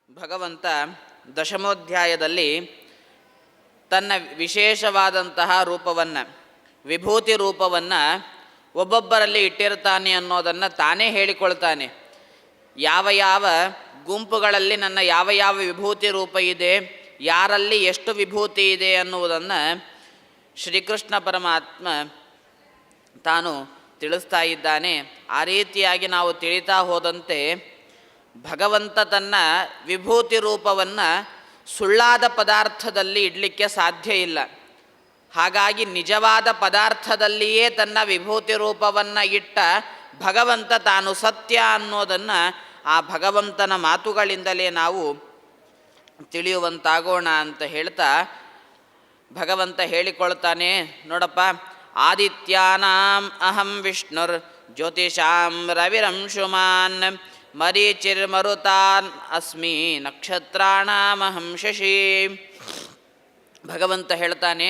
ಭಗವಂತ ದಶಮೋಧ್ಯಾಯದಲ್ಲಿ ತನ್ನ ವಿಶೇಷವಾದಂತಹ ರೂಪವನ್ನು, ವಿಭೂತಿ ರೂಪವನ್ನು ಒಬ್ಬೊಬ್ಬರಲ್ಲಿ ಇಟ್ಟಿರ್ತಾನೆ ಅನ್ನೋದನ್ನು ತಾನೇ ಹೇಳಿಕೊಳ್ತಾನೆ. ಯಾವ ಯಾವ ಗುಂಪುಗಳಲ್ಲಿ ನನ್ನ ಯಾವ ಯಾವ ವಿಭೂತಿ ರೂಪ ಇದೆ, ಯಾರಲ್ಲಿ ಎಷ್ಟು ವಿಭೂತಿ ಇದೆ ಅನ್ನುವುದನ್ನು ಶ್ರೀಕೃಷ್ಣ ಪರಮಾತ್ಮ ತಾನು ತಿಳಿಸ್ತಾ ಇದ್ದಾನೆ. ಆ ರೀತಿಯಾಗಿ ನಾವು ತಿಳಿತಾ ಹೋದಂತೆ ಭಗವಂತ ತನ್ನ ವಿಭೂತಿ ರೂಪವನ್ನು ಸುಳ್ಳಾದ ಪದಾರ್ಥದಲ್ಲಿ ಇಡಲಿಕ್ಕೆ ಸಾಧ್ಯ ಇಲ್ಲ. ಹಾಗಾಗಿ ನಿಜವಾದ ಪದಾರ್ಥದಲ್ಲಿಯೇ ತನ್ನ ವಿಭೂತಿ ರೂಪವನ್ನು ಇಟ್ಟ ಭಗವಂತ ತಾನು ಸತ್ಯ ಅನ್ನೋದನ್ನು ಆ ಭಗವಂತನ ಮಾತುಗಳಿಂದಲೇ ನಾವು ತಿಳಿಯುವಂತಾಗೋಣ ಅಂತ ಹೇಳ್ತಾ ಭಗವಂತ ಹೇಳಿಕೊಳ್ತಾನೆ. ನೋಡಪ್ಪ, ಆದಿತ್ಯಾನಾಂ ಅಹಂ ವಿಷ್ಣುರ್ ಜ್ಯೋತಿಷಾಂ ರವಿರಂಶುಮಾನ್ ಮರೀಚಿರ್ಮರುತಾನ್ ಅಸ್ಮಿ ನಕ್ಷತ್ರಾಣಾಮಹಂ ಶಶಿ. ಭಗವಂತ ಹೇಳ್ತಾನೆ,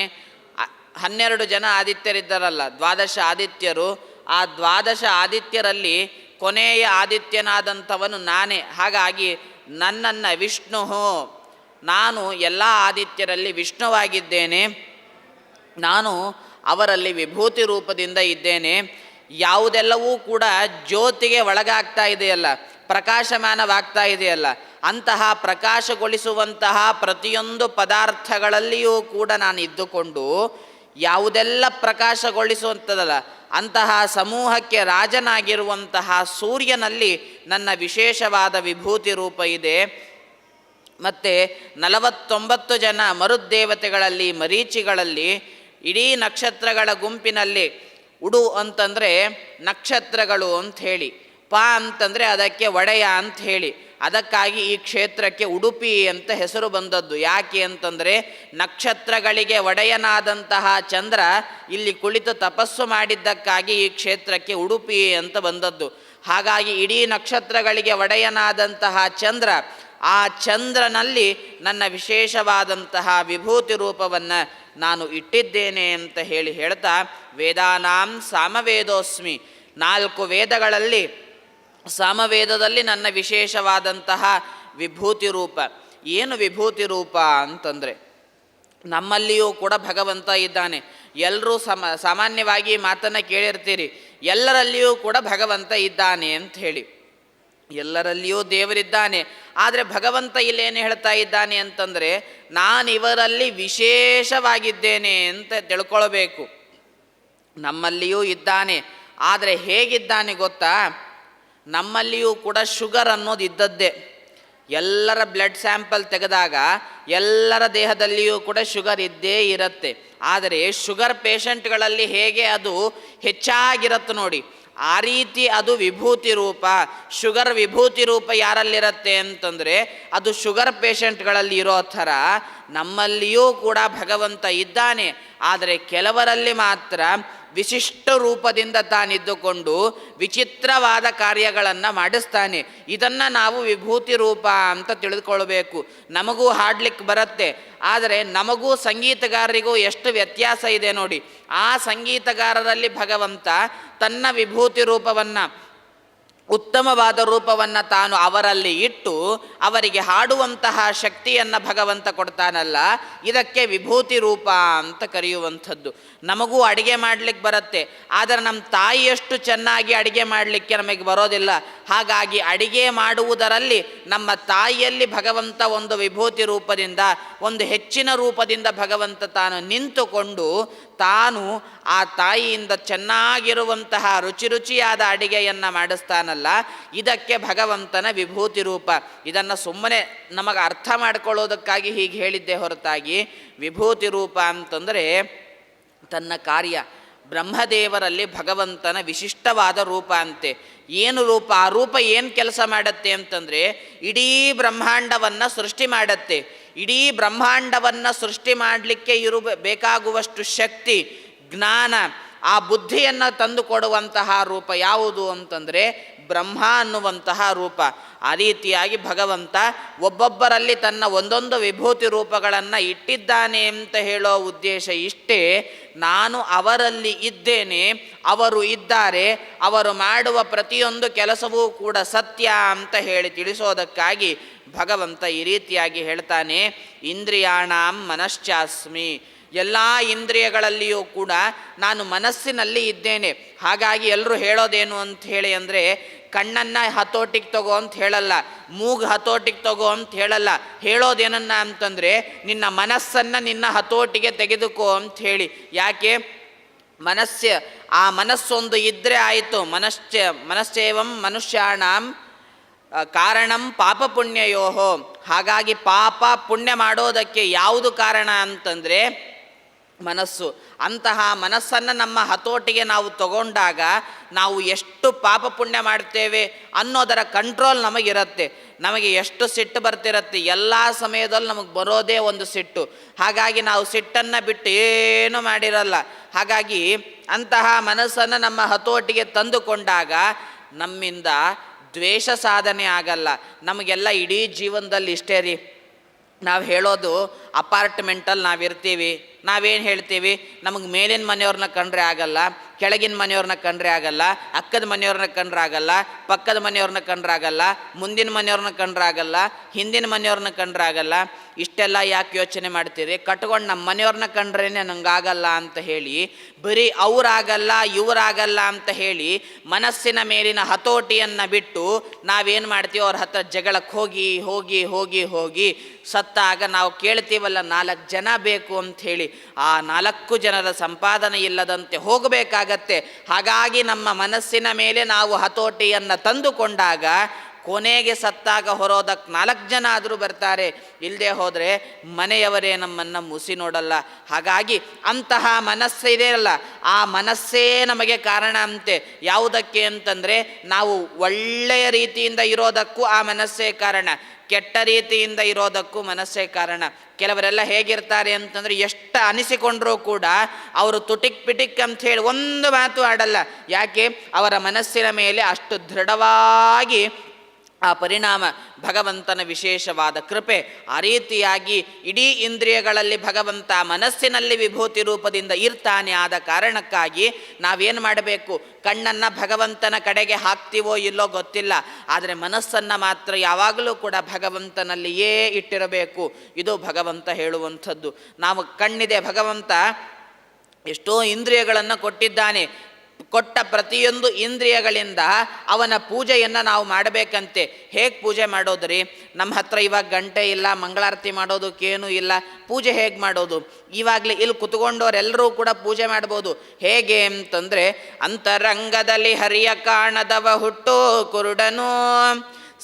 12 ಜನ ಆದಿತ್ಯರಿದ್ದಾರಲ್ಲ, 12 ಆದಿತ್ಯರು. ಆ 12 ಆದಿತ್ಯರಲ್ಲಿ ಕೊನೆಯ ಆದಿತ್ಯನಾದಂಥವನು ನಾನೇ. ಹಾಗಾಗಿ ನನ್ನನ್ನು ವಿಷ್ಣು, ನಾನು ಎಲ್ಲ ಆದಿತ್ಯರಲ್ಲಿ ವಿಷ್ಣುವಾಗಿದ್ದೇನೆ. ನಾನು ಅವರಲ್ಲಿ ವಿಭೂತಿ ರೂಪದಿಂದ ಇದ್ದೇನೆ. ಯಾವುದೆಲ್ಲವೂ ಕೂಡ ಜ್ಯೋತಿಗೆ ಒಳಗಾಗ್ತಾ ಇದೆಯಲ್ಲ, ಪ್ರಕಾಶಮಾನವಾಗ್ತಾ ಇದೆಯಲ್ಲ, ಅಂತಹ ಪ್ರಕಾಶಗೊಳಿಸುವಂತಹ ಪ್ರತಿಯೊಂದು ಪದಾರ್ಥಗಳಲ್ಲಿಯೂ ಕೂಡ ನಾನು ಇದ್ದುಕೊಂಡು ಯಾವುದೆಲ್ಲ ಪ್ರಕಾಶಗೊಳಿಸುವಂಥದ್ದಲ್ಲ ಅಂತಹ ಸಮೂಹಕ್ಕೆ ರಾಜನಾಗಿರುವಂತಹ ಸೂರ್ಯನಲ್ಲಿ ನನ್ನ ವಿಶೇಷವಾದ ವಿಭೂತಿ ರೂಪ ಇದೆ. ಮತ್ತು 49 ಜನ ಮರುದ್ದೇವತೆಗಳಲ್ಲಿ, ಮರೀಚಿಗಳಲ್ಲಿ, ಇಡೀ ನಕ್ಷತ್ರಗಳ ಗುಂಪಿನಲ್ಲಿ, ಉಡು ಅಂತಂದರೆ ನಕ್ಷತ್ರಗಳು ಅಂಥೇಳಿ, ಪ ಅಂತಂದರೆ ಅದಕ್ಕೆ ಒಡೆಯ ಅಂಥೇಳಿ, ಅದಕ್ಕಾಗಿ ಈ ಕ್ಷೇತ್ರಕ್ಕೆ ಉಡುಪಿ ಅಂತ ಹೆಸರು ಬಂದದ್ದು. ಯಾಕೆ ಅಂತಂದರೆ ನಕ್ಷತ್ರಗಳಿಗೆ ಒಡೆಯನಾದಂತಹ ಚಂದ್ರ ಇಲ್ಲಿ ಕುಳಿತು ತಪಸ್ಸು ಮಾಡಿದ್ದಕ್ಕಾಗಿ ಈ ಕ್ಷೇತ್ರಕ್ಕೆ ಉಡುಪಿ ಅಂತ ಬಂದದ್ದು. ಹಾಗಾಗಿ ಇಡೀ ನಕ್ಷತ್ರಗಳಿಗೆ ಒಡೆಯನಾದಂತಹ ಚಂದ್ರ, ಆ ಚಂದ್ರನಲ್ಲಿ ನನ್ನ ವಿಶೇಷವಾದಂತಹ ವಿಭೂತಿ ರೂಪವನ್ನು ನಾನು ಇಟ್ಟಿದ್ದೇನೆ ಅಂತ ಹೇಳ್ತಾ ವೇದಾನಾಂ ಸಾಮವೇದೋಸ್ಮಿ, 4 ವೇದಗಳಲ್ಲಿ ಸಾಮವೇದದಲ್ಲಿ ನನ್ನ ವಿಶೇಷವಾದಂತಹ ವಿಭೂತಿ ರೂಪ. ಏನು ವಿಭೂತಿ ರೂಪ ಅಂತಂದರೆ, ನಮ್ಮಲ್ಲಿಯೂ ಕೂಡ ಭಗವಂತ ಇದ್ದಾನೆ. ಎಲ್ಲರೂ ಸಾಮಾನ್ಯವಾಗಿ ಮಾತನ್ನು ಕೇಳಿರ್ತೀರಿ, ಎಲ್ಲರಲ್ಲಿಯೂ ಕೂಡ ಭಗವಂತ ಇದ್ದಾನೆ ಅಂತ ಹೇಳಿ. ಎಲ್ಲರಲ್ಲಿಯೂ ದೇವರಿದ್ದಾನೆ. ಆದರೆ ಭಗವಂತ ಇಲ್ಲೇನು ಹೇಳ್ತಾ ಇದ್ದಾನೆ ಅಂತಂದರೆ, ನಾನಿವರಲ್ಲಿ ವಿಶೇಷವಾಗಿದ್ದೇನೆ ಅಂತ ತಿಳ್ಕೊಳ್ಬೇಕು. ನಮ್ಮಲ್ಲಿಯೂ ಇದ್ದಾನೆ, ಆದರೆ ಹೇಗಿದ್ದಾನೆ ಗೊತ್ತಾ? ನಮ್ಮಲ್ಲಿಯೂ ಕೂಡ ಶುಗರ್ ಅನ್ನೋದು ಇದ್ದದ್ದೇ. ಎಲ್ಲರ ಬ್ಲಡ್ ಸ್ಯಾಂಪಲ್ ತೆಗೆದಾಗ ಎಲ್ಲರ ದೇಹದಲ್ಲಿಯೂ ಕೂಡ ಶುಗರ್ ಇದ್ದೇ ಇರುತ್ತೆ. ಆದರೆ ಶುಗರ್ ಪೇಷಂಟ್ಗಳಲ್ಲಿ ಹೇಗೆ ಅದು ಹೆಚ್ಚಾಗಿರುತ್ತೆ ನೋಡಿ, ಆ ರೀತಿ ಅದು ವಿಭೂತಿ ರೂಪ. ಶುಗರ್ ವಿಭೂತಿ ರೂಪ ಯಾರಲ್ಲಿರುತ್ತೆ ಅಂತಂದರೆ ಅದು ಶುಗರ್ ಪೇಷಂಟ್ಗಳಲ್ಲಿ ಇರೋ ಥರ ನಮ್ಮಲ್ಲಿಯೂ ಕೂಡ ಭಗವಂತ ಇದ್ದಾನೆ. ಆದರೆ ಕೆಲವರಲ್ಲಿ ಮಾತ್ರ ವಿಶಿಷ್ಟ ರೂಪದಿಂದ ತಾನಿದ್ದುಕೊಂಡು ವಿಚಿತ್ರವಾದ ಕಾರ್ಯಗಳನ್ನು ಮಾಡಿಸ್ತಾನೆ. ಇದನ್ನು ನಾವು ವಿಭೂತಿ ರೂಪ ಅಂತ ತಿಳಿದುಕೊಳ್ಬೇಕು. ನಮಗೂ ಹಾಡಲಿಕ್ಕೆ ಬರುತ್ತೆ, ಆದರೆ ನಮಗೂ ಸಂಗೀತಗಾರರಿಗೂ ಎಷ್ಟು ವ್ಯತ್ಯಾಸ ಇದೆ ನೋಡಿ. ಆ ಸಂಗೀತಗಾರರಲ್ಲಿ ಭಗವಂತ ತನ್ನ ವಿಭೂತಿ ರೂಪವನ್ನು, ಉತ್ತಮವಾದ ರೂಪವನ್ನು ತಾನು ಅವರಲ್ಲಿ ಇಟ್ಟು ಅವರಿಗೆ ಹಾಡುವಂತಹ ಶಕ್ತಿಯನ್ನು ಭಗವಂತ ಕೊಡ್ತಾನಲ್ಲ, ಇದಕ್ಕೆ ವಿಭೂತಿ ರೂಪ ಅಂತ ಕರೆಯುವಂಥದ್ದು. ನಮಗೂ ಅಡುಗೆ ಮಾಡಲಿಕ್ಕೆ ಬರುತ್ತೆ, ಆದರೆ ನಮ್ಮ ತಾಯಿಯಷ್ಟು ಚೆನ್ನಾಗಿ ಅಡುಗೆ ಮಾಡಲಿಕ್ಕೆ ನಮಗೆ ಬರೋದಿಲ್ಲ. ಹಾಗಾಗಿ ಅಡುಗೆ ಮಾಡುವುದರಲ್ಲಿ ನಮ್ಮ ತಾಯಿಯಲ್ಲಿ ಭಗವಂತ ಒಂದು ವಿಭೂತಿ ರೂಪದಿಂದ, ಒಂದು ಹೆಚ್ಚಿನ ರೂಪದಿಂದ ಭಗವಂತ ತಾನು ನಿಂತುಕೊಂಡು ತಾನು ಆ ತಾಯಿಯಿಂದ ಚೆನ್ನಾಗಿರುವಂತಹ ರುಚಿಯಾದ ಅಡಿಗೆಯನ್ನು ಮಾಡಿಸ್ತಾನಲ್ಲ, ಇದಕ್ಕೆ ಭಗವಂತನ ವಿಭೂತಿ ರೂಪ. ಇದನ್ನು ಸುಮ್ಮನೆ ನಮಗೆ ಅರ್ಥ ಮಾಡಿಕೊಳ್ಳೋದಕ್ಕಾಗಿ ಹೀಗೆ ಹೇಳಿದ್ದೆ ಹೊರತಾಗಿ ವಿಭೂತಿ ರೂಪ ಅಂತಂದರೆ ತನ್ನ ಕಾರ್ಯ. ಬ್ರಹ್ಮದೇವರಲ್ಲಿ ಭಗವಂತನ ವಿಶಿಷ್ಟವಾದ ರೂಪ ಅಂತೆ. ಏನು ರೂಪ? ಆ ರೂಪ ಏನು ಕೆಲಸ ಮಾಡುತ್ತೆ ಅಂತಂದರೆ ಇಡೀ ಬ್ರಹ್ಮಾಂಡವನ್ನು ಸೃಷ್ಟಿ ಮಾಡುತ್ತೆ. ಇಡೀ ಬ್ರಹ್ಮಾಂಡವನ್ನು ಸೃಷ್ಟಿ ಮಾಡಲಿಕ್ಕೆ ಬೇಕಾಗುವಷ್ಟು ಶಕ್ತಿ, ಜ್ಞಾನ, ಆ ಬುದ್ಧಿಯನ್ನು ತಂದು ಕೊಡುವಂತಹ ರೂಪ ಯಾವುದು ಅಂತಂದರೆ ಬ್ರಹ್ಮ ಅನ್ನುವಂತಹ ರೂಪ. ಆ ರೀತಿಯಾಗಿ ಭಗವಂತ ಒಬ್ಬೊಬ್ಬರಲ್ಲಿ ತನ್ನ ಒಂದೊಂದು ವಿಭೂತಿ ರೂಪಗಳನ್ನು ಇಟ್ಟಿದ್ದಾನೆ ಅಂತ ಹೇಳೋ ಉದ್ದೇಶ ಇಷ್ಟೇ. ನಾನು ಅವರಲ್ಲಿ ಇದ್ದೇನೆ, ಅವರು ಇದ್ದಾರೆ, ಅವರು ಮಾಡುವ ಪ್ರತಿಯೊಂದು ಕೆಲಸವೂ ಕೂಡ ಸತ್ಯ ಅಂತ ಹೇಳಿ ತಿಳಿಸೋದಕ್ಕಾಗಿ ಭಗವಂತ ಈ ರೀತಿಯಾಗಿ ಹೇಳ್ತಾನೆ, ಇಂದ್ರಿಯಾಣಾಂ ಮನಶ್ಚಾಸ್ಮಿ. ಎಲ್ಲ ಇಂದ್ರಿಯಗಳಲ್ಲಿಯೂ ಕೂಡ ನಾನು ಮನಸ್ಸಿನಲ್ಲಿ ಇದ್ದೇನೆ. ಹಾಗಾಗಿ ಎಲ್ಲರೂ ಹೇಳೋದೇನು ಅಂತ ಹೇಳಿ ಅಂದರೆ, ಕಣ್ಣನ್ನು ಹತೋಟಿಗೆ ತಗೋ ಅಂತ ಹೇಳಲ್ಲ, ಮೂಗು ಹತೋಟಿಗೆ ತಗೋ ಅಂತ ಹೇಳಲ್ಲ. ಹೇಳೋದೇನನ್ನ ಅಂತಂದರೆ, ನಿನ್ನ ಮನಸ್ಸನ್ನು ನಿನ್ನ ಹತೋಟಿಗೆ ತೆಗೆದುಕೋ ಅಂತ ಹೇಳಿ. ಯಾಕೆ? ಆ ಮನಸ್ಸೊಂದು ಇದ್ದರೆ ಆಯಿತು. ಮನಶ್ಚೇವಂ ಮನುಷ್ಯಾಣಾಂ ಕಾರಣಂ ಪಾಪ ಪುಣ್ಯಯೋಹೋ. ಹಾಗಾಗಿ ಪಾಪ ಪುಣ್ಯ ಮಾಡೋದಕ್ಕೆ ಯಾವುದು ಕಾರಣ ಅಂತಂದರೆ ಮನಸ್ಸು. ಅಂತಹ ಮನಸ್ಸನ್ನು ನಮ್ಮ ಹತೋಟಿಗೆ ನಾವು ತಗೊಂಡಾಗ ನಾವು ಎಷ್ಟು ಪಾಪ ಪುಣ್ಯ ಮಾಡ್ತೇವೆ ಅನ್ನೋದರ ಕಂಟ್ರೋಲ್ ನಮಗಿರುತ್ತೆ. ನಮಗೆ ಎಷ್ಟು ಸಿಟ್ಟು ಬರ್ತಿರತ್ತೆ, ಎಲ್ಲ ಸಮಯದಲ್ಲಿ ನಮಗೆ ಬರೋದೇ ಒಂದು ಸಿಟ್ಟು. ಹಾಗಾಗಿ ನಾವು ಸಿಟ್ಟನ್ನು ಬಿಟ್ಟು ಏನೂ ಮಾಡಿರಲ್ಲ. ಹಾಗಾಗಿ ಅಂತಹ ಮನಸ್ಸನ್ನು ನಮ್ಮ ಹತೋಟಿಗೆ ತಂದುಕೊಂಡಾಗ ನಮ್ಮಿಂದ ದ್ವೇಷ ಸಾಧನೆ ಆಗಲ್ಲ. ನಮಗೆಲ್ಲ ಇಡೀ ಜೀವನದಲ್ಲಿ ಇಷ್ಟೇ ರೀ, ನಾವು ಹೇಳೋದು ಅಪಾರ್ಟ್ಮೆಂಟಲ್ಲಿ ನಾವಿರ್ತೀವಿ, ನಾವೇನು ಹೇಳ್ತೀವಿ, ನಮಗೆ ಮೇಲಿನ ಮನೆಯವ್ರನ್ನ ಕಂಡ್ರೆ ಆಗಲ್ಲ, ಕೆಳಗಿನ ಮನೆಯವ್ರನ್ನ ಕಂಡ್ರೆ ಆಗಲ್ಲ, ಅಕ್ಕದ ಮನೆಯವ್ರನ್ನ ಕಂಡ್ರೆ ಆಗಲ್ಲ, ಪಕ್ಕದ ಮನೆಯವ್ರನ್ನ ಕಂಡ್ರೆ ಆಗಲ್ಲ, ಮುಂದಿನ ಮನೆಯವ್ರನ್ನ ಕಂಡ್ರೆ ಆಗಲ್ಲ, ಹಿಂದಿನ ಮನೆಯವ್ರನ್ನ ಕಂಡ್ರೆ ಆಗಲ್ಲ. ಇಷ್ಟೆಲ್ಲ ಯಾಕೆ ಯೋಚನೆ ಮಾಡ್ತೀರಿ? ಕಟ್ಕೊಂಡು ನಮ್ಮ ಮನೆಯವ್ರನ್ನ ಕಂಡ್ರೇನೆ ನಂಗಾಗಲ್ಲ ಅಂತ ಹೇಳಿ, ಬರೀ ಅವರಾಗಲ್ಲ ಇವರಾಗಲ್ಲ ಅಂತ ಹೇಳಿ ಮನಸ್ಸಿನ ಮೇಲಿನ ಹತೋಟಿಯನ್ನು ಬಿಟ್ಟು ನಾವೇನು ಮಾಡ್ತೀವಿ, ಅವ್ರ ಹತ್ರ ಜಗಳಕ್ಕೆ ಹೋಗಿ ಹೋಗಿ ಹೋಗಿ ಹೋಗಿ ಸತ್ತಾಗ ನಾವು ಕೇಳ್ತೀವಲ್ಲ 4 ಜನ ಬೇಕು ಅಂಥೇಳಿ, ಆ 4 ಜನರ ಸಂಪಾದನೆ ಇಲ್ಲದಂತೆ ಹೋಗಬೇಕಾಗತ್ತೆ. ಹಾಗಾಗಿ ನಮ್ಮ ಮನಸ್ಸಿನ ಮೇಲೆ ನಾವು ಹತೋಟಿಯನ್ನು ತಂದುಕೊಂಡಾಗ ಕೊನೆಗೆ ಸತ್ತಾಗ ಹೊರೋದಕ್ಕೆ 4 ಜನ ಆದರೂ ಬರ್ತಾರೆ. ಇಲ್ಲದೆ ಹೋದರೆ ಮನೆಯವರೇ ನಮ್ಮನ್ನು ಮುಸಿ ನೋಡಲ್ಲ. ಹಾಗಾಗಿ ಅಂತಹ ಮನಸ್ಸಿದೆ ಅಲ್ಲ, ಆ ಮನಸ್ಸೇ ನಮಗೆ ಕಾರಣ ಅಂತೆ. ಯಾವುದಕ್ಕೆ ಅಂತಂದರೆ, ನಾವು ಒಳ್ಳೆಯ ರೀತಿಯಿಂದ ಇರೋದಕ್ಕೂ ಆ ಮನಸ್ಸೇ ಕಾರಣ, ಕೆಟ್ಟ ರೀತಿಯಿಂದ ಇರೋದಕ್ಕೂ ಮನಸ್ಸೇ ಕಾರಣ. ಕೆಲವರೆಲ್ಲ ಹೇಗಿರ್ತಾರೆ ಅಂತಂದರೆ, ಎಷ್ಟು ಅನಿಸಿಕೊಂಡ್ರೂ ಕೂಡ ಅವರು ತುಟಿಕ್ ಪಿಟಿಕ್ ಅಂಥೇಳಿ ಒಂದು ಮಾತು ಆಡಲ್ಲ. ಯಾಕೆ? ಅವರ ಮನಸ್ಸಿನ ಮೇಲೆ ಅಷ್ಟು ದೃಢವಾಗಿ ಆ ಪರಿಣಾಮ ಭಗವಂತನ ವಿಶೇಷವಾದ ಕೃಪೆ. ಆ ರೀತಿಯಾಗಿ ಇಡೀ ಇಂದ್ರಿಯಗಳಲ್ಲಿ ಭಗವಂತ ಮನಸ್ಸಿನಲ್ಲಿ ವಿಭೂತಿ ರೂಪದಿಂದ ಇರ್ತಾನೆ. ಆದ ಕಾರಣಕ್ಕಾಗಿ ನಾವೇನು ಮಾಡಬೇಕು? ಕಣ್ಣನ್ನು ಭಗವಂತನ ಕಡೆಗೆ ಹಾಕ್ತೀವೋ ಇಲ್ಲೋ ಗೊತ್ತಿಲ್ಲ, ಆದರೆ ಮನಸ್ಸನ್ನು ಮಾತ್ರ ಯಾವಾಗಲೂ ಕೂಡ ಭಗವಂತನಲ್ಲಿಯೇ ಇಟ್ಟಿರಬೇಕು. ಇದು ಭಗವಂತ ಹೇಳುವಂಥದ್ದು. ನಾವು ಕಣ್ಣಿದೆ, ಭಗವಂತ ಎಷ್ಟೋ ಇಂದ್ರಿಯಗಳನ್ನು ಕೊಟ್ಟಿದ್ದಾನೆ. ಕೊಟ್ಟ ಪ್ರತಿಯೊಂದು ಇಂದ್ರಿಯಗಳಿಂದ ಅವನ ಪೂಜೆಯನ್ನು ನಾವು ಮಾಡಬೇಕಂತೆ. ಹೇಗೆ ಪೂಜೆ ಮಾಡೋದ್ರಿ? ನಮ್ಮ ಹತ್ರ ಇವಾಗ ಗಂಟೆ ಇಲ್ಲ, ಮಂಗಳಾರತಿ ಮಾಡೋದಕ್ಕೇನೂ ಇಲ್ಲ, ಪೂಜೆ ಹೇಗೆ ಮಾಡೋದು? ಇವಾಗಲೇ ಇಲ್ಲಿ ಕುತ್ಕೊಂಡವರೆಲ್ಲರೂ ಕೂಡ ಪೂಜೆ ಮಾಡ್ಬೋದು. ಹೇಗೆ ಅಂತಂದರೆ, ಅಂತರಂಗದಲ್ಲಿ ಹರಿಯ ಕಾಣದವ ಹುಟ್ಟೋ ಕುರುಡನು,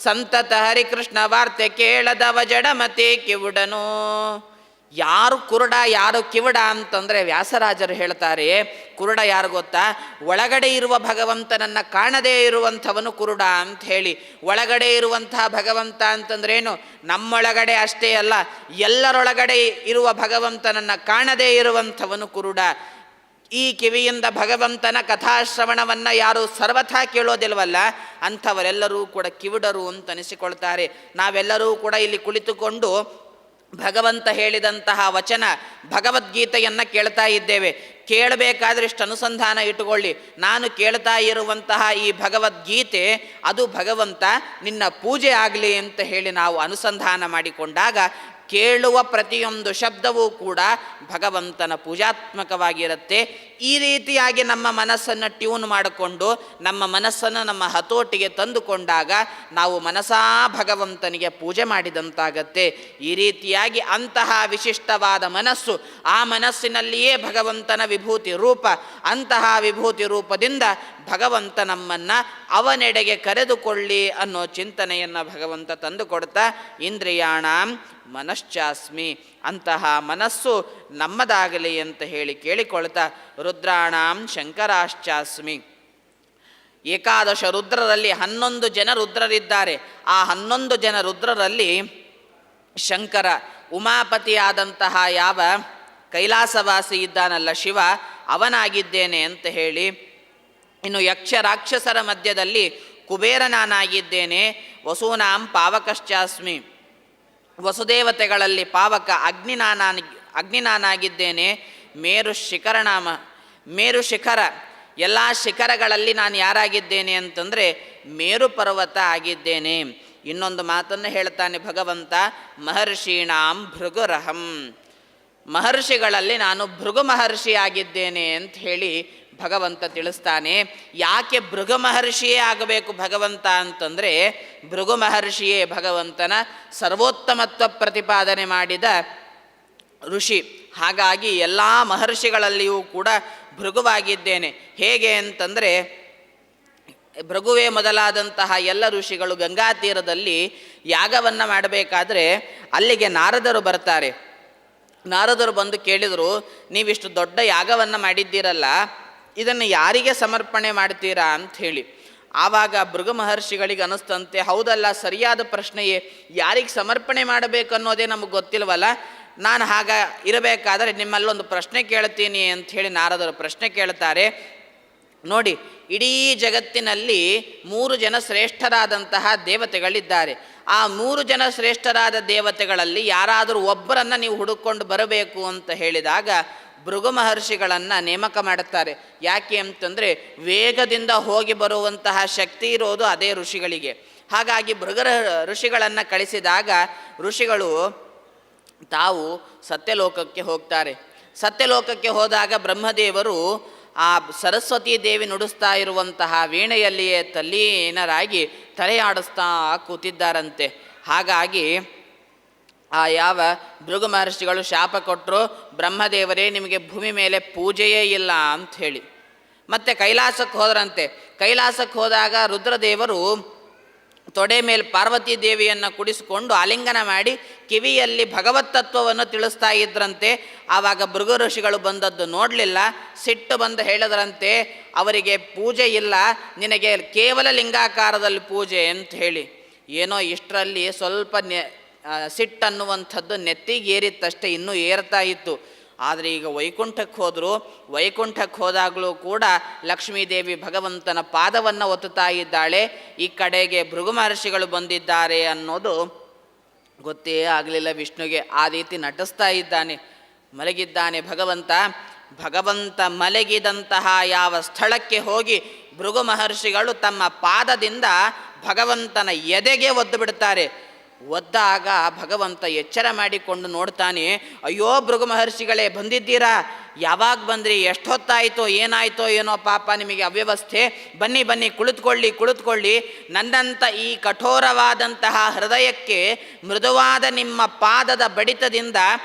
ಸಂತತ ಹರಿಕೃಷ್ಣ ವಾರ್ತೆ ಕೇಳದವ ಜಡಮತಿ ಕಿವುಡನು. ಯಾರು ಕುರುಡ ಯಾರು ಕಿವುಡ ಅಂತಂದರೆ ವ್ಯಾಸರಾಜರು ಹೇಳ್ತಾರೆ, ಕುರುಡ ಯಾರು ಗೊತ್ತಾ? ಒಳಗಡೆ ಇರುವ ಭಗವಂತನನ್ನು ಕಾಣದೇ ಇರುವಂಥವನು ಕುರುಡ ಅಂತ ಹೇಳಿ. ಒಳಗಡೆ ಇರುವಂತಹ ಭಗವಂತ ಅಂತಂದ್ರೇನು? ನಮ್ಮೊಳಗಡೆ ಅಷ್ಟೇ ಅಲ್ಲ, ಎಲ್ಲರೊಳಗಡೆ ಇರುವ ಭಗವಂತನನ್ನು ಕಾಣದೇ ಇರುವಂಥವನು ಕುರುಡ. ಈ ಕಿವಿಯಿಂದ ಭಗವಂತನ ಕಥಾಶ್ರವಣವನ್ನು ಯಾರು ಸರ್ವಥಾ ಕೇಳೋದಿಲ್ವಲ್ಲ, ಅಂಥವರೆಲ್ಲರೂ ಕೂಡ ಕಿವುಡರು ಅಂತ ಅನಿಸಿಕೊಳ್ತಾರೆ. ನಾವೆಲ್ಲರೂ ಕೂಡ ಇಲ್ಲಿ ಕುಳಿತುಕೊಂಡು ಭಗವಂತ ಹೇಳಿದಂತಹ ವಚನ ಭಗವದ್ಗೀತೆಯನ್ನು ಕೇಳ್ತಾ ಇದ್ದೇವೆ. ಕೇಳಬೇಕಾದ್ರೆ ಇಷ್ಟು ಅನುಸಂಧಾನ ಇಟ್ಟುಕೊಳ್ಳಿ. ನಾನು ಕೇಳ್ತಾ ಇರುವಂತಹ ಈ ಭಗವದ್ಗೀತೆ ಅದು ಭಗವಂತ ನಿನ್ನ ಪೂಜೆ ಆಗಲಿ ಅಂತ ಹೇಳಿ ನಾವು ಅನುಸಂಧಾನ ಮಾಡಿಕೊಂಡಾಗ ಕೇಳುವ ಪ್ರತಿಯೊಂದು ಶಬ್ದವೂ ಕೂಡ ಭಗವಂತನ ಪೂಜಾತ್ಮಕವಾಗಿರುತ್ತೆ. ಈ ರೀತಿಯಾಗಿ ನಮ್ಮ ಮನಸ್ಸನ್ನು ಟ್ಯೂನ್ ಮಾಡಿಕೊಂಡು ನಮ್ಮ ಮನಸ್ಸನ್ನು ನಮ್ಮ ಹತೋಟಿಗೆ ತಂದುಕೊಂಡಾಗ ನಾವು ಮನಸಾ ಭಗವಂತನಿಗೆ ಪೂಜೆ ಮಾಡಿದಂತಾಗತ್ತೆ. ಈ ರೀತಿಯಾಗಿ ಅಂತಹ ವಿಶಿಷ್ಟವಾದ ಮನಸ್ಸು, ಆ ಮನಸ್ಸಿನಲ್ಲಿಯೇ ಭಗವಂತನ ವಿಭೂತಿ ರೂಪ. ಅಂತಹ ವಿಭೂತಿ ರೂಪದಿಂದ ಭಗವಂತ ನಮ್ಮನ್ನು ಅವನೆಡೆಗೆ ಕರೆದುಕೊಳ್ಳಿ ಅನ್ನೋ ಚಿಂತನೆಯನ್ನು ಭಗವಂತ ತಂದುಕೊಡ್ತಾ, ಇಂದ್ರಿಯಾಣಾಂ ಮನಶ್ಚಾಸ್ಮಿ, ಅಂತಹ ಮನಸ್ಸು ನಮ್ಮದಾಗಲಿ ಅಂತ ಹೇಳಿ ಕೇಳಿಕೊಳ್ತಾ, ರುದ್ರಾಣಾಂ ಶಂಕರಾಶ್ಚಾಸ್ಮಿ. ಏಕಾದಶ ರುದ್ರರಲ್ಲಿ 11 ಜನ ರುದ್ರರಿದ್ದಾರೆ. ಆ 11 ಜನ ರುದ್ರರಲ್ಲಿ ಶಂಕರ, ಉಮಾಪತಿಯಾದಂತಹ ಯಾವ ಕೈಲಾಸವಾಸಿ ಇದ್ದಾನಲ್ಲ ಶಿವ, ಅವನಾಗಿದ್ದೇನೆ ಅಂತ ಹೇಳಿ. ಇನ್ನು ಯಕ್ಷ ರಾಕ್ಷಸರ ಮಧ್ಯದಲ್ಲಿ ಕುಬೇರ ನಾನಾಗಿದ್ದೇನೆ. ವಸೂನಾಂ ಪಾವಕಶ್ಚಾಸ್ಮಿ, ವಸುದೇವತೆಗಳಲ್ಲಿ ಪಾವಕ ಅಗ್ನಿ ನಾನಾಗಿದ್ದೇನೆ. ಮೇರು ಶಿಖರ, ಎಲ್ಲ ಶಿಖರಗಳಲ್ಲಿ ನಾನು ಯಾರಾಗಿದ್ದೇನೆ ಅಂತಂದರೆ ಮೇರು ಪರ್ವತ ಆಗಿದ್ದೇನೆ. ಇನ್ನೊಂದು ಮಾತನ್ನು ಹೇಳ್ತಾನೆ ಭಗವಂತ, ಮಹರ್ಷೀಣಾಂ ಭೃಗುರಹಂ, ಮಹರ್ಷಿಗಳಲ್ಲಿ ನಾನು ಭೃಗು ಮಹರ್ಷಿಯಾಗಿದ್ದೇನೆ ಅಂತ ಹೇಳಿ ಭಗವಂತ ತಿಳಿಸ್ತಾನೆ. ಯಾಕೆ ಭೃಗು ಮಹರ್ಷಿಯೇ ಆಗಬೇಕು ಭಗವಂತ ಅಂತಂದರೆ, ಭೃಗು ಮಹರ್ಷಿಯೇ ಭಗವಂತನ ಸರ್ವೋತ್ತಮತ್ವ ಪ್ರತಿಪಾದನೆ ಮಾಡಿದ ಋಷಿ. ಹಾಗಾಗಿ ಎಲ್ಲ ಮಹರ್ಷಿಗಳಲ್ಲಿಯೂ ಕೂಡ ಭೃಗುವಾಗಿದ್ದೇನೆ. ಹೇಗೆ ಅಂತಂದರೆ, ಭೃಗುವೇ ಮೊದಲಾದಂತಹ ಎಲ್ಲ ಋಷಿಗಳು ಗಂಗಾ ತೀರದಲ್ಲಿ ಯಾಗವನ್ನು ಮಾಡಬೇಕಾದ್ರೆ ಅಲ್ಲಿಗೆ ನಾರದರು ಬರ್ತಾರೆ. ನಾರದರು ಬಂದು ಕೇಳಿದರು, ನೀವಿಷ್ಟು ದೊಡ್ಡ ಯಾಗವನ್ನು ಮಾಡಿದ್ದೀರಲ್ಲ, ಇದನ್ನು ಯಾರಿಗೆ ಸಮರ್ಪಣೆ ಮಾಡ್ತೀರಾ ಅಂಥೇಳಿ. ಆವಾಗ ಭೃಗು ಮಹರ್ಷಿಗಳಿಗೆ ಅನ್ನಿಸ್ತಂತೆ, ಹೌದಲ್ಲ, ಸರಿಯಾದ ಪ್ರಶ್ನೆಯೇ, ಯಾರಿಗೆ ಸಮರ್ಪಣೆ ಮಾಡಬೇಕು ಅನ್ನೋದೇ ನಮಗೆ ಗೊತ್ತಿಲ್ವಲ್ಲ, ನಾನು ಹಾಗ ಇರಬೇಕಾದರೆ ನಿಮ್ಮಲ್ಲೊಂದು ಪ್ರಶ್ನೆ ಕೇಳ್ತೀನಿ ಅಂಥೇಳಿ ನಾರದರು ಪ್ರಶ್ನೆ ಕೇಳ್ತಾರೆ. ನೋಡಿ, ಇಡೀ ಜಗತ್ತಿನಲ್ಲಿ 3 ಜನ ಶ್ರೇಷ್ಠರಾದಂತಹ ದೇವತೆಗಳಿದ್ದಾರೆ. ಆ 3 ಜನ ಶ್ರೇಷ್ಠರಾದ ದೇವತೆಗಳಲ್ಲಿ ಯಾರಾದರೂ ಒಬ್ಬರನ್ನು ನೀವು ಹುಡುಕೊಂಡು ಬರಬೇಕು ಅಂತ ಹೇಳಿದಾಗ ಭೃಗು ಮಹರ್ಷಿಗಳನ್ನು ನೇಮಕ ಮಾಡುತ್ತಾರೆ. ಯಾಕೆ ಅಂತಂದರೆ, ವೇಗದಿಂದ ಹೋಗಿ ಬರುವಂತಹ ಶಕ್ತಿ ಇರೋದು ಅದೇ ಋಷಿಗಳಿಗೆ. ಹಾಗಾಗಿ ಭೃಗು ಋಷಿಗಳನ್ನು ಕಳಿಸಿದಾಗ ಋಷಿಗಳು ತಾವು ಸತ್ಯಲೋಕಕ್ಕೆ ಹೋಗ್ತಾರೆ. ಸತ್ಯಲೋಕಕ್ಕೆ ಹೋದಾಗ ಬ್ರಹ್ಮದೇವರು ಆ ಸರಸ್ವತೀ ದೇವಿ ನುಡಿಸ್ತಾ ಇರುವಂತಹ ವೀಣೆಯಲ್ಲಿಯೇ ತಲ್ಲೀನರಾಗಿ ತಲೆಯಾಡಿಸ್ತಾ ಕೂತಿದ್ದಾರಂತೆ. ಹಾಗಾಗಿ ಆ ಯಾವ ಭೃಗು ಮಹರ್ಷಿಗಳು ಶಾಪ ಕೊಟ್ಟರು, ಬ್ರಹ್ಮದೇವರೇ ನಿಮಗೆ ಭೂಮಿ ಮೇಲೆ ಪೂಜೆಯೇ ಇಲ್ಲ ಅಂಥೇಳಿ. ಮತ್ತು ಕೈಲಾಸಕ್ಕೆ ಹೋದ್ರಂತೆ. ಕೈಲಾಸಕ್ಕೆ ಹೋದಾಗ ರುದ್ರದೇವರು ತೊಡೆ ಮೇಲೆ ಪಾರ್ವತೀ ದೇವಿಯನ್ನು ಕುಡಿಸಿಕೊಂಡು ಆಲಿಂಗನ ಮಾಡಿ ಕಿವಿಯಲ್ಲಿ ಭಗವತ್ ತತ್ವವನ್ನು ತಿಳಿಸ್ತಾ ಇದ್ರಂತೆ. ಆವಾಗ ಭೃಗು ಋಷಿಗಳು ಬಂದದ್ದು ನೋಡಲಿಲ್ಲ, ಸಿಟ್ಟು ಬಂದು ಹೇಳಿದ್ರಂತೆ, ಅವರಿಗೆ ಪೂಜೆ ಇಲ್ಲ, ನಿನಗೆ ಕೇವಲ ಲಿಂಗಾಕಾರದಲ್ಲಿ ಪೂಜೆ ಅಂತ ಹೇಳಿ. ಏನೋ ಇಷ್ಟರಲ್ಲಿ ಸ್ವಲ್ಪ ಸಿಟ್ಟನ್ನುವಂಥದ್ದು ನೆತ್ತಿಗೆ ಏರಿತ್ತಷ್ಟೇ, ಇನ್ನೂ ಏರ್ತಾ ಇತ್ತು. ಆದರೆ ಈಗ ವೈಕುಂಠಕ್ಕೆ ಹೋದರು. ವೈಕುಂಠಕ್ಕೆ ಹೋದಾಗಲೂ ಕೂಡ ಲಕ್ಷ್ಮೀದೇವಿ ಭಗವಂತನ ಪಾದವನ್ನು ಒತ್ತುತ್ತಾ ಇದ್ದಾಳೆ. ಈ ಕಡೆಗೆ ಭೃಗು ಮಹರ್ಷಿಗಳು ಬಂದಿದ್ದಾರೆ ಅನ್ನೋದು ಗೊತ್ತೇ ಆಗಲಿಲ್ಲ ವಿಷ್ಣುಗೆ. ಆ ರೀತಿ ನಟಿಸ್ತಾ ಇದ್ದಾನೆ, ಮಲಗಿದ್ದಾನೆ ಭಗವಂತ. ಭಗವಂತ ಮಲಗಿದಂತಹ ಯಾವ ಸ್ಥಳಕ್ಕೆ ಹೋಗಿ ಭೃಗು ಮಹರ್ಷಿಗಳು ತಮ್ಮ ಪಾದದಿಂದ ಭಗವಂತನ ಎದೆಗೆ ಒದ್ದು ಬಿಡ್ತಾರೆ. ಒದ್ದಾಗ ಭಗವಂತ ಎಚ್ಚರ ಮಾಡಿಕೊಂಡು ನೋಡ್ತಾನೆ, ಅಯ್ಯೋ ಭೃಗು ಮಹರ್ಷಿಗಳೇ ಬಂದಿದ್ದೀರಾ, ಯಾವಾಗ ಬಂದ್ರಿ, ಎಷ್ಟೊತ್ತಾಯಿತೋ, ಏನಾಯಿತೋ ಏನೋ ಪಾಪ ನಿಮಗೆ ಅವ್ಯವಸ್ಥೆ, ಬನ್ನಿ ಬನ್ನಿ ಕುಳಿತುಕೊಳ್ಳಿ. ನನ್ನಂಥ ಈ ಕಠೋರವಾದಂತಹ ಹೃದಯಕ್ಕೆ ಮೃದುವಾದ ನಿಮ್ಮ ಪಾದದ ಬಡಿತದಿಂದ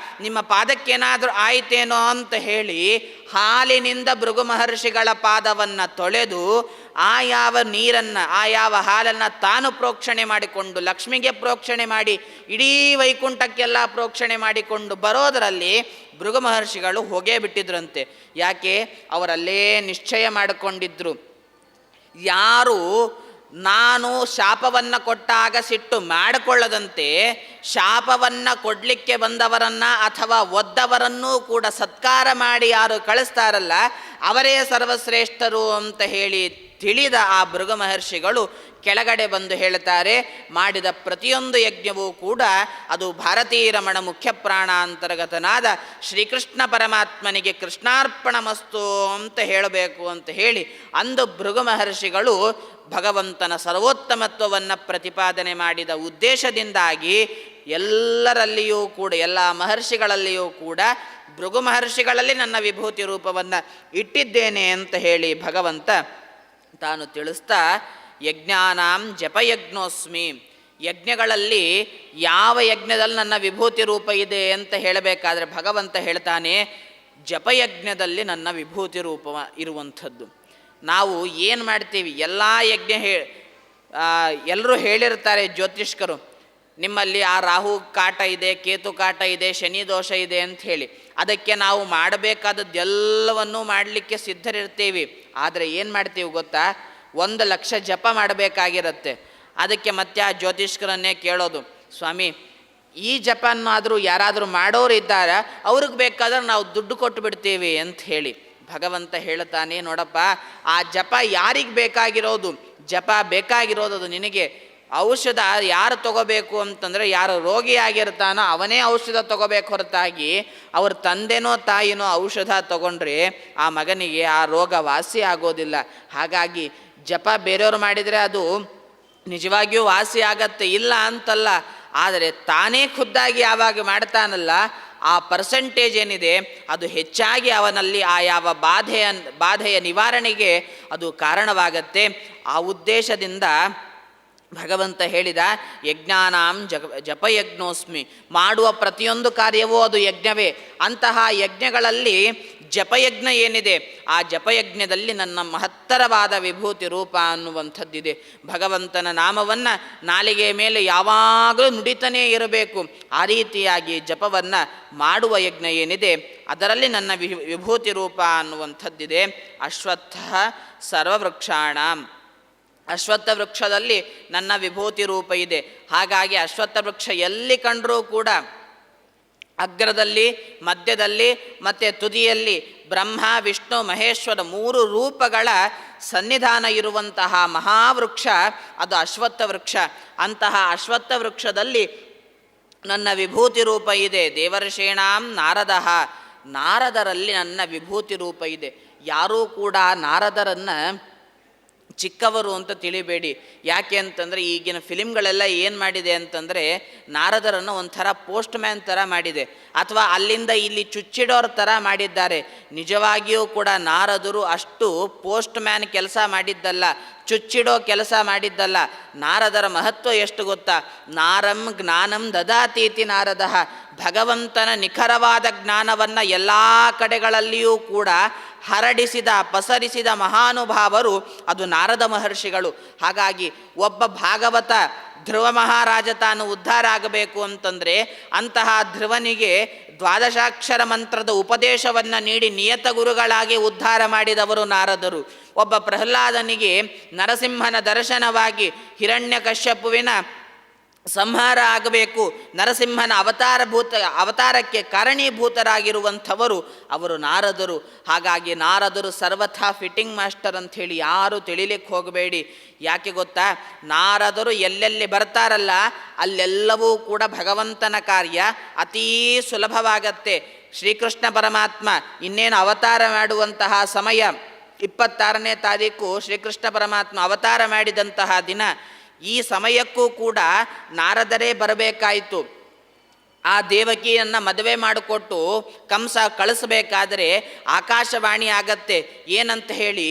ನಿಮ್ಮ ಪಾದಕ್ಕೇನಾದರೂ ಆಯಿತೇನೋ ಅಂತ ಹೇಳಿ ಹಾಲಿನಿಂದ ಭೃಗು ಮಹರ್ಷಿಗಳ ಪಾದವನ್ನು ತೊಳೆದು ಆ ಯಾವ ನೀರನ್ನು, ಆ ಯಾವ ಹಾಲನ್ನು ತಾನು ಪ್ರೋಕ್ಷಣೆ ಮಾಡಿಕೊಂಡು ಲಕ್ಷ್ಮಿಗೆ ಪ್ರೋಕ್ಷಣೆ ಮಾಡಿ ಇಡೀ ವೈಕುಂಠಕ್ಕೆಲ್ಲ ಪ್ರೋಕ್ಷಣೆ ಮಾಡಿಕೊಂಡು ಬರೋದರಲ್ಲಿ ಭೃಗು ಮಹರ್ಷಿಗಳು ಹೋಗೇ ಬಿಟ್ಟಿದ್ರಂತೆ. ಯಾಕೆ? ಅವರಲ್ಲೇ ನಿಶ್ಚಯ ಮಾಡಿಕೊಂಡಿದ್ರು, ಯಾರು ನಾನು ಶಾಪವನ್ನು ಕೊಟ್ಟಾಗ ಸಿಟ್ಟು ಮಾಡಿಕೊಳ್ಳದಂತೆ ಶಾಪವನ್ನು ಕೊಡಲಿಕ್ಕೆ ಬಂದವರನ್ನು ಅಥವಾ ಒದ್ದವರನ್ನೂ ಕೂಡ ಸತ್ಕಾರ ಮಾಡಿ ಯಾರು ಕಳಿಸ್ತಾರಲ್ಲ ಅವರೇ ಸರ್ವಶ್ರೇಷ್ಠರು ಅಂತ ಹೇಳಿ ತಿಳಿದ ಆ ಭೃಗು ಮಹರ್ಷಿಗಳು ಕೆಳಗಡೆ ಬಂದು ಹೇಳ್ತಾರೆ, ಮಾಡಿದ ಪ್ರತಿಯೊಂದು ಯಜ್ಞವೂ ಕೂಡ ಅದು ಭಾರತೀ ರಮಣ ಮುಖ್ಯ ಪ್ರಾಣಾಂತರ್ಗತನಾದ ಶ್ರೀಕೃಷ್ಣ ಪರಮಾತ್ಮನಿಗೆ ಕೃಷ್ಣಾರ್ಪಣಮಸ್ತು ಅಂತ ಹೇಳಬೇಕು ಅಂತ ಹೇಳಿ ಅಂದು ಭೃಗು ಮಹರ್ಷಿಗಳು ಭಗವಂತನ ಸರ್ವೋತ್ತಮತ್ವವನ್ನು ಪ್ರತಿಪಾದನೆ ಮಾಡಿದ ಉದ್ದೇಶದಿಂದಾಗಿ ಎಲ್ಲರಲ್ಲಿಯೂ ಕೂಡ, ಎಲ್ಲ ಮಹರ್ಷಿಗಳಲ್ಲಿಯೂ ಕೂಡ ಭೃಗು ಮಹರ್ಷಿಗಳಲ್ಲಿ ನನ್ನ ವಿಭೂತಿ ರೂಪವನ್ನು ಇಟ್ಟಿದ್ದೇನೆ ಅಂತ ಹೇಳಿ ಭಗವಂತ ತಾನು ತಿಳಿಸ್ತಾ, ಯಜ್ಞಾನಾಂ ಜಪಯಜ್ಞೋಸ್ಮಿ, ಯಜ್ಞಗಳಲ್ಲಿ ಯಾವ ಯಜ್ಞದಲ್ಲಿ ನನ್ನ ವಿಭೂತಿ ರೂಪ ಇದೆ ಅಂತ ಹೇಳಬೇಕಾದ್ರೆ ಭಗವಂತ ಹೇಳ್ತಾನೆ, ಜಪಯಜ್ಞದಲ್ಲಿ ನನ್ನ ವಿಭೂತಿ ರೂಪ ಇರುವಂಥದ್ದು. ನಾವು ಏನು ಮಾಡ್ತೀವಿ, ಎಲ್ಲ ಯಜ್ಞ ಎಲ್ಲರೂ ಹೇಳಿರ್ತಾರೆ ಜ್ಯೋತಿಷ್ಕರು, ನಿಮ್ಮಲ್ಲಿ ಆ ರಾಹು ಕಾಟ ಇದೆ, ಕೇತು ಕಾಟ ಇದೆ, ಶನಿ ದೋಷ ಇದೆ ಅಂತ ಹೇಳಿ ಅದಕ್ಕೆ ನಾವು ಮಾಡಬೇಕಾದದ್ದೆಲ್ಲವನ್ನೂ ಮಾಡಲಿಕ್ಕೆ ಸಿದ್ಧರಿರ್ತೀವಿ. ಆದರೆ ಏನು ಮಾಡ್ತೀವಿ ಗೊತ್ತಾ, 1,00,000 ಜಪ ಮಾಡಬೇಕಾಗಿರುತ್ತೆ. ಅದಕ್ಕೆ ಮತ್ತೆ ಆ ಜ್ಯೋತಿಷ್ಕರನ್ನೇ ಕೇಳೋದು, ಸ್ವಾಮಿ ಈ ಜಪನ್ನಾದರೂ ಯಾರಾದರೂ ಮಾಡೋರು ಇದ್ದಾರಾ, ಅವ್ರಿಗೆ ಬೇಕಾದ್ರೆ ನಾವು ದುಡ್ಡು ಕೊಟ್ಟು ಬಿಡ್ತೀವಿ ಅಂತ ಹೇಳಿ. ಭಗವಂತ ಹೇಳ್ತಾನೆ, ನೋಡಪ್ಪ ಆ ಜಪ ಯಾರಿಗೆ ಬೇಕಾಗಿರೋದು, ಜಪ ಬೇಕಾಗಿರೋದು ಅದು ನಿನಗೆ. ಔಷಧ ಯಾರು ತಗೋಬೇಕು ಅಂತಂದರೆ ಯಾರು ರೋಗಿಯಾಗಿರ್ತಾನೋ ಅವನೇ ಔಷಧ ತಗೋಬೇಕು ಹೊರತಾಗಿ ಅವ್ರ ತಂದೆನೋ ತಾಯಿನೋ ಔಷಧ ತಗೊಂಡ್ರೆ ಆ ಮಗನಿಗೆ ಆ ರೋಗ ವಾಸಿ ಆಗೋದಿಲ್ಲ. ಹಾಗಾಗಿ ಜಪ ಬೇರೆಯವರು ಮಾಡಿದರೆ ಅದು ನಿಜವಾಗಿಯೂ ವಾಸಿ ಆಗತ್ತೆ, ಇಲ್ಲ ಅಂತಲ್ಲ. ಆದರೆ ತಾನೇ ಖುದ್ದಾಗಿ ಯಾವಾಗ ಮಾಡ್ತಾನಲ್ಲ, ಆ ಪರ್ಸೆಂಟೇಜ್ ಏನಿದೆ ಅದು ಹೆಚ್ಚಾಗಿ ಅವನಲ್ಲಿ ಆ ಯಾವ ಬಾಧೆಯ ನಿವಾರಣೆಗೆ ಅದು ಕಾರಣವಾಗತ್ತೆ. ಆ ಉದ್ದೇಶದಿಂದ ಭಗವಂತ ಹೇಳಿದ, ಯಜ್ಞಾನಾಂ ಜಪಯಜ್ಞೋಸ್ಮಿ, ಮಾಡುವ ಪ್ರತಿಯೊಂದು ಕಾರ್ಯವೂ ಅದು ಯಜ್ಞವೇ. ಅಂತಹ ಯಜ್ಞಗಳಲ್ಲಿ ಜಪಯಜ್ಞ ಏನಿದೆ, ಆ ಜಪಯಜ್ಞದಲ್ಲಿ ನನ್ನ ಮಹತ್ತರವಾದ ವಿಭೂತಿ ರೂಪ ಅನ್ನುವಂಥದ್ದಿದೆ. ಭಗವಂತನ ನಾಮವನ್ನು ನಾಲಿಗೆಯ ಮೇಲೆ ಯಾವಾಗಲೂ ನುಡಿತಾನೇ ಇರಬೇಕು. ಆ ರೀತಿಯಾಗಿ ಜಪವನ್ನು ಮಾಡುವ ಯಜ್ಞ ಏನಿದೆ ಅದರಲ್ಲಿ ನನ್ನ ವಿಭೂತಿ ರೂಪ ಅನ್ನುವಂಥದ್ದಿದೆ. ಅಶ್ವತ್ಥ ಸರ್ವವೃಕ್ಷಾಣ, ಅಶ್ವತ್ಥ ವೃಕ್ಷದಲ್ಲಿ ನನ್ನ ವಿಭೂತಿ ರೂಪ ಇದೆ. ಹಾಗಾಗಿ ಅಶ್ವತ್ಥ ವೃಕ್ಷ ಎಲ್ಲಿ ಕಂಡರೂ ಕೂಡ ಅಗ್ರದಲ್ಲಿ, ಮಧ್ಯದಲ್ಲಿ ಮತ್ತು ತುದಿಯಲ್ಲಿ ಬ್ರಹ್ಮ ವಿಷ್ಣು ಮಹೇಶ್ವರ 3 ರೂಪಗಳ ಸನ್ನಿಧಾನ ಇರುವಂತಹ ಮಹಾವೃಕ್ಷ ಅದು ಅಶ್ವತ್ಥ ವೃಕ್ಷ. ಅಂತಹ ಅಶ್ವತ್ಥ ವೃಕ್ಷದಲ್ಲಿ ನನ್ನ ವಿಭೂತಿ ರೂಪ ಇದೆ. ದೇವರ್ಷೀಣಾಂ ನಾರದಃ, ನಾರದರಲ್ಲಿ ನನ್ನ ವಿಭೂತಿ ರೂಪ ಇದೆ. ಯಾರೂ ಕೂಡ ನಾರದರನ್ನು ಚಿಕ್ಕವರು ಅಂತ ತಿಳಿಬೇಡಿ. ಯಾಕೆ ಅಂತಂದರೆ ಈಗಿನ ಫಿಲಿಮ್ಗಳೆಲ್ಲ ಏನು ಮಾಡಿದೆ ಅಂತಂದರೆ ನಾರದರನ್ನು ಒಂಥರ ಪೋಸ್ಟ್ ಮ್ಯಾನ್ ಥರ ಮಾಡಿದೆ, ಅಥವಾ ಅಲ್ಲಿಂದ ಇಲ್ಲಿ ಚುಚ್ಚಿಡೋರ ಥರ ಮಾಡಿದ್ದಾರೆ. ನಿಜವಾಗಿಯೂ ಕೂಡ ನಾರದರು ಅಷ್ಟು ಪೋಸ್ಟ್ ಮ್ಯಾನ್ ಕೆಲಸ ಮಾಡಿದ್ದಲ್ಲ, ಚುಚ್ಚಿಡೋ ಕೆಲಸ ಮಾಡಿದ್ದಲ್ಲ. ನಾರದರ ಮಹತ್ವ ಎಷ್ಟು ಗೊತ್ತಾ? ನಾರಂ ಜ್ಞಾನಂ ದದಾತೀತಿ ನಾರದಃ, ಭಗವಂತನ ನಿಖರವಾದ ಜ್ಞಾನವನ್ನು ಎಲ್ಲ ಕಡೆಗಳಲ್ಲಿಯೂ ಕೂಡ ಪಸರಿಸಿದ ಮಹಾನುಭಾವರು ಅದು ನಾರದ ಮಹರ್ಷಿಗಳು. ಹಾಗಾಗಿ ಒಬ್ಬ ಭಾಗವತ ಧ್ರುವ ಮಹಾರಾಜ ತಾನು ಉದ್ಧಾರ ಆಗಬೇಕು ಅಂತಂದರೆ ಅಂತಹ ಧ್ರುವನಿಗೆ ದ್ವಾದಶಾಕ್ಷರ ಮಂತ್ರದ ಉಪದೇಶವನ್ನು ನೀಡಿ ನಿಯತ ಗುರುಗಳಾಗಿ ಉದ್ಧಾರ ಮಾಡಿದವರು ನಾರದರು. ಒಬ್ಬ ಪ್ರಹ್ಲಾದನಿಗೆ ನರಸಿಂಹನ ದರ್ಶನವಾಗಿ ಹಿರಣ್ಯಕಶ್ಯಪುವಿನ ಸಂಹಾರ ಆಗಬೇಕು, ನರಸಿಂಹನ ಅವತಾರಕ್ಕೆ ಕಾರಣೀಭೂತರಾಗಿರುವಂಥವರು ಅವರು ನಾರದರು. ಹಾಗಾಗಿ ನಾರದರು ಸರ್ವಥಾ ಫಿಟ್ಟಿಂಗ್ ಮಾಸ್ಟರ್ ಅಂಥೇಳಿ ಯಾರೂ ತಿಳಿಲಿಕ್ಕೆ ಹೋಗಬೇಡಿ. ಯಾಕೆ ಗೊತ್ತಾ? ನಾರದರು ಎಲ್ಲೆಲ್ಲಿ ಬರ್ತಾರಲ್ಲ ಅಲ್ಲೆಲ್ಲವೂ ಕೂಡ ಭಗವಂತನ ಕಾರ್ಯ ಅತೀ ಸುಲಭವಾಗತ್ತೆ. ಶ್ರೀಕೃಷ್ಣ ಪರಮಾತ್ಮ ಇನ್ನೇನು ಅವತಾರ ಮಾಡುವಂತಹ ಸಮಯ 26ನೇ ತಾರೀಕು ಶ್ರೀಕೃಷ್ಣ ಪರಮಾತ್ಮ ಅವತಾರ ಮಾಡಿದಂತಹ ದಿನ. ಈ ಸಮಯಕ್ಕೂ ಕೂಡ ನಾರದರೇ ಬರಬೇಕಾಯಿತು. ಆ ದೇವಕಿಯನ್ನು ಮದುವೆ ಮಾಡಿಕೊಟ್ಟು ಕಂಸ ಕಳಿಸಬೇಕಾದರೆ ಆಕಾಶವಾಣಿ ಆಗತ್ತೆ. ಏನಂತ ಹೇಳಿ,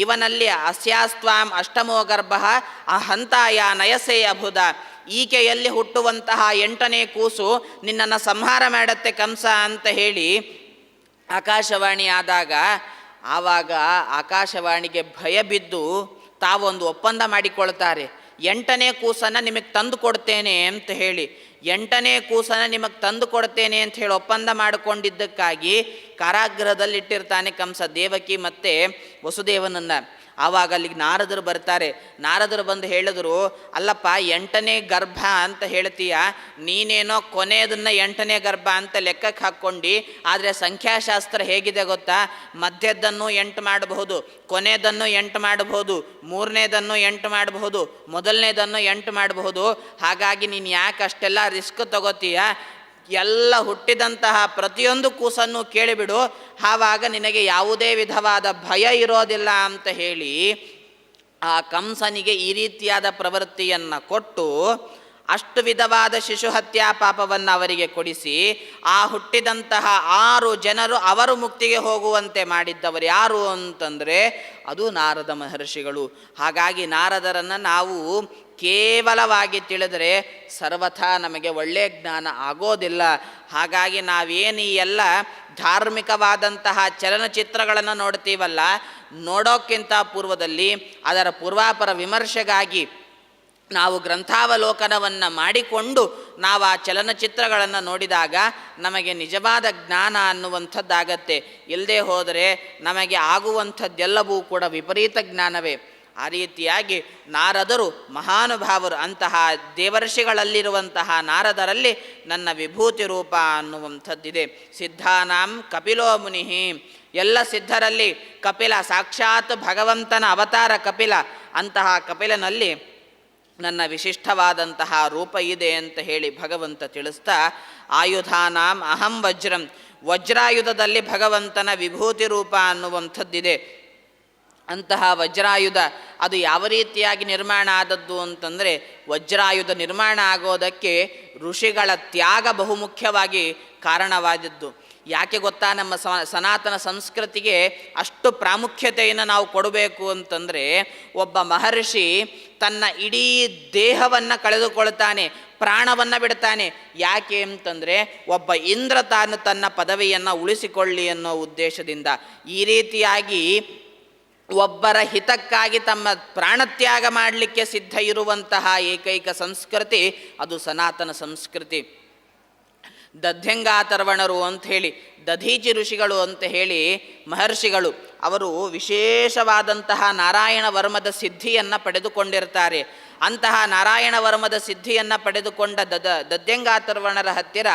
ಇವನಲ್ಲಿ ಅಸ್ಯಾಸ್ತ್ವಾಂ ಅಷ್ಟಮೋ ಗರ್ಭ ಹಂತಾಯ ನಯಸೇ ಅಭುದ, ಈಕೆಯಲ್ಲಿ ಹುಟ್ಟುವಂತಹ 8ನೇ ಕೂಸು ನಿನ್ನನ್ನು ಸಂಹಾರ ಮಾಡತ್ತೆ ಕಂಸ ಅಂತ ಹೇಳಿ ಆಕಾಶವಾಣಿ ಆದಾಗ, ಆವಾಗ ಆಕಾಶವಾಣಿಗೆ ಭಯ ಬಿದ್ದು ತಾವೊಂದು ಒಪ್ಪಂದ ಮಾಡಿಕೊಳ್ತಾರೆ. 8ನೇ ಕೂಸನ್ನು ನಿಮಗೆ ತಂದು ಕೊಡ್ತೇನೆ ಅಂತ ಹೇಳಿ, 8ನೇ ಕೂಸನ್ನು ನಿಮಗೆ ತಂದು ಕೊಡ್ತೇನೆ ಅಂತ ಹೇಳಿ ಒಪ್ಪಂದ ಮಾಡಿಕೊಂಡಿದ್ದಕ್ಕಾಗಿ ಕಾರಾಗೃಹದಲ್ಲಿಟ್ಟಿರ್ತಾನೆ ಕಂಸ ದೇವಕಿ ಮತ್ತು ವಸುದೇವನನ್ನು. ಆವಾಗ ಅಲ್ಲಿಗೆ ನಾರದರು ಬರ್ತಾರೆ. ನಾರದರು ಬಂದು ಹೇಳಿದ್ರು, ಅಲ್ಲಪ್ಪ 8ನೇ ಗರ್ಭ ಅಂತ ಹೇಳ್ತೀಯ, ನೀನೇನೋ ಕೊನೆಯದನ್ನು 8ನೇ ಗರ್ಭ ಅಂತ ಲೆಕ್ಕಕ್ಕೆ ಹಾಕ್ಕೊಂಡು, ಆದರೆ ಸಂಖ್ಯಾಶಾಸ್ತ್ರ ಹೇಗಿದೆ ಗೊತ್ತಾ? ಮಧ್ಯದ್ದನ್ನು 8 ಮಾಡಬಹುದು, ಕೊನೆಯದನ್ನು 8 ಮಾಡಬಹುದು, 3ನೇದನ್ನು 8 ಮಾಡಬಹುದು, ಮೊದಲನೇದನ್ನು 8 ಮಾಡಬಹುದು. ಹಾಗಾಗಿ ನೀನು ಯಾಕೆ ಅಷ್ಟೆಲ್ಲ ರಿಸ್ಕ್ ತಗೋತೀಯ? ಎಲ್ಲ ಹುಟ್ಟಿದಂತಹ ಪ್ರತಿಯೊಂದು ಕೂಸನ್ನು ಕೇಳಿಬಿಡು, ಆವಾಗ ನಿನಗೆ ಯಾವುದೇ ವಿಧವಾದ ಭಯ ಇರೋದಿಲ್ಲ ಅಂತ ಹೇಳಿ ಆ ಕಂಸನಿಗೆ ಈ ರೀತಿಯಾದ ಪ್ರವೃತ್ತಿಯನ್ನು ಕೊಟ್ಟು ಅಷ್ಟು ವಿಧವಾದ ಶಿಶುಹತ್ಯಾ ಪಾಪವನ್ನು ಅವರಿಗೆ ಕೊಡಿಸಿ ಆ ಹುಟ್ಟಿದಂತಹ 6 ಜನರು ಅವರು ಮುಕ್ತಿಗೆ ಹೋಗುವಂತೆ ಮಾಡಿದ್ದವರು ಯಾರು ಅಂತಂದರೆ ಅದು ನಾರದ ಮಹರ್ಷಿಗಳು. ಹಾಗಾಗಿ ನಾರದರನ್ನು ನಾವು ಕೇವಲವಾಗಿ ತಿಳಿದರೆ ಸರ್ವಥಾ ನಮಗೆ ಒಳ್ಳೆಯ ಜ್ಞಾನ ಆಗೋದಿಲ್ಲ. ಹಾಗಾಗಿ ನಾವೇನು ಈ ಎಲ್ಲ ಧಾರ್ಮಿಕವಾದಂತಹ ಚಲನಚಿತ್ರಗಳನ್ನು ನೋಡ್ತೀವಲ್ಲ, ನೋಡೋಕ್ಕಿಂತ ಪೂರ್ವದಲ್ಲಿ ಅದರ ಪೂರ್ವಾಪರ ವಿಮರ್ಶೆಗಾಗಿ ನಾವು ಗ್ರಂಥಾವಲೋಕನವನ್ನು ಮಾಡಿಕೊಂಡು ನಾವು ಆ ಚಲನಚಿತ್ರಗಳನ್ನು ನೋಡಿದಾಗ ನಮಗೆ ನಿಜವಾದ ಜ್ಞಾನ ಅನ್ನುವಂಥದ್ದಾಗತ್ತೆ. ಇಲ್ಲದೆ ಹೋದರೆ ನಮಗೆ ಆಗುವಂಥದ್ದೆಲ್ಲವೂ ಕೂಡ ವಿಪರೀತ ಜ್ಞಾನವೇ. ಆ ರೀತಿಯಾಗಿ ನಾರದರು ಮಹಾನುಭಾವರು. ಅಂತಹ ದೇವರ್ಷಿಗಳಲ್ಲಿರುವಂತಹ ನಾರದರಲ್ಲಿ ನನ್ನ ವಿಭೂತಿ ರೂಪ ಅನ್ನುವಂಥದ್ದಿದೆ. ಸಿದ್ಧಾನಾಂ ಕಪಿಲೋ ಮುನಿ, ಎಲ್ಲ ಸಿದ್ಧರಲ್ಲಿ ಕಪಿಲ ಸಾಕ್ಷಾತ್ ಭಗವಂತನ ಅವತಾರ ಕಪಿಲ. ಅಂತಹ ಕಪಿಲನಲ್ಲಿ ನನ್ನ ವಿಶಿಷ್ಟವಾದಂತಹ ರೂಪ ಇದೆ ಅಂತ ಹೇಳಿ ಭಗವಂತ ತಿಳಿಸ್ತಾ, ಆಯುಧಾನಾಂ ಅಹಂ ವಜ್ರಂ, ವಜ್ರಾಯುಧದಲ್ಲಿ ಭಗವಂತನ ವಿಭೂತಿ ರೂಪ ಅನ್ನುವಂಥದ್ದಿದೆ. ಅಂತಹ ವಜ್ರಾಯುಧ ಅದು ಯಾವ ರೀತಿಯಾಗಿ ನಿರ್ಮಾಣ ಆದದ್ದು ಅಂತಂದರೆ, ವಜ್ರಾಯುಧ ನಿರ್ಮಾಣ ಆಗೋದಕ್ಕೆ ಋಷಿಗಳ ತ್ಯಾಗ ಬಹುಮುಖ್ಯವಾಗಿ ಕಾರಣವಾದದ್ದು. ಯಾಕೆ ಗೊತ್ತಾ, ನಮ್ಮ ಸನಾತನ ಸಂಸ್ಕೃತಿಗೆ ಅಷ್ಟು ಪ್ರಾಮುಖ್ಯತೆಯನ್ನು ನಾವು ಕೊಡಬೇಕು ಅಂತಂದರೆ, ಒಬ್ಬ ಮಹರ್ಷಿ ತನ್ನ ಇಡೀ ದೇಹವನ್ನು ಕಳೆದುಕೊಳ್ತಾನೆ, ಪ್ರಾಣವನ್ನು ಬಿಡ್ತಾನೆ. ಯಾಕೆ ಅಂತಂದರೆ, ಒಬ್ಬ ಇಂದ್ರ ತಾನು ತನ್ನ ಪದವಿಯನ್ನು ಉಳಿಸಿಕೊಳ್ಳಿ ಅನ್ನೋ ಉದ್ದೇಶದಿಂದ. ಈ ರೀತಿಯಾಗಿ ಒಬ್ಬರ ಹಿತಕ್ಕಾಗಿ ತಮ್ಮ ಪ್ರಾಣತ್ಯಾಗ ಮಾಡಲಿಕ್ಕೆ ಸಿದ್ಧ ಇರುವಂತಹ ಏಕೈಕ ಸಂಸ್ಕೃತಿ ಅದು ಸನಾತನ ಸಂಸ್ಕೃತಿ. ದಧ್ಯಂಗಾತರ್ವಣರು ಅಂಥೇಳಿ, ದಧೀಚಿ ಋಷಿಗಳು ಅಂತ ಹೇಳಿ ಮಹರ್ಷಿಗಳು, ಅವರು ವಿಶೇಷವಾದಂತಹ ನಾರಾಯಣ ವರ್ಮದ ಸಿದ್ಧಿಯನ್ನು ಪಡೆದುಕೊಂಡಿರ್ತಾರೆ. ಅಂತಹ ನಾರಾಯಣ ವರ್ಮದ ಸಿದ್ಧಿಯನ್ನು ಪಡೆದುಕೊಂಡ ದಧ್ಯಂಗಾತರ್ವಣರ ಹತ್ತಿರ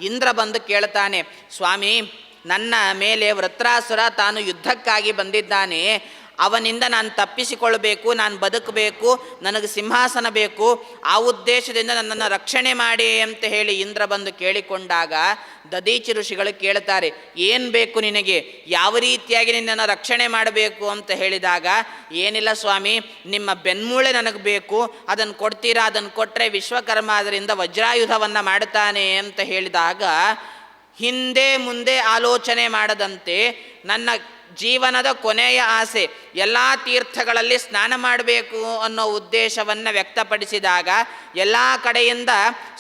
ಇಂದ್ರ ಬಂದು ಕೇಳ್ತಾನೆ, ಸ್ವಾಮಿ, ನನ್ನ ಮೇಲೆ ವೃತ್ರಾಸುರ ತಾನು ಯುದ್ಧಕ್ಕಾಗಿ ಬಂದಿದ್ದಾನೆ, ಅವನಿಂದ ನಾನು ತಪ್ಪಿಸಿಕೊಳ್ಬೇಕು, ನಾನು ಬದುಕಬೇಕು, ನನಗೆ ಸಿಂಹಾಸನ ಬೇಕು, ಆ ಉದ್ದೇಶದಿಂದ ನನ್ನನ್ನು ರಕ್ಷಣೆ ಮಾಡಿ ಅಂತ ಹೇಳಿ ಇಂದ್ರ ಬಂದು ಕೇಳಿಕೊಂಡಾಗ ದಧೀಚಿ ಋಷಿಗಳು ಕೇಳ್ತಾರೆ, ಏನು ಬೇಕು ನಿನಗೆ, ಯಾವ ರೀತಿಯಾಗಿ ನಿನ್ನನ್ನು ರಕ್ಷಣೆ ಮಾಡಬೇಕು ಅಂತ ಹೇಳಿದಾಗ, ಏನಿಲ್ಲ ಸ್ವಾಮಿ, ನಿಮ್ಮ ಬೆನ್ಮೂಳೆ ನನಗೆ ಬೇಕು, ಅದನ್ನು ಕೊಡ್ತೀರಾ, ಅದನ್ನು ಕೊಟ್ಟರೆ ವಿಶ್ವಕರ್ಮ ಅದರಿಂದ ವಜ್ರಾಯುಧವನ್ನು ಮಾಡ್ತಾನೆ ಅಂತ ಹೇಳಿದಾಗ, ಹಿಂದೆ ಮುಂದೆ ಆಲೋಚನೆ ಮಾಡದಂತೆ ನನ್ನ ಜೀವನದ ಕೊನೆಯ ಆಸೆ ಎಲ್ಲ ತೀರ್ಥಗಳಲ್ಲಿ ಸ್ನಾನ ಮಾಡಬೇಕು ಅನ್ನೋ ಉದ್ದೇಶವನ್ನು ವ್ಯಕ್ತಪಡಿಸಿದಾಗ, ಎಲ್ಲ ಕಡೆಯಿಂದ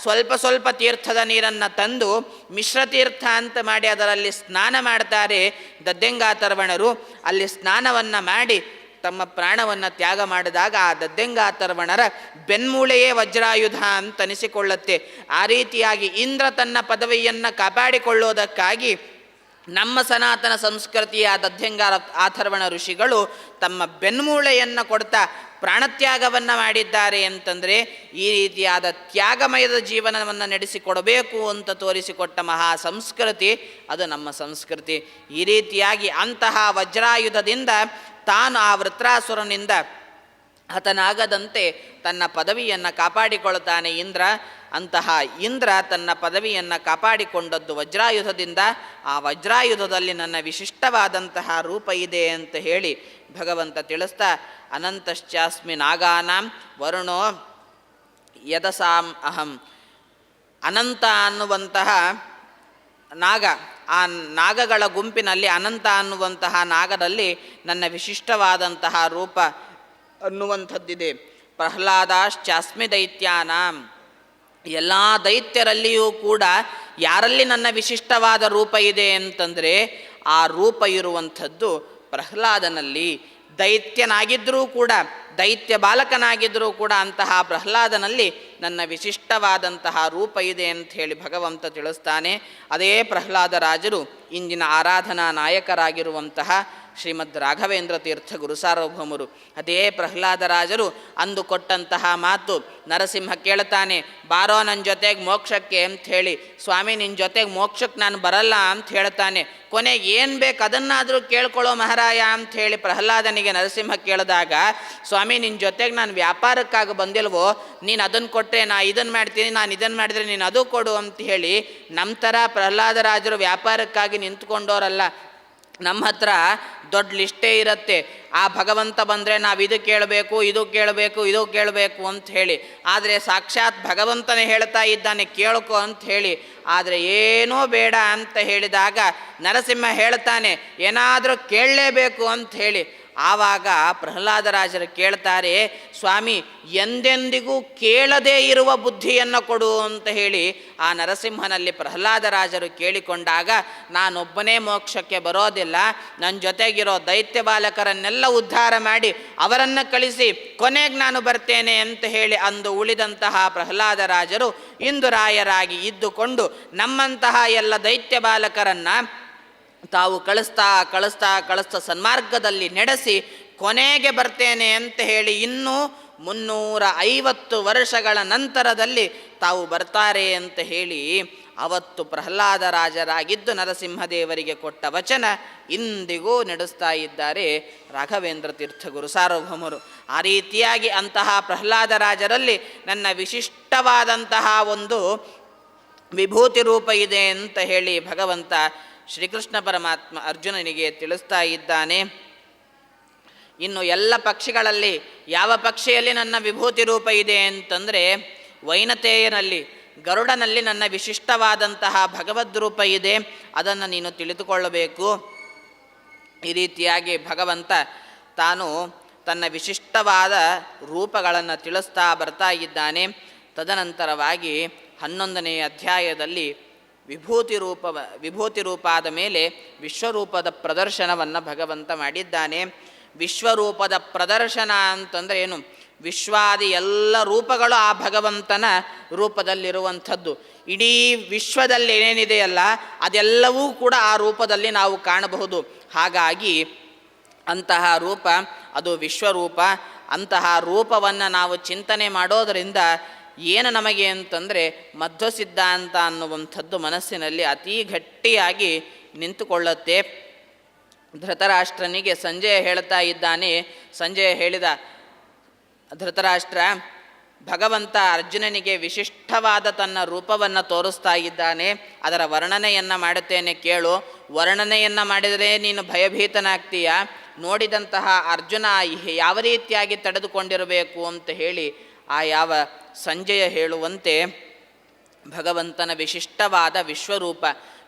ಸ್ವಲ್ಪ ಸ್ವಲ್ಪ ತೀರ್ಥದ ನೀರನ್ನು ತಂದು ಮಿಶ್ರತೀರ್ಥ ಅಂತ ಮಾಡಿ ಅದರಲ್ಲಿ ಸ್ನಾನ ಮಾಡ್ತಾರೆ ದಧ್ಯಂಗಾತರ್ವಣರು. ಅಲ್ಲಿ ಸ್ನಾನವನ್ನು ಮಾಡಿ ತಮ್ಮ ಪ್ರಾಣವನ್ನು ತ್ಯಾಗ ಮಾಡಿದಾಗ ಆ ದಧ್ಯಂಗಾತರ್ವಣರ ಬೆನ್ಮೂಳೆಯೇ ವಜ್ರಾಯುಧ ಅಂತ ಅನಿಸಿಕೊಳ್ಳುತ್ತೆ. ಆ ರೀತಿಯಾಗಿ ಇಂದ್ರ ತನ್ನ ಪದವಿಯನ್ನು ಕಾಪಾಡಿಕೊಳ್ಳೋದಕ್ಕಾಗಿ ನಮ್ಮ ಸನಾತನ ಸಂಸ್ಕೃತಿಯ ದಧ್ಯಂಗಾತರ್ವಣ ಋಷಿಗಳು ತಮ್ಮ ಬೆನ್ಮೂಳೆಯನ್ನು ಕೊಡ್ತಾ ಪ್ರಾಣತ್ಯಾಗವನ್ನು ಮಾಡಿದ್ದಾರೆ ಅಂತಂದರೆ, ಈ ರೀತಿಯಾದ ತ್ಯಾಗಮಯದ ಜೀವನವನ್ನು ನಡೆಸಿಕೊಡಬೇಕು ಅಂತ ತೋರಿಸಿಕೊಟ್ಟ ಮಹಾ ಸಂಸ್ಕೃತಿ ಅದು ನಮ್ಮ ಸಂಸ್ಕೃತಿ. ಈ ರೀತಿಯಾಗಿ ಅಂತಹ ವಜ್ರಾಯುಧದಿಂದ ತಾನು ಆ ವೃತ್ರಾಸುರನಿಂದ ಹತನಾಗದಂತೆ ತನ್ನ ಪದವಿಯನ್ನು ಕಾಪಾಡಿಕೊಳ್ತಾನೆ ಇಂದ್ರ. ಅಂತಹ ಇಂದ್ರ ತನ್ನ ಪದವಿಯನ್ನು ಕಾಪಾಡಿಕೊಂಡದ್ದು ವಜ್ರಾಯುಧದಿಂದ. ಆ ವಜ್ರಾಯುಧದಲ್ಲಿ ನನ್ನ ವಿಶಿಷ್ಟವಾದಂತಹ ರೂಪ ಇದೆ ಅಂತ ಹೇಳಿ ಭಗವಂತ ತಿಳಿಸ್ತಾ, ಅನಂತಶ್ಚಾಸ್ಮಿ ನಾಗಾನಾಂ ವರುಣೋ ಯದಸಾಂ ಅಹಂ. ಅನಂತ ಅನ್ನುವಂತಹ ನಾಗ, ಆ ನಾಗಗಳ ಗುಂಪಿನಲ್ಲಿ ಅನಂತ ಅನ್ನುವಂತಹ ನಾಗದಲ್ಲಿ ನನ್ನ ವಿಶಿಷ್ಟವಾದಂತಹ ರೂಪ ಅನ್ನುವಂಥದ್ದಿದೆ. ಪ್ರಹ್ಲಾದಾಶ್ಚಾಸ್ಮಿ ದೈತ್ಯಾನಾಂ. ಎಲ್ಲ ದೈತ್ಯರಲ್ಲಿಯೂ ಕೂಡ ಯಾರಲ್ಲಿ ನನ್ನ ವಿಶಿಷ್ಟವಾದ ರೂಪ ಇದೆ ಅಂತಂದರೆ, ಆ ರೂಪ ಇರುವಂಥದ್ದು ಪ್ರಹ್ಲಾದನಲ್ಲಿ. ದೈತ್ಯನಾಗಿದ್ದರೂ ಕೂಡ, ದೈತ್ಯ ಬಾಲಕನಾಗಿದ್ದರೂ ಕೂಡ ಅಂತಹ ಪ್ರಹ್ಲಾದನಲ್ಲಿ ನನ್ನ ವಿಶಿಷ್ಟವಾದಂತಹ ರೂಪ ಇದೆ ಅಂತ ಹೇಳಿ ಭಗವಂತ ತಿಳಿಸ್ತಾನೆ. ಅದೇ ಪ್ರಹ್ಲಾದರಾಜರು ಇಂದಿನ ಆರಾಧನಾ ನಾಯಕರಾಗಿರುವಂತಹ ಶ್ರೀಮದ್ ರಾಘವೇಂದ್ರ ತೀರ್ಥ ಗುರುಸಾರ್ವಭೌಮರು. ಅದೇ ಪ್ರಹ್ಲಾದರಾಜರು ಅಂದು ಕೊಟ್ಟಂತಹ ಮಾತು, ನರಸಿಂಹ ಕೇಳ್ತಾನೆ, ಬಾರೋ ನನ್ನ ಜೊತೆಗೆ ಮೋಕ್ಷಕ್ಕೆ ಅಂತ ಹೇಳಿ. ಸ್ವಾಮಿ, ನಿನ್ನ ಜೊತೆಗೆ ಮೋಕ್ಷಕ್ಕೆ ನಾನು ಬರಲ್ಲ ಅಂತ ಹೇಳ್ತಾನೆ. ಕೊನೆಗೆ ಏನು ಬೇಕು ಅದನ್ನಾದರೂ ಕೇಳ್ಕೊಳ್ಳೋ ಮಹಾರಾಯ ಅಂತ ಹೇಳಿ ಪ್ರಹ್ಲಾದನಿಗೆ ನರಸಿಂಹ ಕೇಳಿದಾಗ, ಸ್ವಾಮಿ, ನಿನ್ನ ಜೊತೆಗೆ ನಾನು ವ್ಯಾಪಾರಕ್ಕಾಗಿ ಬಂದಿಲ್ವೋ, ನೀನು ಅದನ್ನು ಕೊಟ್ಟರೆ ನಾ ಇದನ್ನು ಮಾಡ್ತೀನಿ, ನಾನು ಇದನ್ನು ಮಾಡಿದರೆ ನೀನು ಅದು ಕೊಡು ಅಂತ ಹೇಳಿ ನಮ್ಮ ಥರ ಪ್ರಹ್ಲಾದರಾಜರು ವ್ಯಾಪಾರಕ್ಕಾಗಿ ನಿಂತ್ಕೊಂಡವರಲ್ಲ. ನಮ್ಮ ಹತ್ರ ದೊಡ್ಡ ಲಿಸ್ಟೇ ಇರುತ್ತೆ. ಆ ಭಗವಂತ ಬಂದರೆ ನಾವು ಇದು ಕೇಳಬೇಕು, ಇದು ಕೇಳಬೇಕು, ಇದು ಕೇಳಬೇಕು ಅಂತ ಹೇಳಿ. ಆದರೆ ಸಾಕ್ಷಾತ್ ಭಗವಂತನೇ ಹೇಳ್ತಾ ಇದ್ದಾನೆ ಕೇಳ್ಕೊ ಅಂತ ಹೇಳಿ. ಆದರೆ ಏನೂ ಬೇಡ ಅಂತ ಹೇಳಿದಾಗ ನರಸಿಂಹ ಹೇಳ್ತಾನೆ ಏನಾದರೂ ಕೇಳಲೇಬೇಕು ಅಂತ ಹೇಳಿ. ಆವಾಗ ಪ್ರಹ್ಲಾದರಾಜರು ಕೇಳ್ತಾರೆ, ಸ್ವಾಮಿ, ಎಂದೆಂದಿಗೂ ಕೇಳದೇ ಇರುವ ಬುದ್ಧಿಯನ್ನು ಕೊಡು ಅಂತ ಹೇಳಿ ಆ ನರಸಿಂಹನಲ್ಲಿ ಪ್ರಹ್ಲಾದರಾಜರು ಕೇಳಿಕೊಂಡಾಗ, ನಾನೊಬ್ಬನೇ ಮೋಕ್ಷಕ್ಕೆ ಬರೋದಿಲ್ಲ, ನನ್ನ ಜೊತೆಗಿರೋ ದೈತ್ಯ ಬಾಲಕರನ್ನೆಲ್ಲ ಉದ್ಧಾರ ಮಾಡಿ ಅವರನ್ನು ಕಳಿಸಿ ಕೊನೆಗೆ ನಾನು ಬರ್ತೇನೆ ಅಂತ ಹೇಳಿ ಅಂದು ಉಳಿದಂತಹ ಪ್ರಹ್ಲಾದರಾಜರು ಇಂದು ರಾಯರಾಗಿ ಇದ್ದುಕೊಂಡು ನಮ್ಮಂತಹ ಎಲ್ಲ ದೈತ್ಯ ಬಾಲಕರನ್ನು ತಾವು ಕಳಿಸ್ತಾ ಸನ್ಮಾರ್ಗದಲ್ಲಿ ನಡೆಸಿ ಕೊನೆಗೆ ಬರ್ತೇನೆ ಅಂತ ಹೇಳಿ ಇನ್ನೂ 350 ವರ್ಷಗಳ ನಂತರದಲ್ಲಿ ತಾವು ಬರ್ತಾರೆ ಅಂತ ಹೇಳಿ ಅವತ್ತು ಪ್ರಹ್ಲಾದರಾಜರಾಗಿದ್ದು ನರಸಿಂಹದೇವರಿಗೆ ಕೊಟ್ಟ ವಚನ ಇಂದಿಗೂ ನಡೆಸ್ತಾ ಇದ್ದಾರೆ ರಾಘವೇಂದ್ರ ತೀರ್ಥ ಗುರು ಸಾರ್ವಭೌಮರು. ಆ ರೀತಿಯಾಗಿ ಅಂತಹ ಪ್ರಹ್ಲಾದರಾಜರಲ್ಲಿ ನನ್ನ ವಿಶಿಷ್ಟವಾದಂತಹ ಒಂದು ವಿಭೂತಿ ರೂಪ ಇದೆ ಅಂತ ಹೇಳಿ ಭಗವಂತ ಶ್ರೀಕೃಷ್ಣ ಪರಮಾತ್ಮ ಅರ್ಜುನನಿಗೆ ತಿಳಿಸ್ತಾ ಇದ್ದಾನೆ. ಇನ್ನು ಎಲ್ಲ ಪಕ್ಷಿಗಳಲ್ಲಿ ಯಾವ ಪಕ್ಷಿಯಲ್ಲಿ ನನ್ನ ವಿಭೂತಿ ರೂಪ ಇದೆ ಅಂತಂದರೆ ವೈನತೇಯನಲ್ಲಿ, ಗರುಡನಲ್ಲಿ ನನ್ನ ವಿಶಿಷ್ಟವಾದಂತಹ ಭಗವದ್ ರೂಪ ಇದೆ, ಅದನ್ನು ನೀನು ತಿಳಿದುಕೊಳ್ಳಬೇಕು. ಈ ರೀತಿಯಾಗಿ ಭಗವಂತ ತಾನು ತನ್ನ ವಿಶಿಷ್ಟವಾದ ರೂಪಗಳನ್ನು ತಿಳಿಸ್ತಾ ಬರ್ತಾ ಇದ್ದಾನೆ. ತದನಂತರವಾಗಿ 11ನೇ ಅಧ್ಯಾಯದಲ್ಲಿ ವಿಭೂತಿ ರೂಪ ಆದ ಮೇಲೆ ವಿಶ್ವರೂಪದ ಪ್ರದರ್ಶನವನ್ನು ಭಗವಂತ ಮಾಡಿದ್ದಾನೆ. ವಿಶ್ವರೂಪದ ಪ್ರದರ್ಶನ ಅಂತಂದರೆ ಏನು? ವಿಶ್ವಾದಿ ಎಲ್ಲ ರೂಪಗಳು ಆ ಭಗವಂತನ ರೂಪದಲ್ಲಿರುವಂಥದ್ದು. ಇಡೀ ವಿಶ್ವದಲ್ಲಿ ಏನೇನಿದೆಯಲ್ಲ ಅದೆಲ್ಲವೂ ಕೂಡ ಆ ರೂಪದಲ್ಲಿ ನಾವು ಕಾಣಬಹುದು. ಹಾಗಾಗಿ ಅಂತಹ ರೂಪ ಅದು ವಿಶ್ವರೂಪ. ಅಂತಹ ರೂಪವನ್ನು ನಾವು ಚಿಂತನೆ ಮಾಡೋದರಿಂದ ಏನು ನಮಗೆ ಅಂತಂದರೆ ಮಧ್ವ ಸಿದ್ಧಾಂತ ಅನ್ನುವಂಥದ್ದು ಮನಸ್ಸಿನಲ್ಲಿ ಅತೀ ಗಟ್ಟಿಯಾಗಿ ನಿಂತುಕೊಳ್ಳುತ್ತೆ. ಧೃತರಾಷ್ಟ್ರನಿಗೆ ಸಂಜಯ ಹೇಳ್ತಾ ಇದ್ದಾನೆ. ಸಂಜಯ ಹೇಳಿದ, ಧೃತರಾಷ್ಟ್ರ, ಭಗವಂತ ಅರ್ಜುನನಿಗೆ ವಿಶಿಷ್ಟವಾದ ತನ್ನ ರೂಪವನ್ನು ತೋರಿಸ್ತಾ ಇದ್ದಾನೆ, ಅದರ ವರ್ಣನೆಯನ್ನು ಮಾಡುತ್ತೇನೆ ಕೇಳು. ವರ್ಣನೆಯನ್ನು ಮಾಡಿದರೆ ನೀನು ಭಯಭೀತನಾಗ್ತೀಯ. ನೋಡಿದಂತಹ ಅರ್ಜುನ ಯಾವ ರೀತಿಯಾಗಿ ತಡೆದುಕೊಂಡಿರಬೇಕು ಅಂತ ಹೇಳಿ ಯಾವ ಸಂಜಯ ಹೇಳುವಂತೆ ಭಗವಂತನ ವಿಶಿಷ್ಟವಾದ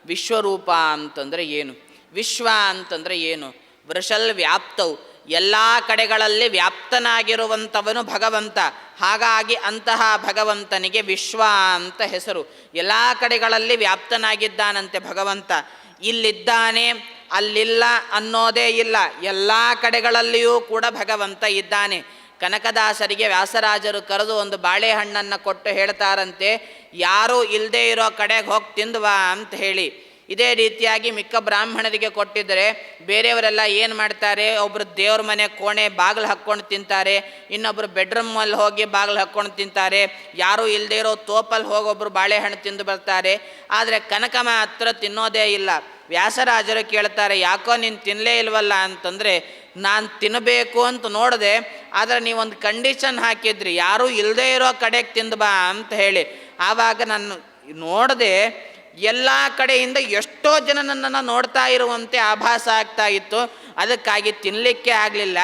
ವಿಶ್ವರೂಪ ಅಂತಂದರೆ ಏನು? ವಿಶ್ವ ಅಂತಂದರೆ ಏನು? ವೃಷಲ್ ವ್ಯಾಪ್ತವು, ಎಲ್ಲ ಕಡೆಗಳಲ್ಲಿ ವ್ಯಾಪ್ತನಾಗಿರುವಂಥವನು ಭಗವಂತ. ಹಾಗಾಗಿ ಅಂತಹ ಭಗವಂತನಿಗೆ ವಿಶ್ವ ಅಂತ ಹೆಸರು. ಎಲ್ಲ ಕಡೆಗಳಲ್ಲಿ ವ್ಯಾಪ್ತನಾಗಿದ್ದಾನಂತೆ ಭಗವಂತ. ಇಲ್ಲಿದ್ದಾನೆ ಅಲ್ಲಿಲ್ಲ ಅನ್ನೋದೇ ಇಲ್ಲ, ಎಲ್ಲ ಕಡೆಗಳಲ್ಲಿಯೂ ಕೂಡ ಭಗವಂತ ಇದ್ದಾನೆ. ಕನಕದಾಸರಿಗೆ ವ್ಯಾಸರಾಜರು ಕರೆದು ಒಂದು ಬಾಳೆಹಣ್ಣನ್ನು ಕೊಟ್ಟು ಹೇಳ್ತಾರಂತೆ, ಯಾರೂ ಇಲ್ಲದೇ ಇರೋ ಕಡೆಗೆ ಹೋಗಿ ತಿಂದುವಾ ಅಂತ ಹೇಳಿ. ಇದೇ ರೀತಿಯಾಗಿ ಮಿಕ್ಕ ಬ್ರಾಹ್ಮಣರಿಗೆ ಕೊಟ್ಟಿದ್ದರೆ ಬೇರೆಯವರೆಲ್ಲ ಏನು ಮಾಡ್ತಾರೆ? ಒಬ್ಬರು ದೇವ್ರ ಮನೆ ಕೋಣೆ ಬಾಗಿಲು ಹಾಕ್ಕೊಂಡು ತಿಂತಾರೆ, ಇನ್ನೊಬ್ಬರು ಬೆಡ್ರೂಮಲ್ಲಿ ಹೋಗಿ ಬಾಗಿಲು ಹಾಕ್ಕೊಂಡು ತಿಂತಾರೆ, ಯಾರೂ ಇಲ್ಲದೇ ಇರೋ ತೋಪಲ್ಲಿ ಹೋಗೊಬ್ಬರು ಬಾಳೆಹಣ್ಣು ತಿಂದು ಬರ್ತಾರೆ. ಆದರೆ ಕನಕ ಮಾತ್ರ ತಿನ್ನೋದೇ ಇಲ್ಲ. ವ್ಯಾಸರಾಜರು ಕೇಳ್ತಾರೆ, ಯಾಕೋ ನೀನು ತಿನ್ನಲೇ ಇಲ್ವಲ್ಲ ಅಂತಂದರೆ, ನಾನು ತಿನ್ನಬೇಕು ಅಂತ ನೋಡಿದೆ, ಆದರೆ ನೀವೊಂದು ಕಂಡೀಷನ್ ಹಾಕಿದ್ರಿ, ಯಾರೂ ಇಲ್ಲದೇ ಇರೋ ಕಡೆಗೆ ತಿಂದು ಬಾ ಅಂತ ಹೇಳಿ. ಆವಾಗ ನಾನು ನೋಡಿದೆ, ಎಲ್ಲ ಕಡೆಯಿಂದ ಎಷ್ಟೋ ಜನ ನನ್ನನ್ನು ನೋಡ್ತಾ ಇರುವಂತೆ ಆಭಾಸ ಆಗ್ತಾ ಇತ್ತು. ಅದಕ್ಕಾಗಿ ತಿನ್ನಲಿಕ್ಕೆ ಆಗಲಿಲ್ಲ.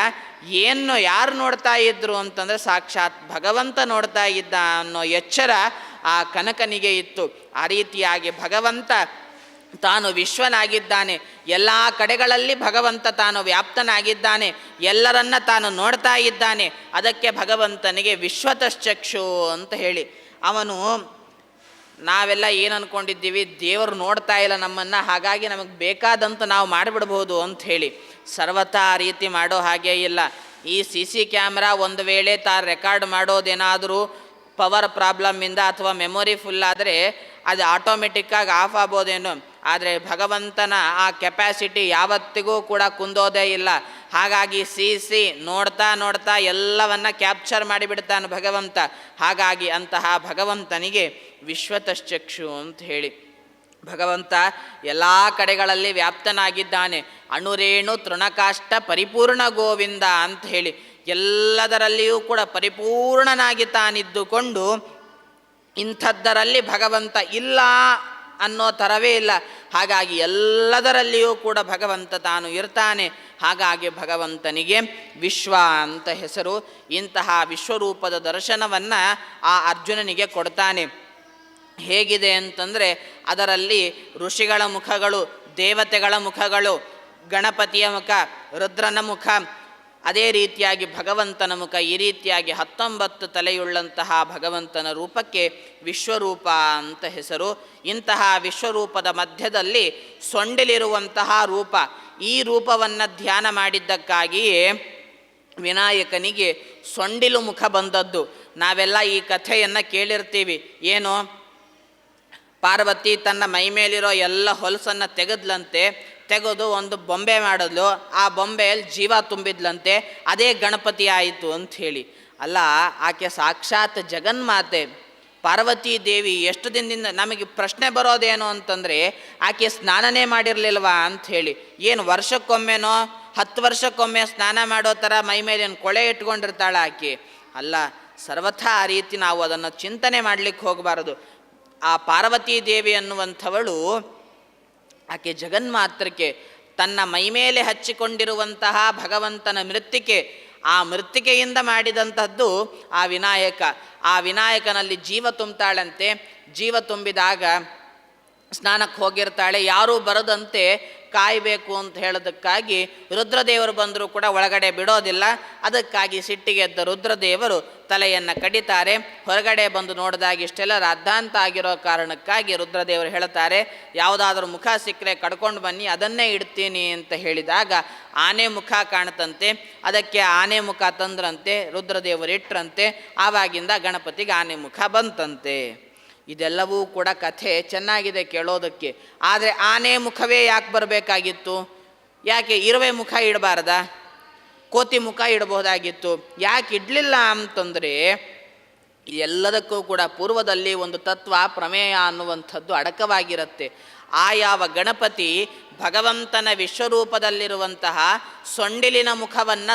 ಯಾರು ನೋಡ್ತಾ ಇದ್ರು ಅಂತಂದರೆ ಸಾಕ್ಷಾತ್ ಭಗವಂತ ನೋಡ್ತಾ ಇದ್ದ ಅನ್ನೋ ಎಚ್ಚರ ಆ ಕನಕನಿಗೆ ಇತ್ತು. ಆ ರೀತಿಯಾಗಿ ಭಗವಂತ ತಾನು ವಿಶ್ವನಾಗಿದ್ದಾನೆ. ಎಲ್ಲ ಕಡೆಗಳಲ್ಲಿ ಭಗವಂತ ತಾನು ವ್ಯಾಪ್ತನಾಗಿದ್ದಾನೆ, ಎಲ್ಲರನ್ನ ತಾನು ನೋಡ್ತಾ ಇದ್ದಾನೆ. ಅದಕ್ಕೆ ಭಗವಂತನಿಗೆ ವಿಶ್ವತಶ್ಚಕ್ಷು ಅಂತ ಹೇಳಿ. ಅವನು ನಾವೆಲ್ಲ ಏನು ಅಂದ್ಕೊಂಡಿದ್ದೀವಿ, ದೇವರು ನೋಡ್ತಾ ಇಲ್ಲ ನಮ್ಮನ್ನು, ಹಾಗಾಗಿ ನಮಗೆ ಬೇಕಾದಂತ ನಾವು ಮಾಡಿಬಿಡ್ಬೋದು ಅಂಥೇಳಿ. ಸರ್ವಥಾ ಆ ರೀತಿ ಮಾಡೋ ಹಾಗೇ ಇಲ್ಲ. ಈ CC ಕ್ಯಾಮ್ರಾ ಒಂದು ವೇಳೆ ರೆಕಾರ್ಡ್ ಮಾಡೋದೇನಾದರೂ ಪವರ್ ಪ್ರಾಬ್ಲಮ್ಮಿಂದ ಅಥವಾ ಮೆಮೊರಿ ಫುಲ್ ಆದರೆ ಅದು ಆಟೋಮೆಟಿಕ್ಕಾಗಿ ಆಫ್ ಆಗ್ಬೋದೇನು. ಆದರೆ ಭಗವಂತನ ಆ ಕೆಪ್ಯಾಸಿಟಿ ಯಾವತ್ತಿಗೂ ಕೂಡ ಕುಂದೋದೇ ಇಲ್ಲ. ಹಾಗಾಗಿ CC ನೋಡ್ತಾ ಎಲ್ಲವನ್ನ ಕ್ಯಾಪ್ಚರ್ ಮಾಡಿಬಿಡ್ತಾನೆ ಭಗವಂತ. ಹಾಗಾಗಿ ಅಂತಹ ಭಗವಂತನಿಗೆ ವಿಶ್ವತಶ್ಚಕ್ಷು ಅಂತ ಹೇಳಿ. ಭಗವಂತ ಎಲ್ಲ ಕಡೆಗಳಲ್ಲಿ ವ್ಯಾಪ್ತನಾಗಿದ್ದಾನೆ. ಅಣುರೇಣು ತೃಣಕಾಷ್ಟ ಪರಿಪೂರ್ಣ ಗೋವಿಂದ ಅಂತ ಹೇಳಿ ಎಲ್ಲದರಲ್ಲಿಯೂ ಕೂಡ ಪರಿಪೂರ್ಣನಾಗಿ ತಾನಿದ್ದುಕೊಂಡು ಇಂಥದ್ದರಲ್ಲಿ ಭಗವಂತ ಇಲ್ಲ ಅನ್ನೋ ಥರವೇ ಇಲ್ಲ. ಹಾಗಾಗಿ ಎಲ್ಲದರಲ್ಲಿಯೂ ಕೂಡ ಭಗವಂತ ತಾನು ಇರ್ತಾನೆ. ಹಾಗಾಗಿ ಭಗವಂತನಿಗೆ ವಿಶ್ವ ಅಂತ ಹೆಸರು. ಇಂತಹ ವಿಶ್ವರೂಪದ ದರ್ಶನವನ್ನು ಆ ಅರ್ಜುನನಿಗೆ ಕೊಡ್ತಾನೆ. ಹೇಗಿದೆ ಅಂತಂದರೆ ಅದರಲ್ಲಿ ಋಷಿಗಳ ಮುಖಗಳು, ದೇವತೆಗಳ ಮುಖಗಳು, ಗಣಪತಿಯ ಮುಖ, ರುದ್ರನ ಮುಖ, ಅದೇ ರೀತಿಯಾಗಿ ಭಗವಂತನ ಮುಖ, ಈ ರೀತಿಯಾಗಿ 19 ತಲೆಯುಳ್ಳಂತಹ ಭಗವಂತನ ರೂಪಕ್ಕೆ ವಿಶ್ವರೂಪ ಅಂತ ಹೆಸರು. ಇಂತಹ ವಿಶ್ವರೂಪದ ಮಧ್ಯದಲ್ಲಿ ಸೊಂಡಿಲಿರುವಂತಹ ರೂಪ, ಈ ರೂಪವನ್ನು ಧ್ಯಾನ ಮಾಡಿದ್ದಕ್ಕಾಗಿಯೇ ವಿನಾಯಕನಿಗೆ ಸೊಂಡಿಲು ಮುಖ ಬಂದದ್ದು. ನಾವೆಲ್ಲ ಈ ಕಥೆಯನ್ನು ಕೇಳಿರ್ತೀವಿ. ಏನು, ಪಾರ್ವತಿ ತನ್ನ ಮೈ ಮೇಲಿರೋ ಎಲ್ಲ ಹೊಲಸನ್ನು ತೆಗೆದು ಒಂದು ಬೊಂಬೆ ಮಾಡಿದ್ಲು, ಆ ಬೊಂಬೆಯಲ್ಲಿ ಜೀವ ತುಂಬಿದ್ಲಂತೆ, ಅದೇ ಗಣಪತಿ ಆಯಿತು ಅಂಥೇಳಿ. ಅಲ್ಲ, ಆಕೆ ಸಾಕ್ಷಾತ್ ಜಗನ್ಮಾತೆ ಪಾರ್ವತೀ ದೇವಿ. ಎಷ್ಟು ದಿನದಿಂದ ನಮಗೆ ಪ್ರಶ್ನೆ ಬರೋದೇನು ಅಂತಂದರೆ, ಆಕೆ ಸ್ನಾನನೇ ಮಾಡಿರಲಿಲ್ವಾ ಅಂಥೇಳಿ. ಏನು ವರ್ಷಕ್ಕೊಮ್ಮೆನೋ 10 ವರ್ಷಕ್ಕೊಮ್ಮೆ ಸ್ನಾನ ಮಾಡೋ ಥರ ಮೈ ಮೇಲೇನು ಕೊಳೆ ಇಟ್ಕೊಂಡಿರ್ತಾಳೆ ಆಕೆ? ಅಲ್ಲ, ಸರ್ವಥಾ ಆ ರೀತಿ ನಾವು ಅದನ್ನು ಚಿಂತನೆ ಮಾಡಲಿಕ್ಕೆ ಹೋಗಬಾರದು. ಆ ಪಾರ್ವತೀ ದೇವಿ ಅನ್ನುವಂಥವಳು ಆಕೆ ಜಗನ್ಮಾತ್ರಕ್ಕೆ ತನ್ನ ಮೈಮೇಲೆ ಹಚ್ಚಿಕೊಂಡಿರುವಂತಹ ಭಗವಂತನ ಮೃತ್ತಿಕೆ, ಆ ಮೃತ್ತಿಕೆಯಿಂದ ಮಾಡಿದಂಥದ್ದು ಆ ವಿನಾಯಕ. ಆ ವಿನಾಯಕನಲ್ಲಿ ಜೀವ ತುಂಬ್ತಾಳಂತೆ. ಜೀವ ತುಂಬಿದಾಗ ಸ್ನಾನಕ್ಕೆ ಹೋಗಿರ್ತಾಳೆ, ಯಾರೂ ಬರದಂತೆ ಕಾಯಬೇಕು ಅಂತ ಹೇಳೋದಕ್ಕಾಗಿ ರುದ್ರದೇವರು ಬಂದರೂ ಕೂಡ ಒಳಗಡೆ ಬಿಡೋದಿಲ್ಲ. ಅದಕ್ಕಾಗಿ ಸಿಟ್ಟಿಗೆದ್ದ ರುದ್ರದೇವರು ತಲೆಯನ್ನು ಕಡಿತಾರೆ. ಹೊರಗಡೆ ಬಂದು ನೋಡಿದಾಗ ಇಷ್ಟೆಲ್ಲ ರಾದ್ದಾಂತ ಆಗಿರೋ ಕಾರಣಕ್ಕಾಗಿ ರುದ್ರದೇವರು ಹೇಳ್ತಾರೆ, ಯಾವುದಾದ್ರೂ ಮುಖ ಸಿಕ್ಕರೆ ಕಡ್ಕೊಂಡು ಬನ್ನಿ, ಅದನ್ನೇ ಇಡ್ತೀನಿ ಅಂತ ಹೇಳಿದಾಗ ಆನೆ ಮುಖ ಕಾಣ್ತಂತೆ. ಅದಕ್ಕೆ ಆನೆ ಮುಖ ತಂದ್ರಂತೆ, ರುದ್ರದೇವರು ಇಟ್ರಂತೆ. ಆವಾಗಿಂದ ಗಣಪತಿಗೆ ಆನೆ ಮುಖ ಬಂತಂತೆ. ಇದೆಲ್ಲವೂ ಕೂಡ ಕಥೆ ಚೆನ್ನಾಗಿದೆ ಕೇಳೋದಕ್ಕೆ. ಆದರೆ ಆನೆ ಮುಖವೇ ಯಾಕೆ ಬರಬೇಕಾಗಿತ್ತು? ಯಾಕೆ ಇರುವೆ ಮುಖ ಇಡಬಾರ್ದ? ಕೋತಿ ಮುಖ ಇಡಬಹುದಾಗಿತ್ತು. ಯಾಕೆ ಇಡಲಿಲ್ಲ ಅಂತಂದರೆ, ಎಲ್ಲದಕ್ಕೂ ಕೂಡ ಪೂರ್ವದಲ್ಲಿ ಒಂದು ತತ್ವ ಪ್ರಮೇಯ ಅನ್ನುವಂಥದ್ದು ಅಡಕವಾಗಿರುತ್ತೆ. ಆ ಯಾವ ಗಣಪತಿ ಭಗವಂತನ ವಿಶ್ವರೂಪದಲ್ಲಿರುವಂತಹ ಸೊಂಡಿಲಿನ ಮುಖವನ್ನು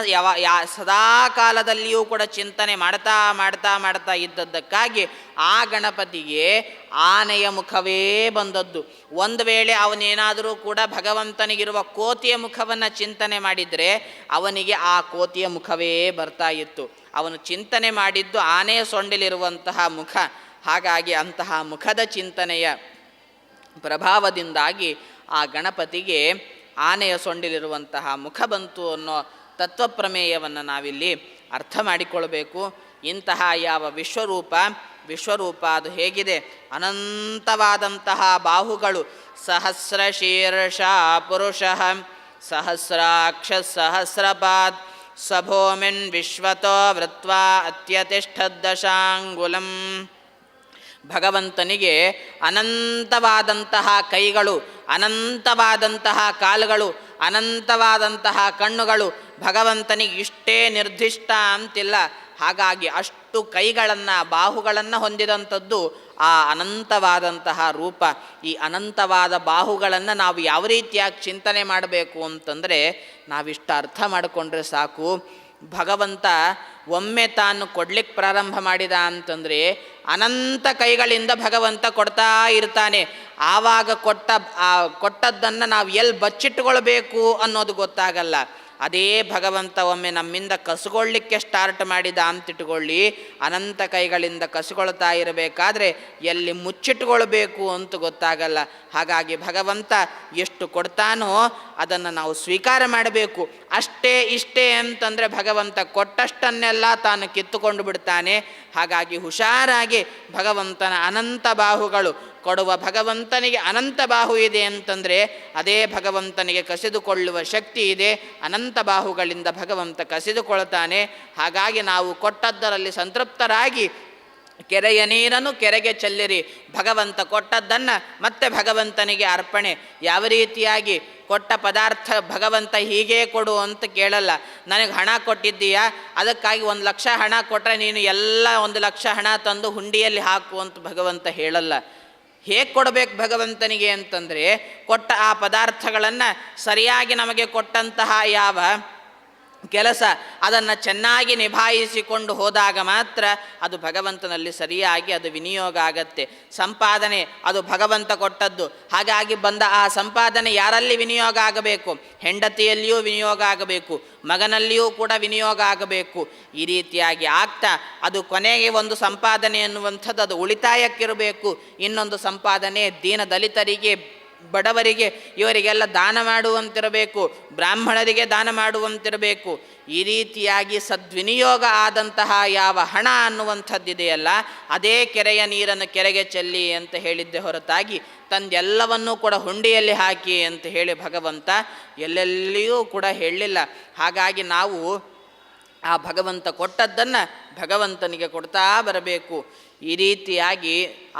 ಸದಾ ಕಾಲದಲ್ಲಿಯೂ ಕೂಡ ಚಿಂತನೆ ಮಾಡ್ತಾ ಮಾಡ್ತಾ ಮಾಡ್ತಾ ಇದ್ದದ್ದಕ್ಕಾಗಿ ಆ ಗಣಪತಿಗೆ ಆನೆಯ ಮುಖವೇ ಬಂದದ್ದು. ಒಂದು ವೇಳೆ ಅವನೇನಾದರೂ ಕೂಡ ಭಗವಂತನಿಗಿರುವ ಕೋತಿಯ ಮುಖವನ್ನು ಚಿಂತನೆ ಮಾಡಿದರೆ ಅವನಿಗೆ ಆ ಕೋತಿಯ ಮುಖವೇ ಬರ್ತಾ ಇತ್ತು. ಅವನು ಚಿಂತನೆ ಮಾಡಿದ್ದು ಆನೆಯ ಸೊಂಡಿಲಿರುವಂತಹ ಮುಖ. ಹಾಗಾಗಿ ಅಂತಹ ಮುಖದ ಚಿಂತನೆಯ ಪ್ರಭಾವದಿಂದಾಗಿ ಆ ಗಣಪತಿಗೆ ಆನೆಯ ಸೊಂಡಿಲಿರುವಂತಹ ಮುಖ ಬಂತು ಅನ್ನೋ ತತ್ವಪ್ರಮೇಯವನ್ನು ನಾವಿಲ್ಲಿ ಅರ್ಥ ಮಾಡಿಕೊಳ್ಬೇಕು. ಇಂತಹ ಯಾವ ವಿಶ್ವರೂಪ ಅದು ಹೇಗಿದೆ? ಅನಂತವಾದಂತಹ ಬಾಹುಗಳು, ಸಹಸ್ರ ಶೀರ್ಷ ಪುರುಷ ಸಹಸ್ರಾಕ್ಷ ಸಹಸ್ರಪಾದ್ ಸಭೋಮಿನ್ ವಿಶ್ವತೋ ವೃತ್ವಾ ಅತ್ಯತಿಷ್ಠದ್ದಶಾಂಗುಲಂ. ಭಗವಂತನಿಗೆ ಅನಂತವಾದಂತಹ ಕೈಗಳು, ಅನಂತವಾದಂತಹ ಕಾಲುಗಳು, ಅನಂತವಾದಂತಹ ಕಣ್ಣುಗಳು. ಭಗವಂತನಿಗೆ ಇಷ್ಟೇ ನಿರ್ದಿಷ್ಟ ಅಂತಿಲ್ಲ. ಹಾಗಾಗಿ ಅಷ್ಟು ಕೈಗಳನ್ನು, ಬಾಹುಗಳನ್ನು ಹೊಂದಿದಂಥದ್ದು ಆ ಅನಂತವಾದಂತಹ ರೂಪ. ಈ ಅನಂತವಾದ ಬಾಹುಗಳನ್ನು ನಾವು ಯಾವ ರೀತಿಯಾಗಿ ಚಿಂತನೆ ಮಾಡಬೇಕು ಅಂತಂದರೆ, ನಾವಿಷ್ಟು ಅರ್ಥ ಮಾಡಿಕೊಂಡ್ರೆ ಸಾಕು. ಭಗವಂತ ಒಮ್ಮೆ ತಾನು ಕೊಡ್ಲಿಕ್ಕೆ ಪ್ರಾರಂಭ ಮಾಡಿದ ಅಂತಂದರೆ ಅನಂತ ಕೈಗಳಿಂದ ಭಗವಂತ ಕೊಡ್ತಾ ಇರ್ತಾನೆ. ಆವಾಗ ಕೊಟ್ಟದ್ದನ್ನು ನಾವು ಎಲ್ಲಿ ಬಚ್ಚಿಟ್ಕೊಳ್ಬೇಕು ಅನ್ನೋದು ಗೊತ್ತಾಗಲ್ಲ. ಅದೇ ಭಗವಂತ ಒಮ್ಮೆ ನಮ್ಮಿಂದ ಕಸ್ಕೊಳ್ಳಿಕ್ಕೆ ಸ್ಟಾರ್ಟ್ ಮಾಡಿದ ಅಂತಿಟ್ಕೊಳ್ಳಿ, ಅನಂತ ಕೈಗಳಿಂದ ಕಸ್ಕೊಳ್ತಾ ಇರಬೇಕಾದ್ರೆ ಎಲ್ಲಿ ಮುಚ್ಚಿಟ್ಕೊಳ್ಬೇಕು ಅಂತ ಗೊತ್ತಾಗಲ್ಲ. ಹಾಗಾಗಿ ಭಗವಂತ ಎಷ್ಟು ಕೊಡ್ತಾನೋ ಅದನ್ನು ನಾವು ಸ್ವೀಕಾರ ಮಾಡಬೇಕು. ಅಷ್ಟೇ ಇಷ್ಟೇ ಅಂತಂದರೆ ಭಗವಂತ ಕೊಟ್ಟಷ್ಟನ್ನೆಲ್ಲ ತಾನು ಕಿತ್ತುಕೊಂಡು ಬಿಡ್ತಾನೆ. ಹಾಗಾಗಿ ಹುಷಾರಾಗಿ ಭಗವಂತನ ಅನಂತ ಬಾಹುಗಳು, ಕೊಡುವ ಭಗವಂತನಿಗೆ ಅನಂತ ಬಾಹು ಇದೆ ಅಂತಂದರೆ ಅದೇ ಭಗವಂತನಿಗೆ ಕಸಿದುಕೊಳ್ಳುವ ಶಕ್ತಿ ಇದೆ. ಅನಂತ ಬಾಹುಗಳಿಂದ ಭಗವಂತ ಕಸಿದುಕೊಳ್ತಾನೆ. ಹಾಗಾಗಿ ನಾವು ಕೊಟ್ಟದ್ದರಲ್ಲಿ ಸಂತೃಪ್ತರಾಗಿ ಕೆರೆಯ ನೀರನ್ನು ಕೆರೆಗೆ ಚೆಲ್ಲಿರಿ. ಭಗವಂತ ಕೊಟ್ಟದ್ದನ್ನು ಮತ್ತೆ ಭಗವಂತನಿಗೆ ಅರ್ಪಣೆ. ಯಾವ ರೀತಿಯಾಗಿ ಕೊಟ್ಟ ಪದಾರ್ಥ ಭಗವಂತ ಹೀಗೇ ಕೊಡು ಅಂತ ಕೇಳಲ್ಲ. ನನಗೆ ಹಣ ಕೊಟ್ಟಿದ್ದೀಯಾ, ಅದಕ್ಕಾಗಿ 1,00,000 ಹಣ ಕೊಟ್ಟರೆ ನೀನು ಎಲ್ಲ 1,00,000 ಹಣ ತಂದು ಹುಂಡಿಯಲ್ಲಿ ಹಾಕು ಅಂತ ಭಗವಂತ ಹೇಳಲ್ಲ. ಹೇಗೆ ಕೊಡಬೇಕು ಭಗವಂತನಿಗೆ ಅಂತಂದರೆ, ಕೊಟ್ಟ ಆ ಪದಾರ್ಥಗಳನ್ನು ಸರಿಯಾಗಿ ನಮಗೆ ಕೊಟ್ಟಂತಹ ಯಾವ ಕೆಲಸ ಅದನ್ನು ಚೆನ್ನಾಗಿ ನಿಭಾಯಿಸಿಕೊಂಡು ಹೋದಾಗ ಮಾತ್ರ ಅದು ಭಗವಂತನಲ್ಲಿ ಸರಿಯಾಗಿ ಅದು ವಿನಿಯೋಗ ಆಗತ್ತೆ. ಸಂಪಾದನೆ ಅದು ಭಗವಂತ ಕೊಟ್ಟದ್ದು. ಹಾಗಾಗಿ ಬಂದ ಆ ಸಂಪಾದನೆ ಯಾರಲ್ಲಿ ವಿನಿಯೋಗ ಆಗಬೇಕು? ಹೆಂಡತಿಯಲ್ಲಿಯೂ ವಿನಿಯೋಗ ಆಗಬೇಕು, ಮಗನಲ್ಲಿಯೂ ಕೂಡ ವಿನಿಯೋಗ ಆಗಬೇಕು. ಈ ರೀತಿಯಾಗಿ ಆಗ್ತಾ ಅದು ಕೊನೆಗೆ ಒಂದು ಸಂಪಾದನೆ ಎನ್ನುವಂಥದ್ದು ಅದು ಉಳಿತಾಯಕ್ಕಿರಬೇಕು. ಇನ್ನೊಂದು ಸಂಪಾದನೆ ದೀನ ದಲಿತರಿಗೆ, ಬಡವರಿಗೆ, ಇವರಿಗೆಲ್ಲ ದಾನ ಮಾಡುವಂತಿರಬೇಕು, ಬ್ರಾಹ್ಮಣರಿಗೆ ದಾನ ಮಾಡುವಂತಿರಬೇಕು. ಈ ರೀತಿಯಾಗಿ ಸದ್ವಿನಿಯೋಗ ಆದಂತಹ ಯಾವ ಹಣ ಅನ್ನುವಂಥದ್ದಿದೆಯಲ್ಲ, ಅದೇ ಕೆರೆಯ ನೀರನ್ನು ಕೆರೆಗೆ ಚೆಲ್ಲಿ ಅಂತ ಹೇಳಿದ್ದೆ ಹೊರತಾಗಿ ತಂದೆಲ್ಲವನ್ನೂ ಕೂಡ ಹುಂಡಿಯಲ್ಲಿ ಹಾಕಿ ಅಂತ ಹೇಳಿ ಭಗವಂತ ಎಲ್ಲೆಲ್ಲಿಯೂ ಕೂಡ ಹೇಳಲಿಲ್ಲ. ಹಾಗಾಗಿ ನಾವು ಆ ಭಗವಂತ ಕೊಟ್ಟದ್ದನ್ನು ಭಗವಂತನಿಗೆ ಕೊಡ್ತಾ ಬರಬೇಕು. ಈ ರೀತಿಯಾಗಿ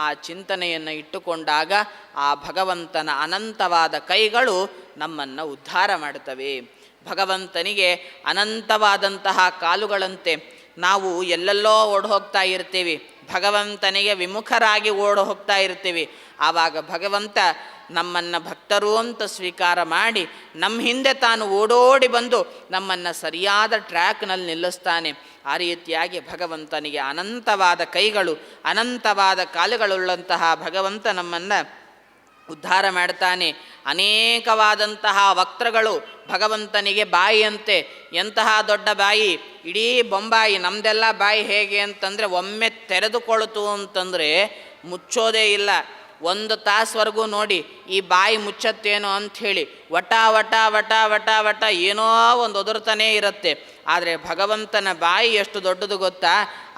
ಆ ಚಿಂತನೆಯನ್ನು ಇಟ್ಟುಕೊಂಡಾಗ ಆ ಭಗವಂತನ ಅನಂತವಾದ ಕೈಗಳು ನಮ್ಮನ್ನು ಉದ್ಧಾರ ಮಾಡುತ್ತವೆ. ಭಗವಂತನಿಗೆ ಅನಂತವಾದಂತಹ ಕಾಲುಗಳಂತೆ ನಾವು ಎಲ್ಲೆಲ್ಲೋ ಓಡಿ ಹೋಗ್ತಾ ಇರ್ತೀವಿ, ಭಗವಂತನಿಗೆ ವಿಮುಖರಾಗಿ ಓಡಿ ಹೋಗ್ತಾ ಇರ್ತೀವಿ. ಆವಾಗ ಭಗವಂತ ನಮ್ಮನ್ನು ಭಕ್ತರು ಅಂತ ಸ್ವೀಕಾರ ಮಾಡಿ ನಮ್ಮ ಹಿಂದೆ ತಾನು ಓಡೋಡಿ ಬಂದು ನಮ್ಮನ್ನು ಸರಿಯಾದ ಟ್ರ್ಯಾಕ್ನಲ್ಲಿ ನಿಲ್ಲಿಸ್ತಾನೆ. ಆ ರೀತಿಯಾಗಿ ಭಗವಂತನಿಗೆ ಅನಂತವಾದ ಕೈಗಳು, ಅನಂತವಾದ ಕಾಲುಗಳುಳ್ಳಂತಹ ಭಗವಂತ ನಮ್ಮನ್ನು ಉದ್ಧಾರ ಮಾಡ್ತಾನೆ. ಅನೇಕವಾದಂತಹ ವಕ್ತ್ರಗಳು ಭಗವಂತನಿಗೆ ಬಾಯಿಯಂತೆ. ಎಂತಹ ದೊಡ್ಡ ಬಾಯಿ! ಇಡೀ ಬೊಂಬಾಯಿ. ನಮ್ಮದೆಲ್ಲ ಬಾಯಿ ಹೇಗೆ ಅಂತಂದರೆ ಒಮ್ಮೆ ತೆರೆದುಕೊಳ್ತು ಅಂತಂದರೆ ಮುಚ್ಚೋದೇ ಇಲ್ಲ. 1 ತಾಸುವರೆಗೂ ನೋಡಿ ಈ ಬಾಯಿ ಮುಚ್ಚತ್ತೇನೋ ಅಂಥೇಳಿ ವಟ ವಟ ವಟ ವಟ ವಟ ಏನೋ ಒಂದು ಒದರ್ತಾನೇ ಇರುತ್ತೆ. ಆದರೆ ಭಗವಂತನ ಬಾಯಿ ಎಷ್ಟು ದೊಡ್ಡದು ಗೊತ್ತಾ?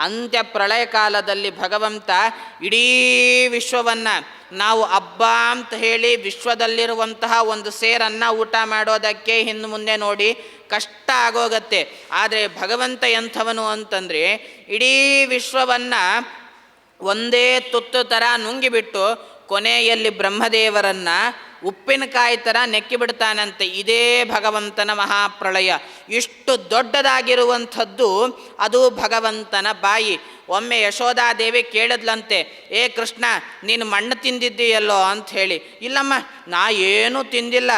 ಅಂತ್ಯ ಪ್ರಳಯ ಕಾಲದಲ್ಲಿ ಭಗವಂತ ಇಡೀ ವಿಶ್ವವನ್ನು ನಾವು ಹಬ್ಬ ಅಂತ ಹೇಳಿ ವಿಶ್ವದಲ್ಲಿರುವಂತಹ ಒಂದು ಸೇರನ್ನು ಊಟ ಮಾಡೋದಕ್ಕೆ ಹಿಂದೆ ಮುಂದೆ ನೋಡಿ ಕಷ್ಟ ಆಗೋಗತ್ತೆ. ಆದರೆ ಭಗವಂತ ಎಂಥವನು ಅಂತಂದರೆ ಇಡೀ ವಿಶ್ವವನ್ನು ಒಂದೇ ತುತ್ತು ಥರ ನುಂಗಿಬಿಟ್ಟು ಕೊನೆಯಲ್ಲಿ ಬ್ರಹ್ಮದೇವರನ್ನು ಉಪ್ಪಿನಕಾಯಿ ಥರ ನೆಕ್ಕಿಬಿಡ್ತಾನಂತೆ. ಇದೇ ಭಗವಂತನ ಮಹಾಪ್ರಳಯ. ಇಷ್ಟು ದೊಡ್ಡದಾಗಿರುವಂಥದ್ದು ಅದು ಭಗವಂತನ ಬಾಯಿ. ಒಮ್ಮೆ ಯಶೋಧಾದೇವಿ ಕೇಳಿದ್ಲಂತೆ, ಏ ಕೃಷ್ಣ, ನೀನು ಮಣ್ಣು ತಿಂದಿದ್ದೀಯಲ್ಲೋ ಅಂಥೇಳಿ. ಇಲ್ಲಮ್ಮ, ನಾ ಏನೂ ತಿಂದಿಲ್ಲ.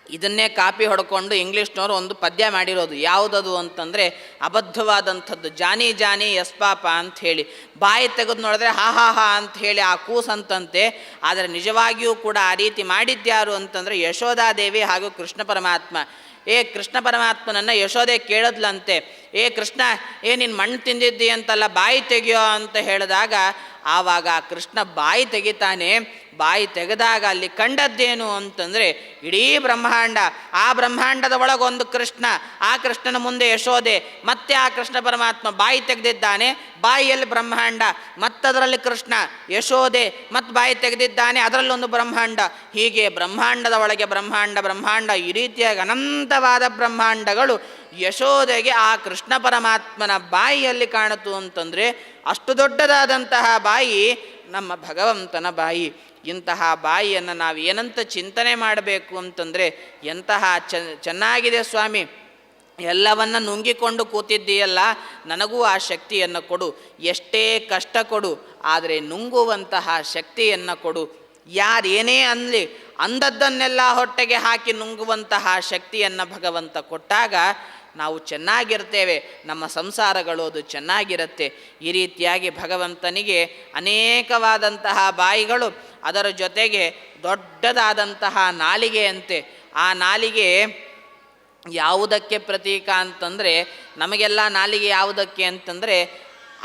ಇದನ್ನೇ ಕಾಪಿ ಹೊಡ್ಕೊಂಡು ಇಂಗ್ಲೀಷ್ನವರು ಒಂದು ಪದ್ಯ ಮಾಡಿರೋದು. ಯಾವುದದು ಅಂತಂದರೆ ಅಬದ್ಧವಾದಂಥದ್ದು. ಜಾನಿ ಜಾನಿ ಎಸ್ ಪಾಪ ಅಂಥೇಳಿ ಬಾಯಿ ತೆಗೆದು ನೋಡಿದ್ರೆ ಹಾ ಹಾ ಹಾ ಅಂಥೇಳಿ ಆ ಕೂಸಂತಂತೆ. ಆದರೆ ನಿಜವಾಗಿಯೂ ಕೂಡ ಆ ರೀತಿ ಮಾಡಿದ್ಯಾರು ಅಂತಂದರೆ ಯಶೋಧಾದೇವಿ ಹಾಗೂ ಕೃಷ್ಣ ಪರಮಾತ್ಮ. ಕೃಷ್ಣ ಪರಮಾತ್ಮನನ್ನು ಯಶೋದೆ ಕೇಳಿದ್ಲಂತೆ, ಕೃಷ್ಣ, ನೀನು ಮಣ್ಣು ತಿಂದಿದ್ದಿ ಅಂತಲ್ಲ, ಬಾಯಿ ತೆಗಿಯೋ ಅಂತ ಹೇಳಿದಾಗ ಆವಾಗ ಕೃಷ್ಣ ಬಾಯಿ ತೆಗಿತಾನೆ. ಬಾಯಿ ತೆಗೆದಾಗ ಅಲ್ಲಿ ಕಂಡದ್ದೇನು ಅಂತಂದರೆ ಇಡೀ ಬ್ರಹ್ಮಾಂಡ. ಆ ಬ್ರಹ್ಮಾಂಡದ ಒಳಗೊಂದು ಕೃಷ್ಣ, ಆ ಕೃಷ್ಣನ ಮುಂದೆ ಯಶೋದೆ, ಮತ್ತೆ ಆ ಕೃಷ್ಣ ಪರಮಾತ್ಮ ಬಾಯಿ ತೆಗೆದಿದ್ದಾನೆ. ಬಾಯಿಯಲ್ಲಿ ಬ್ರಹ್ಮಾಂಡ, ಮತ್ತದರಲ್ಲಿ ಕೃಷ್ಣ, ಯಶೋದೆ, ಮತ್ತು ಬಾಯಿ ತೆಗೆದಿದ್ದಾನೆ, ಅದರಲ್ಲೊಂದು ಬ್ರಹ್ಮಾಂಡ. ಹೀಗೆ ಬ್ರಹ್ಮಾಂಡದ ಒಳಗೆ ಬ್ರಹ್ಮಾಂಡ ಬ್ರಹ್ಮಾಂಡ ಈ ರೀತಿಯಾಗಿ ಅನಂತವಾದ ಬ್ರಹ್ಮಾಂಡಗಳು ಯಶೋದೆಗೆ ಆ ಕೃಷ್ಣ ಪರಮಾತ್ಮನ ಬಾಯಿಯಲ್ಲಿ ಕಾಣಿತು ಅಂತಂದರೆ ಅಷ್ಟು ದೊಡ್ಡದಾದಂತಹ ಬಾಯಿ ನಮ್ಮ ಭಗವಂತನ ಬಾಯಿ. ಇಂತಹ ಬಾಯಿಯನ್ನು ನಾವು ಏನಂತ ಚಿಂತನೆ ಮಾಡಬೇಕು ಅಂತಂದರೆ, ಎಂತಹ ಚೆನ್ನಾಗಿದೆ ಸ್ವಾಮಿ, ಎಲ್ಲವನ್ನ ನುಂಗಿಕೊಂಡು ಕೂತಿದ್ದೀಯಲ್ಲ, ನನಗೂ ಆ ಶಕ್ತಿಯನ್ನು ಕೊಡು. ಎಷ್ಟೇ ಕಷ್ಟ ಕೊಡು, ಆದರೆ ನುಂಗುವಂತಹ ಶಕ್ತಿಯನ್ನು ಕೊಡು. ಯಾರೇನೇ ಅನ್ನಲಿ, ಅಂದದ್ದನ್ನೆಲ್ಲ ಹೊಟ್ಟೆಗೆ ಹಾಕಿ ನುಂಗುವಂತಹ ಶಕ್ತಿಯನ್ನು ಭಗವಂತ ಕೊಟ್ಟಾಗ ನಾವು ಚೆನ್ನಾಗಿರ್ತೇವೆ, ನಮ್ಮ ಸಂಸಾರಗಳು ಅದು ಚೆನ್ನಾಗಿರುತ್ತೆ. ಈ ರೀತಿಯಾಗಿ ಭಗವಂತನಿಗೆ ಅನೇಕವಾದಂತಹ ಬಾಯಿಗಳು, ಅದರ ಜೊತೆಗೆ ದೊಡ್ಡದಾದಂತಹ ನಾಲಿಗೆಯಂತೆ. ಆ ನಾಲಿಗೆ ಯಾವುದಕ್ಕೆ ಪ್ರತೀಕ ಅಂತಂದರೆ, ನಮಗೆಲ್ಲ ನಾಲಿಗೆ ಯಾವುದಕ್ಕೆ ಅಂತಂದರೆ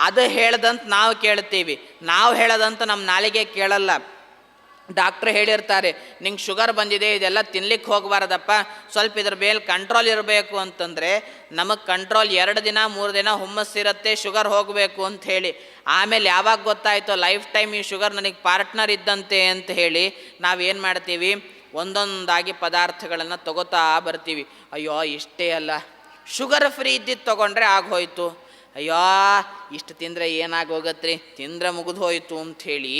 ಅದು ಹೇಳ್ದಂತ ನಾವು ಕೇಳ್ತೀವಿ, ನಾವು ಹೇಳದಂತ ನಮ್ಮ ನಾಲಿಗೆ ಕೇಳಲ್ಲ. ಡಾಕ್ಟ್ರ್ ಹೇಳಿರ್ತಾರೆ, ನಿಂಗೆ ಶುಗರ್ ಬಂದಿದೆ, ಇದೆಲ್ಲ ತಿನ್ಲಿಕ್ಕೆ ಹೋಗಬಾರ್ದಪ್ಪ, ಸ್ವಲ್ಪ ಇದ್ರ ಮೇಲೆ ಕಂಟ್ರೋಲ್ ಇರಬೇಕು ಅಂತಂದರೆ ನಮಗೆ ಕಂಟ್ರೋಲ್ 2 ದಿನ 3 ದಿನ ಹುಮ್ಮಸ್ಸಿರುತ್ತೆ, ಶುಗರ್ ಹೋಗಬೇಕು ಅಂತ ಹೇಳಿ. ಆಮೇಲೆ ಯಾವಾಗ ಗೊತ್ತಾಯಿತೋ ಲೈಫ್ ಟೈಮ್ ಈ ಶುಗರ್ ನನಗೆ ಪಾರ್ಟ್ನರ್ ಇದ್ದಂತೆ ಅಂತ ಹೇಳಿ ನಾವೇನು ಮಾಡ್ತೀವಿ, ಒಂದೊಂದಾಗಿ ಪದಾರ್ಥಗಳನ್ನು ತಗೋತಾ ಬರ್ತೀವಿ. ಅಯ್ಯೋ ಇಷ್ಟೇ ಅಲ್ಲ, ಶುಗರ್ ಫ್ರೀ ಇದ್ದಿದ್ದು ತೊಗೊಂಡ್ರೆ ಆಗೋಯ್ತು, ಅಯ್ಯೋ ಇಷ್ಟು ತಿಂದರೆ ಏನಾಗೋಗತ್ರಿ, ತಿಂದರೆ ಮುಗಿದು ಹೋಯಿತು ಅಂಥೇಳಿ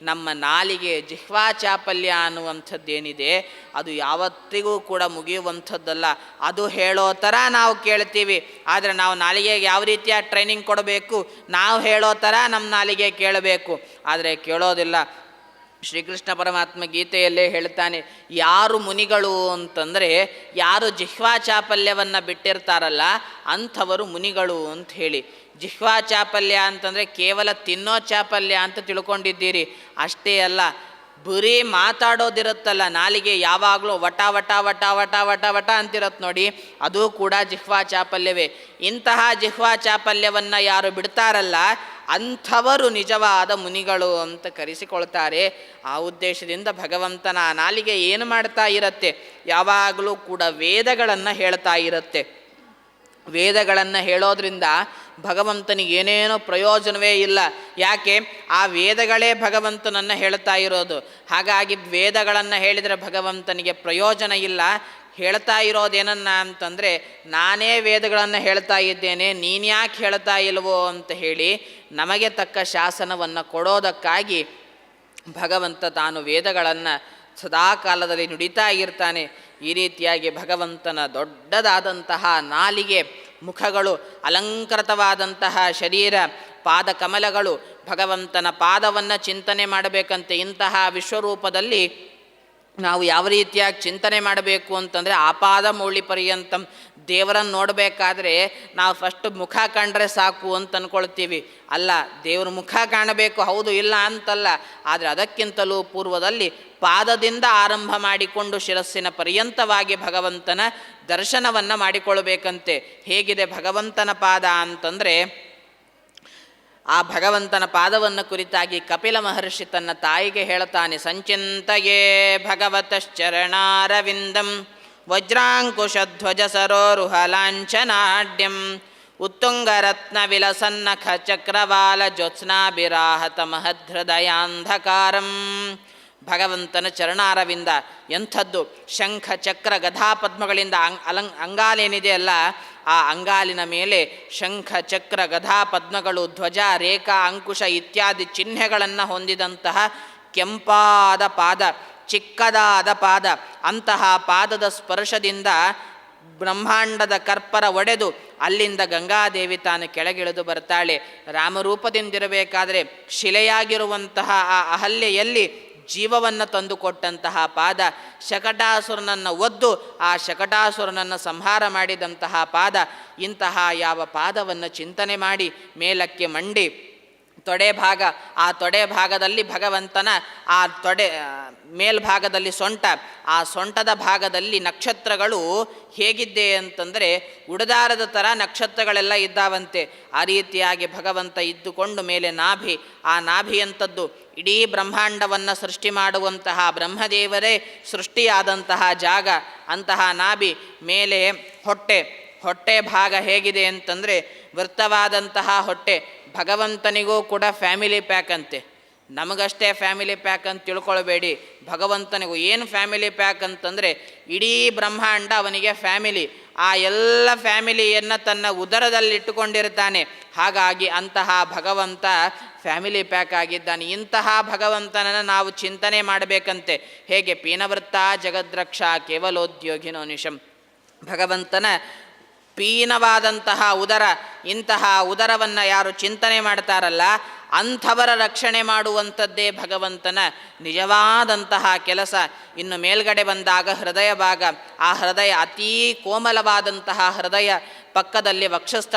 ನಮ್ಮ ನಾಲಿಗೆ ಜಿಹ್ವಾ ಚಾಪಲ್ಯ ಅನ್ನುವಂಥದ್ದೇನಿದೆ ಅದು ಯಾವತ್ತಿಗೂ ಕೂಡ ಮುಗಿಯುವಂಥದ್ದಲ್ಲ. ಅದು ಹೇಳೋ ಥರ ನಾವು ಕೇಳ್ತೀವಿ, ಆದರೆ ನಾವು ನಾಲಿಗೆಗೆ ಯಾವ ರೀತಿಯ ಟ್ರೈನಿಂಗ್ ಕೊಡಬೇಕು, ನಾವು ಹೇಳೋ ಥರ ನಮ್ಮ ನಾಲಿಗೆ ಕೇಳಬೇಕು, ಆದರೆ ಕೇಳೋದಿಲ್ಲ. ಶ್ರೀಕೃಷ್ಣ ಪರಮಾತ್ಮ ಗೀತೆಯಲ್ಲೇ ಹೇಳ್ತಾನೆ, ಯಾರು ಮುನಿಗಳು ಅಂತಂದರೆ ಯಾರು ಜಿಹ್ವಾ ಚಾಪಲ್ಯವನ್ನು ಬಿಟ್ಟಿರ್ತಾರಲ್ಲ ಅಂಥವರು ಮುನಿಗಳು ಅಂತ ಹೇಳಿ. ಜಿಹ್ವಾ ಚಾಪಲ್ಯ ಅಂತಂದರೆ ಕೇವಲ ತಿನ್ನೋ ಚಾಪಲ್ಯ ಅಂತ ತಿಳ್ಕೊಂಡಿದ್ದೀರಿ, ಅಷ್ಟೇ ಅಲ್ಲ. ಬರೀ ಮಾತಾಡೋದಿರುತ್ತಲ್ಲ, ನಾಲಿಗೆ ಯಾವಾಗಲೂ ವಟ ವಟ ವಟ ವಟ ವಟ ವಟ ಅಂತಿರತ್ತೆ ನೋಡಿ, ಅದು ಕೂಡ ಜಿಹ್ವಾ ಚಾಪಲ್ಯವೇ. ಇಂತಹ ಜಿಹ್ವಾ ಚಾಪಲ್ಯವನ್ನು ಯಾರು ಬಿಡ್ತಾರಲ್ಲ ಅಂಥವರು ನಿಜವಾದ ಮುನಿಗಳು ಅಂತ ಕರೆಸಿಕೊಳ್ತಾರೆ. ಆ ಉದ್ದೇಶದಿಂದ ಭಗವಂತನ ನಾಲಿಗೆ ಏನು ಮಾಡ್ತಾ ಇರುತ್ತೆ, ಯಾವಾಗಲೂ ಕೂಡ ವೇದಗಳನ್ನು ಹೇಳ್ತಾ ಇರುತ್ತೆ. ವೇದಗಳನ್ನು ಹೇಳೋದ್ರಿಂದ ಭಗವಂತನಿಗೆ ಏನೇನೋ ಪ್ರಯೋಜನವೇ ಇಲ್ಲ. ಯಾಕೆ? ಆ ವೇದಗಳೇ ಭಗವಂತನನ್ನು ಹೇಳ್ತಾ ಇರೋದು. ಹಾಗಾಗಿ ವೇದಗಳನ್ನು ಹೇಳಿದರೆ ಭಗವಂತನಿಗೆ ಪ್ರಯೋಜನ ಇಲ್ಲ. ಹೇಳ್ತಾ ಇರೋದೇನನ್ನ ಅಂತಂದರೆ, ನಾನೇ ವೇದಗಳನ್ನು ಹೇಳ್ತಾ ಇದ್ದೇನೆ, ನೀನ್ಯಾಕೆ ಹೇಳ್ತಾ ಇಲ್ವೋ ಅಂತ ಹೇಳಿ ನಮಗೆ ತಕ್ಕ ಶಾಸನವನ್ನು ಕೊಡೋದಕ್ಕಾಗಿ ಭಗವಂತ ತಾನು ವೇದಗಳನ್ನು ಸದಾಕಾಲದಲ್ಲಿ ನುಡಿತಾ ಇರ್ತಾನೆ. ಈ ರೀತಿಯಾಗಿ ಭಗವಂತನ ದೊಡ್ಡದಾದಂತಹ ನಾಲಿಗೆ, ಮುಖಗಳು, ಅಲಂಕೃತವಾದಂತಹ ಶರೀರ, ಪಾದ ಕಮಲಗಳು, ಭಗವಂತನ ಪಾದವನ್ನು ಚಿಂತನೆ ಮಾಡಬೇಕಂತೆ. ಇಂತಹ ವಿಶ್ವರೂಪದಲ್ಲಿ ನಾವು ಯಾವ ರೀತಿಯಾಗಿ ಚಿಂತನೆ ಮಾಡಬೇಕು ಅಂತಂದರೆ ಆಪಾದ ಮೌಳಿ ಪರ್ಯಂತಂ. ದೇವರನ್ನು ನೋಡಬೇಕಾದ್ರೆ ನಾವು ಫಸ್ಟ್ ಮುಖ ಕಂಡ್ರೆ ಸಾಕು ಅಂತ ಅಂದ್ಕೊಳ್ತೀವಿ. ಅಲ್ಲ, ದೇವ್ರ ಮುಖ ಕಾಣಬೇಕು, ಹೌದು, ಇಲ್ಲ ಅಂತಲ್ಲ. ಆದರೆ ಅದಕ್ಕಿಂತಲೂ ಪೂರ್ವದಲ್ಲಿ ಪಾದದಿಂದ ಆರಂಭ ಮಾಡಿಕೊಂಡು ಶಿರಸ್ಸಿನ ಪರ್ಯಂತವಾಗಿ ಭಗವಂತನ ದರ್ಶನವನ್ನು ಮಾಡಿಕೊಳ್ಬೇಕಂತೆ. ಹೇಗಿದೆ ಭಗವಂತನ ಪಾದ ಅಂತಂದರೆ, ಆ ಭಗವಂತನ ಪಾದವನ್ನು ಕುರಿತಾಗಿ ಕಪಿಲ ಮಹರ್ಷಿ ತನ್ನ ತಾಯಿಗೆ ಹೇಳ್ತಾನೆ. ಸಂಚಿಂತಯೇ ಭಗವತಶ್ಚರಣಾರವಿಂದಂ ವಜ್ರಾಂಕುಶಧ್ವಜ ಸರೋರುಹಲಾಂಛನಾಡ್ಯಂ ಉತ್ತುಂಗರತ್ನ ವಿಲಸನ್ನಖ ಚಕ್ರವಾಲ ಜ್ಯೋತ್ಸ್ನಾಭಿರಾಹತ ಮಹದೃದಯಾಂಧಕಾರಂ. ಭಗವಂತನ ಚರಣಾರವಿಂದ ಎಂಥದ್ದು! ಶಂಖ ಚಕ್ರ ಗದಾ ಪದ್ಮಗಳಿಂದ ಅಂಗಾಲೇನಿದೆಯಲ್ಲ, ಆ ಅಂಗಾಲಿನ ಮೇಲೆ ಶಂಖ ಚಕ್ರ ಗದಾ ಪದ್ಮಗಳು, ಧ್ವಜ, ರೇಖಾ, ಅಂಕುಶ ಇತ್ಯಾದಿ ಚಿಹ್ನೆಗಳನ್ನು ಹೊಂದಿದಂತಹ ಕೆಂಪಾದ ಪಾದ, ಚಿಕ್ಕದಾದ ಪಾದ. ಅಂತಹ ಪಾದದ ಸ್ಪರ್ಶದಿಂದ ಬ್ರಹ್ಮಾಂಡದ ಕರ್ಪರ ಒಡೆದು ಅಲ್ಲಿಂದ ಗಂಗಾದೇವಿ ತಾನು ಕೆಳಗಿಳಿದು ಬರ್ತಾಳೆ. ರಾಮರೂಪದಿಂದಿರಬೇಕಾದರೆ ಶಿಲೆಯಾಗಿರುವಂತಹ ಆ ಅಹಲ್ಯೆಯಲ್ಲಿ ಜೀವವನ್ನು ತಂದುಕೊಟ್ಟಂತಹ ಪಾದ, ಶಕಟಾಸುರನನ್ನು ಒದ್ದು ಆ ಶಕಟಾಸುರನನ್ನು ಸಂಹಾರ ಮಾಡಿದಂತಹ ಪಾದ. ಇಂತಹ ಯಾವ ಪಾದವನ್ನು ಚಿಂತನೆ ಮಾಡಿ ಮೇಲಕ್ಕೆ ಮಂಡಿ ತೊಡೆ ಭಾಗ, ಆ ತೊಡೆ ಭಾಗದಲ್ಲಿ ಭಗವಂತನ ಆ ತೊಡೆ ಮೇಲ್ಭಾಗದಲ್ಲಿ ಸೊಂಟ, ಆ ಸೊಂಟದ ಭಾಗದಲ್ಲಿ ನಕ್ಷತ್ರಗಳು ಹೇಗಿದ್ದೆ ಅಂತಂದರೆ ಉಡದಾರದ ಥರ ನಕ್ಷತ್ರಗಳೆಲ್ಲ ಇದ್ದಾವಂತೆ. ಆ ರೀತಿಯಾಗಿ ಭಗವಂತ ಇದ್ದುಕೊಂಡು ಮೇಲೆ ನಾಭಿ, ಆ ನಾಭಿಯಂಥದ್ದು ಇಡೀ ಬ್ರಹ್ಮಾಂಡವನ್ನು ಸೃಷ್ಟಿ ಮಾಡುವಂತಹ ಬ್ರಹ್ಮದೇವರೇ ಸೃಷ್ಟಿಯಾದಂತಹ ಜಾಗ. ಅಂತಹ ನಾಭಿ ಮೇಲೆ ಹೊಟ್ಟೆ ಭಾಗ ಹೇಗಿದೆ ಅಂತಂದರೆ ವೃತ್ತವಾದಂತಹ ಹೊಟ್ಟೆ. ಭಗವಂತನಿಗೂ ಕೂಡ ಫ್ಯಾಮಿಲಿ ಪ್ಯಾಕ್ ಅಂತೆ. ನಮಗಷ್ಟೇ ಫ್ಯಾಮಿಲಿ ಪ್ಯಾಕ್ ಅಂತ ತಿಳ್ಕೊಳ್ಬೇಡಿ. ಭಗವಂತನಿಗೂ ಏನು ಫ್ಯಾಮಿಲಿ ಪ್ಯಾಕ್ ಅಂತಂದರೆ ಇಡೀ ಬ್ರಹ್ಮಾಂಡ ಅವನಿಗೆ ಫ್ಯಾಮಿಲಿ. ಆ ಎಲ್ಲ ಫ್ಯಾಮಿಲಿಯನ್ನು ತನ್ನ ಉದರದಲ್ಲಿಟ್ಟುಕೊಂಡಿರ್ತಾನೆ. ಹಾಗಾಗಿ ಅಂತಹ ಭಗವಂತ ಫ್ಯಾಮಿಲಿ ಪ್ಯಾಕ್ ಆಗಿದ್ದಾನೆ. ಇಂತಹ ಭಗವಂತನನ್ನು ನಾವು ಚಿಂತನೆ ಮಾಡಬೇಕಂತೆ. ಹೇಗೆ ಪೀನವೃತ್ತ ಜಗದ್ರಕ್ಷ ಕೇವಲೋದ್ಯೋಗಿನೋ ನಿಶಂ. ಭಗವಂತನ ಪೀನವಾದಂತಹ ಉದರ, ಇಂತಹ ಉದರವನ್ನು ಯಾರು ಚಿಂತನೆ ಮಾಡ್ತಾರಲ್ಲ ಅಂಥವರ ರಕ್ಷಣೆ ಮಾಡುವಂಥದ್ದೇ ಭಗವಂತನ ನಿಜವಾದಂತಹ ಕೆಲಸ. ಇನ್ನು ಮೇಲ್ಗಡೆ ಬಂದಾಗ ಹೃದಯ ಭಾಗ, ಆ ಹೃದಯ ಅತೀ ಕೋಮಲವಾದಂತಹ ಹೃದಯ. ಪಕ್ಕದಲ್ಲಿ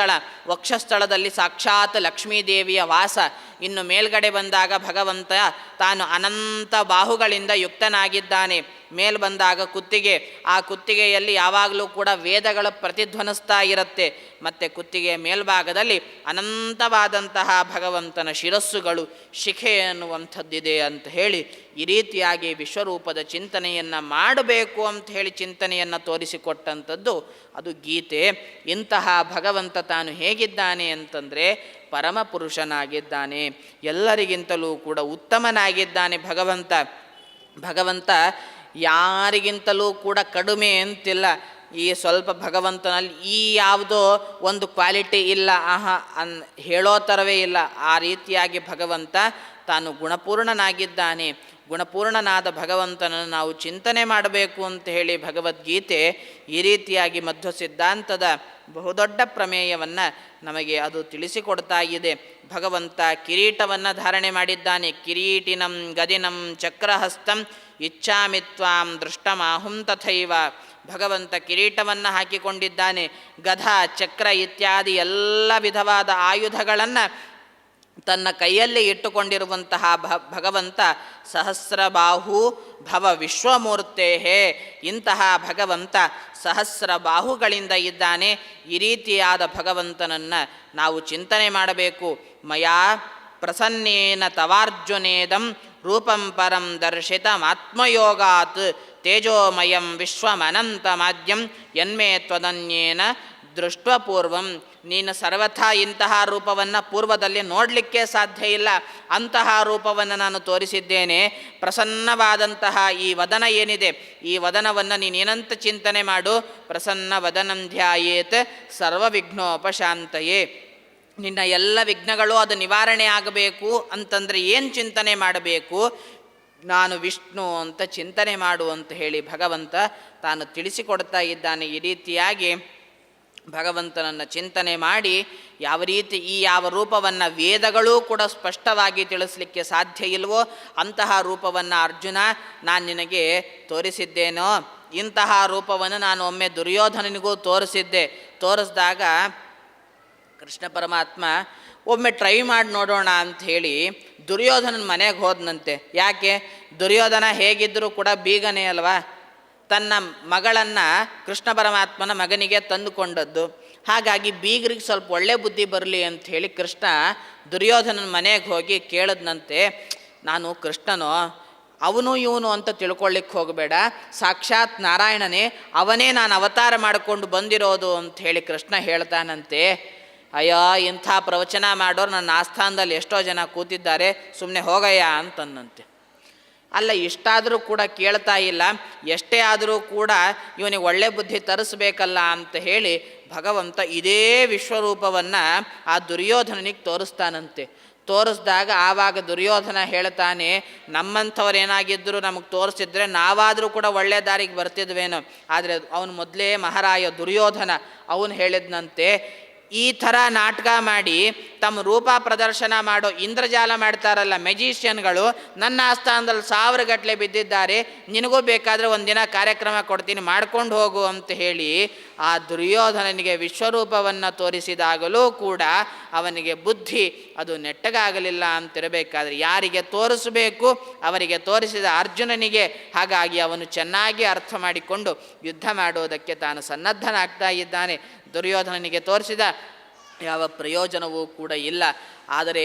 ವಕ್ಷಸ್ಥಳದಲ್ಲಿ ಸಾಕ್ಷಾತ್ ಲಕ್ಷ್ಮೀದೇವಿಯ ವಾಸ. ಇನ್ನು ಮೇಲ್ಗಡೆ ಬಂದಾಗ ಭಗವಂತ ತಾನು ಅನಂತ ಬಾಹುಗಳಿಂದ ಯುಕ್ತನಾಗಿದ್ದಾನೆ. ಮೇಲ್ ಬಂದಾಗ ಕುತ್ತಿಗೆ, ಆ ಕುತ್ತಿಗೆಯಲ್ಲಿ ಯಾವಾಗಲೂ ಕೂಡ ವೇದಗಳು ಪ್ರತಿಧ್ವನಿಸ್ತಾ ಇರುತ್ತೆ. ಮತ್ತು ಕುತ್ತಿಗೆಯ ಮೇಲ್ಭಾಗದಲ್ಲಿ ಅನಂತವಾದಂತಹ ಭಗವಂತನ ಶಿರಸ್ಸುಗಳು, ಶಿಖೆ ಅನ್ನುವಂಥದ್ದಿದೆ ಅಂತ ಹೇಳಿ ಈ ರೀತಿಯಾಗಿ ವಿಶ್ವರೂಪದ ಚಿಂತನೆಯನ್ನು ಮಾಡಬೇಕು ಅಂತ ಹೇಳಿ ಚಿಂತನೆಯನ್ನು ತೋರಿಸಿಕೊಟ್ಟಂಥದ್ದು ಅದು ಗೀತೆ. ಇಂತಹ ಭಗವಂತ ತಾನು ಹೇಗಿದ್ದಾನೆ ಅಂತಂದರೆ ಪರಮಪುರುಷನಾಗಿದ್ದಾನೆ, ಎಲ್ಲರಿಗಿಂತಲೂ ಕೂಡ ಉತ್ತಮನಾಗಿದ್ದಾನೆ. ಭಗವಂತ ಯಾರಿಗಿಂತಲೂ ಕೂಡ ಕಡಿಮೆ ಅಂತಿಲ್ಲ. ಈ ಸ್ವಲ್ಪ ಭಗವಂತನಲ್ಲಿ ಈ ಯಾವುದೋ ಒಂದು ಕ್ವಾಲಿಟಿ ಇಲ್ಲ ಹೇಳೋ ಥರವೇ ಇಲ್ಲ. ಆ ರೀತಿಯಾಗಿ ಭಗವಂತ ತಾನು ಗುಣಪೂರ್ಣನಾಗಿದ್ದಾನೆ. ಗುಣಪೂರ್ಣನಾದ ಭಗವಂತನನ್ನು ನಾವು ಚಿಂತನೆ ಮಾಡಬೇಕು ಅಂತ ಹೇಳಿ ಭಗವದ್ಗೀತೆ ಈ ರೀತಿಯಾಗಿ ಮಧ್ವ ಸಿದ್ಧಾಂತದ ಬಹುದೊಡ್ಡ ಪ್ರಮೇಯವನ್ನು ನಮಗೆ ಅದು ತಿಳಿಸಿಕೊಡ್ತಾ ಇದೆ. ಭಗವಂತ ಕಿರೀಟವನ್ನು ಧಾರಣೆ ಮಾಡಿದ್ದಾನೆ. ಕಿರೀಟಿನಂ ಗದಿನಂ ಚಕ್ರಹಸ್ತಂ ಇಚ್ಛಾಮಿತ್ವಾಂ ದೃಷ್ಟಮಾಹುಂ ತಥೈವ. ಭಗವಂತ ಕಿರೀಟವನ್ನು ಹಾಕಿಕೊಂಡಿದ್ದಾನೆ. ಗಧ, ಚಕ್ರ ಇತ್ಯಾದಿ ಎಲ್ಲ ವಿಧವಾದ ಆಯುಧಗಳನ್ನು ತನ್ನ ಕೈಯಲ್ಲಿ ಇಟ್ಟುಕೊಂಡಿರುವಂತಹ ಭಗವಂತ ಸಹಸ್ರಬಾಹು ಭವ ವಿಶ್ವಮೂರ್ತೆ. ಇಂತಹ ಭಗವಂತ ಸಹಸ್ರ ಬಾಹುಗಳಿಂದ ಇದ್ದಾನೆ. ಈ ರೀತಿಯಾದ ಭಗವಂತನನ್ನು ನಾವು ಚಿಂತನೆ ಮಾಡಬೇಕು. ಮಯಾ ಪ್ರಸನ್ನೇನ ತವಾರ್ಜುನೇದಂ ರೂಪಂ ಪರಂ ದರ್ಶಿತಮಾತ್ಮಯೋಗಾತ್ ತೇಜೋಮಯಂ ವಿಶ್ವಮನಂತಮಾದ್ಯಂ ಯನ್ಮೇ ತ್ವದನ್ಯೇನ ದೃಷ್ಟಪೂರ್ವಂ. ನೀನು ಸರ್ವಥಾ ಇಂತಹ ರೂಪವನ್ನು ಪೂರ್ವದಲ್ಲಿ ನೋಡಲಿಕ್ಕೆ ಸಾಧ್ಯ ಇಲ್ಲ. ಅಂತಹ ರೂಪವನ್ನು ನಾನು ತೋರಿಸಿದ್ದೇನೆ. ಪ್ರಸನ್ನವಾದಂತಹ ಈ ವದನ ಏನಿದೆ, ಈ ವದನವನ್ನು ನೀನೇನಂತ ಚಿಂತನೆ ಮಾಡು. ಪ್ರಸನ್ನ ವದನಂ ಧ್ಯಾಯೇತ್ ಸರ್ವವಿಘ್ನೋಪಶಾಂತಯೇ. ನಿನ್ನ ಎಲ್ಲ ವಿಘ್ನಗಳು ಅದು ನಿವಾರಣೆ ಆಗಬೇಕು ಅಂತಂದರೆ ಏನು ಚಿಂತನೆ ಮಾಡಬೇಕು? ನಾನು ವಿಷ್ಣು ಅಂತ ಚಿಂತನೆ ಮಾಡು ಅಂತ ಹೇಳಿ ಭಗವಂತ ತಾನು ತಿಳಿಸಿಕೊಡ್ತಾ ಇದ್ದಾನೆ. ಈ ರೀತಿಯಾಗಿ ಭಗವಂತನನ್ನು ಚಿಂತನೆ ಮಾಡಿ ಯಾವ ರೀತಿ ಯಾವ ರೂಪವನ್ನು ವೇದಗಳೂ ಕೂಡ ಸ್ಪಷ್ಟವಾಗಿ ತಿಳಿಸಲಿಕ್ಕೆ ಸಾಧ್ಯ ಇಲ್ವೋ ಅಂತಹ ರೂಪವನ್ನು ಅರ್ಜುನ ನಾನು ನಿನಗೆ ತೋರಿಸಿದ್ದೇನೋ, ಇಂತಹ ರೂಪವನ್ನು ನಾನು ಒಮ್ಮೆ ದುರ್ಯೋಧನನಿಗೂ ತೋರಿಸಿದಾಗ ಕೃಷ್ಣ ಪರಮಾತ್ಮ ಒಮ್ಮೆ ಟ್ರೈ ಮಾಡಿ ನೋಡೋಣ ಅಂಥೇಳಿ ದುರ್ಯೋಧನನ ಮನೆಗೆ ಹೋದನಂತೆ. ಯಾಕೆ? ದುರ್ಯೋಧನ ಹೇಗಿದ್ದರೂ ಕೂಡ ಬೀಗನೇ ಅಲ್ವಾ, ತನ್ನ ಮಗಳನ್ನು ಕೃಷ್ಣ ಪರಮಾತ್ಮನ ಮಗನಿಗೆ ತಂದುಕೊಂಡದ್ದು. ಹಾಗಾಗಿ ಬೀಗರಿಗೆ ಸ್ವಲ್ಪ ಒಳ್ಳೆ ಬುದ್ಧಿ ಬರಲಿ ಅಂಥೇಳಿ ಕೃಷ್ಣ ದುರ್ಯೋಧನನ ಮನೆಗೆ ಹೋಗಿ ಕೇಳಿದ್ನಂತೆ, ನಾನು ಕೃಷ್ಣನೋ ಅವನು ಇವನು ಅಂತ ತಿಳ್ಕೊಳ್ಳಿಕ್ಕೆ ಹೋಗಬೇಡ, ಸಾಕ್ಷಾತ್ ನಾರಾಯಣನೇ, ಅವನೇ ನಾನು ಅವತಾರ ಮಾಡಿಕೊಂಡು ಬಂದಿರೋದು ಅಂಥೇಳಿ ಕೃಷ್ಣ ಹೇಳ್ತಾನಂತೆ. ಅಯ್ಯೋ, ಇಂಥ ಪ್ರವಚನ ಮಾಡೋರು ನನ್ನ ಆಸ್ಥಾನದಲ್ಲಿ ಎಷ್ಟೋ ಜನ ಕೂತಿದ್ದಾರೆ, ಸುಮ್ಮನೆ ಹೋಗಯ್ಯ ಅಂತಂದಂತೆ. ಅಲ್ಲ, ಇಷ್ಟಾದರೂ ಕೂಡ ಕೇಳ್ತಾ ಇಲ್ಲ, ಎಷ್ಟೇ ಆದರೂ ಕೂಡ ಇವನಿಗೆ ಒಳ್ಳೆ ಬುದ್ಧಿ ತರಿಸ್ಬೇಕಲ್ಲ ಅಂತ ಹೇಳಿ ಭಗವಂತ ಇದೇ ವಿಶ್ವರೂಪವನ್ನು ಆ ದುರ್ಯೋಧನನಿಗೆ ತೋರಿಸ್ತಾನಂತೆ. ತೋರಿಸಿದಾಗ ಆವಾಗ ದುರ್ಯೋಧನ ಹೇಳ್ತಾನೆ, ನಮ್ಮಂಥವ್ರೇನಾಗಿದ್ದರೂ ನಮಗೆ ತೋರಿಸಿದ್ರೆ ನಾವಾದರೂ ಕೂಡ ಒಳ್ಳೆ ದಾರಿಗೆ ಬರ್ತಿದ್ವೇನೋ. ಆದರೆ ಅವನು ಮೊದಲೇ ಮಹಾರಾಯ ದುರ್ಯೋಧನ, ಅವನು ಹೇಳಿದ್ನಂತೆ, ಈ ಥರ ನಾಟಕ ಮಾಡಿ ತಮ್ಮ ರೂಪ ಪ್ರದರ್ಶನ ಮಾಡೋ ಇಂದ್ರಜಾಲ ಮಾಡ್ತಾರಲ್ಲ ಮೆಜಿಷಿಯನ್ಗಳು, ನನ್ನ ಆಸ್ಥಾನದಲ್ಲಿ 1000 ಗಟ್ಟಲೆ ಬಿದ್ದಿದ್ದಾರೆ, ನಿನಗೂ ಬೇಕಾದರೆ ಒಂದಿನ ಕಾರ್ಯಕ್ರಮ ಕೊಡ್ತೀನಿ, ಮಾಡ್ಕೊಂಡು ಹೋಗು ಅಂತ ಹೇಳಿ ಆ ದುರ್ಯೋಧನನಿಗೆ ವಿಶ್ವರೂಪವನ್ನು ತೋರಿಸಿದಾಗಲೂ ಕೂಡ ಅವನಿಗೆ ಬುದ್ಧಿ ಅದು ನೆಟ್ಟಗಾಗಲಿಲ್ಲ ಅಂತಿರಬೇಕಾದ್ರೆ ಯಾರಿಗೆ ತೋರಿಸಬೇಕು ಅವರಿಗೆ ತೋರಿಸಿದ ಅರ್ಜುನನಿಗೆ. ಹಾಗಾಗಿ ಅವನು ಚೆನ್ನಾಗಿ ಅರ್ಥ ಮಾಡಿಕೊಂಡು ಯುದ್ಧ ಮಾಡೋದಕ್ಕೆ ತಾನು ಸನ್ನದ್ಧನಾಗ್ತಾ ಇದ್ದಾನೆ. ದುರ್ಯೋಧನನಿಗೆ ತೋರಿಸಿದ ಯಾವ ಪ್ರಯೋಜನವೂ ಕೂಡ ಇಲ್ಲ. ಆದರೆ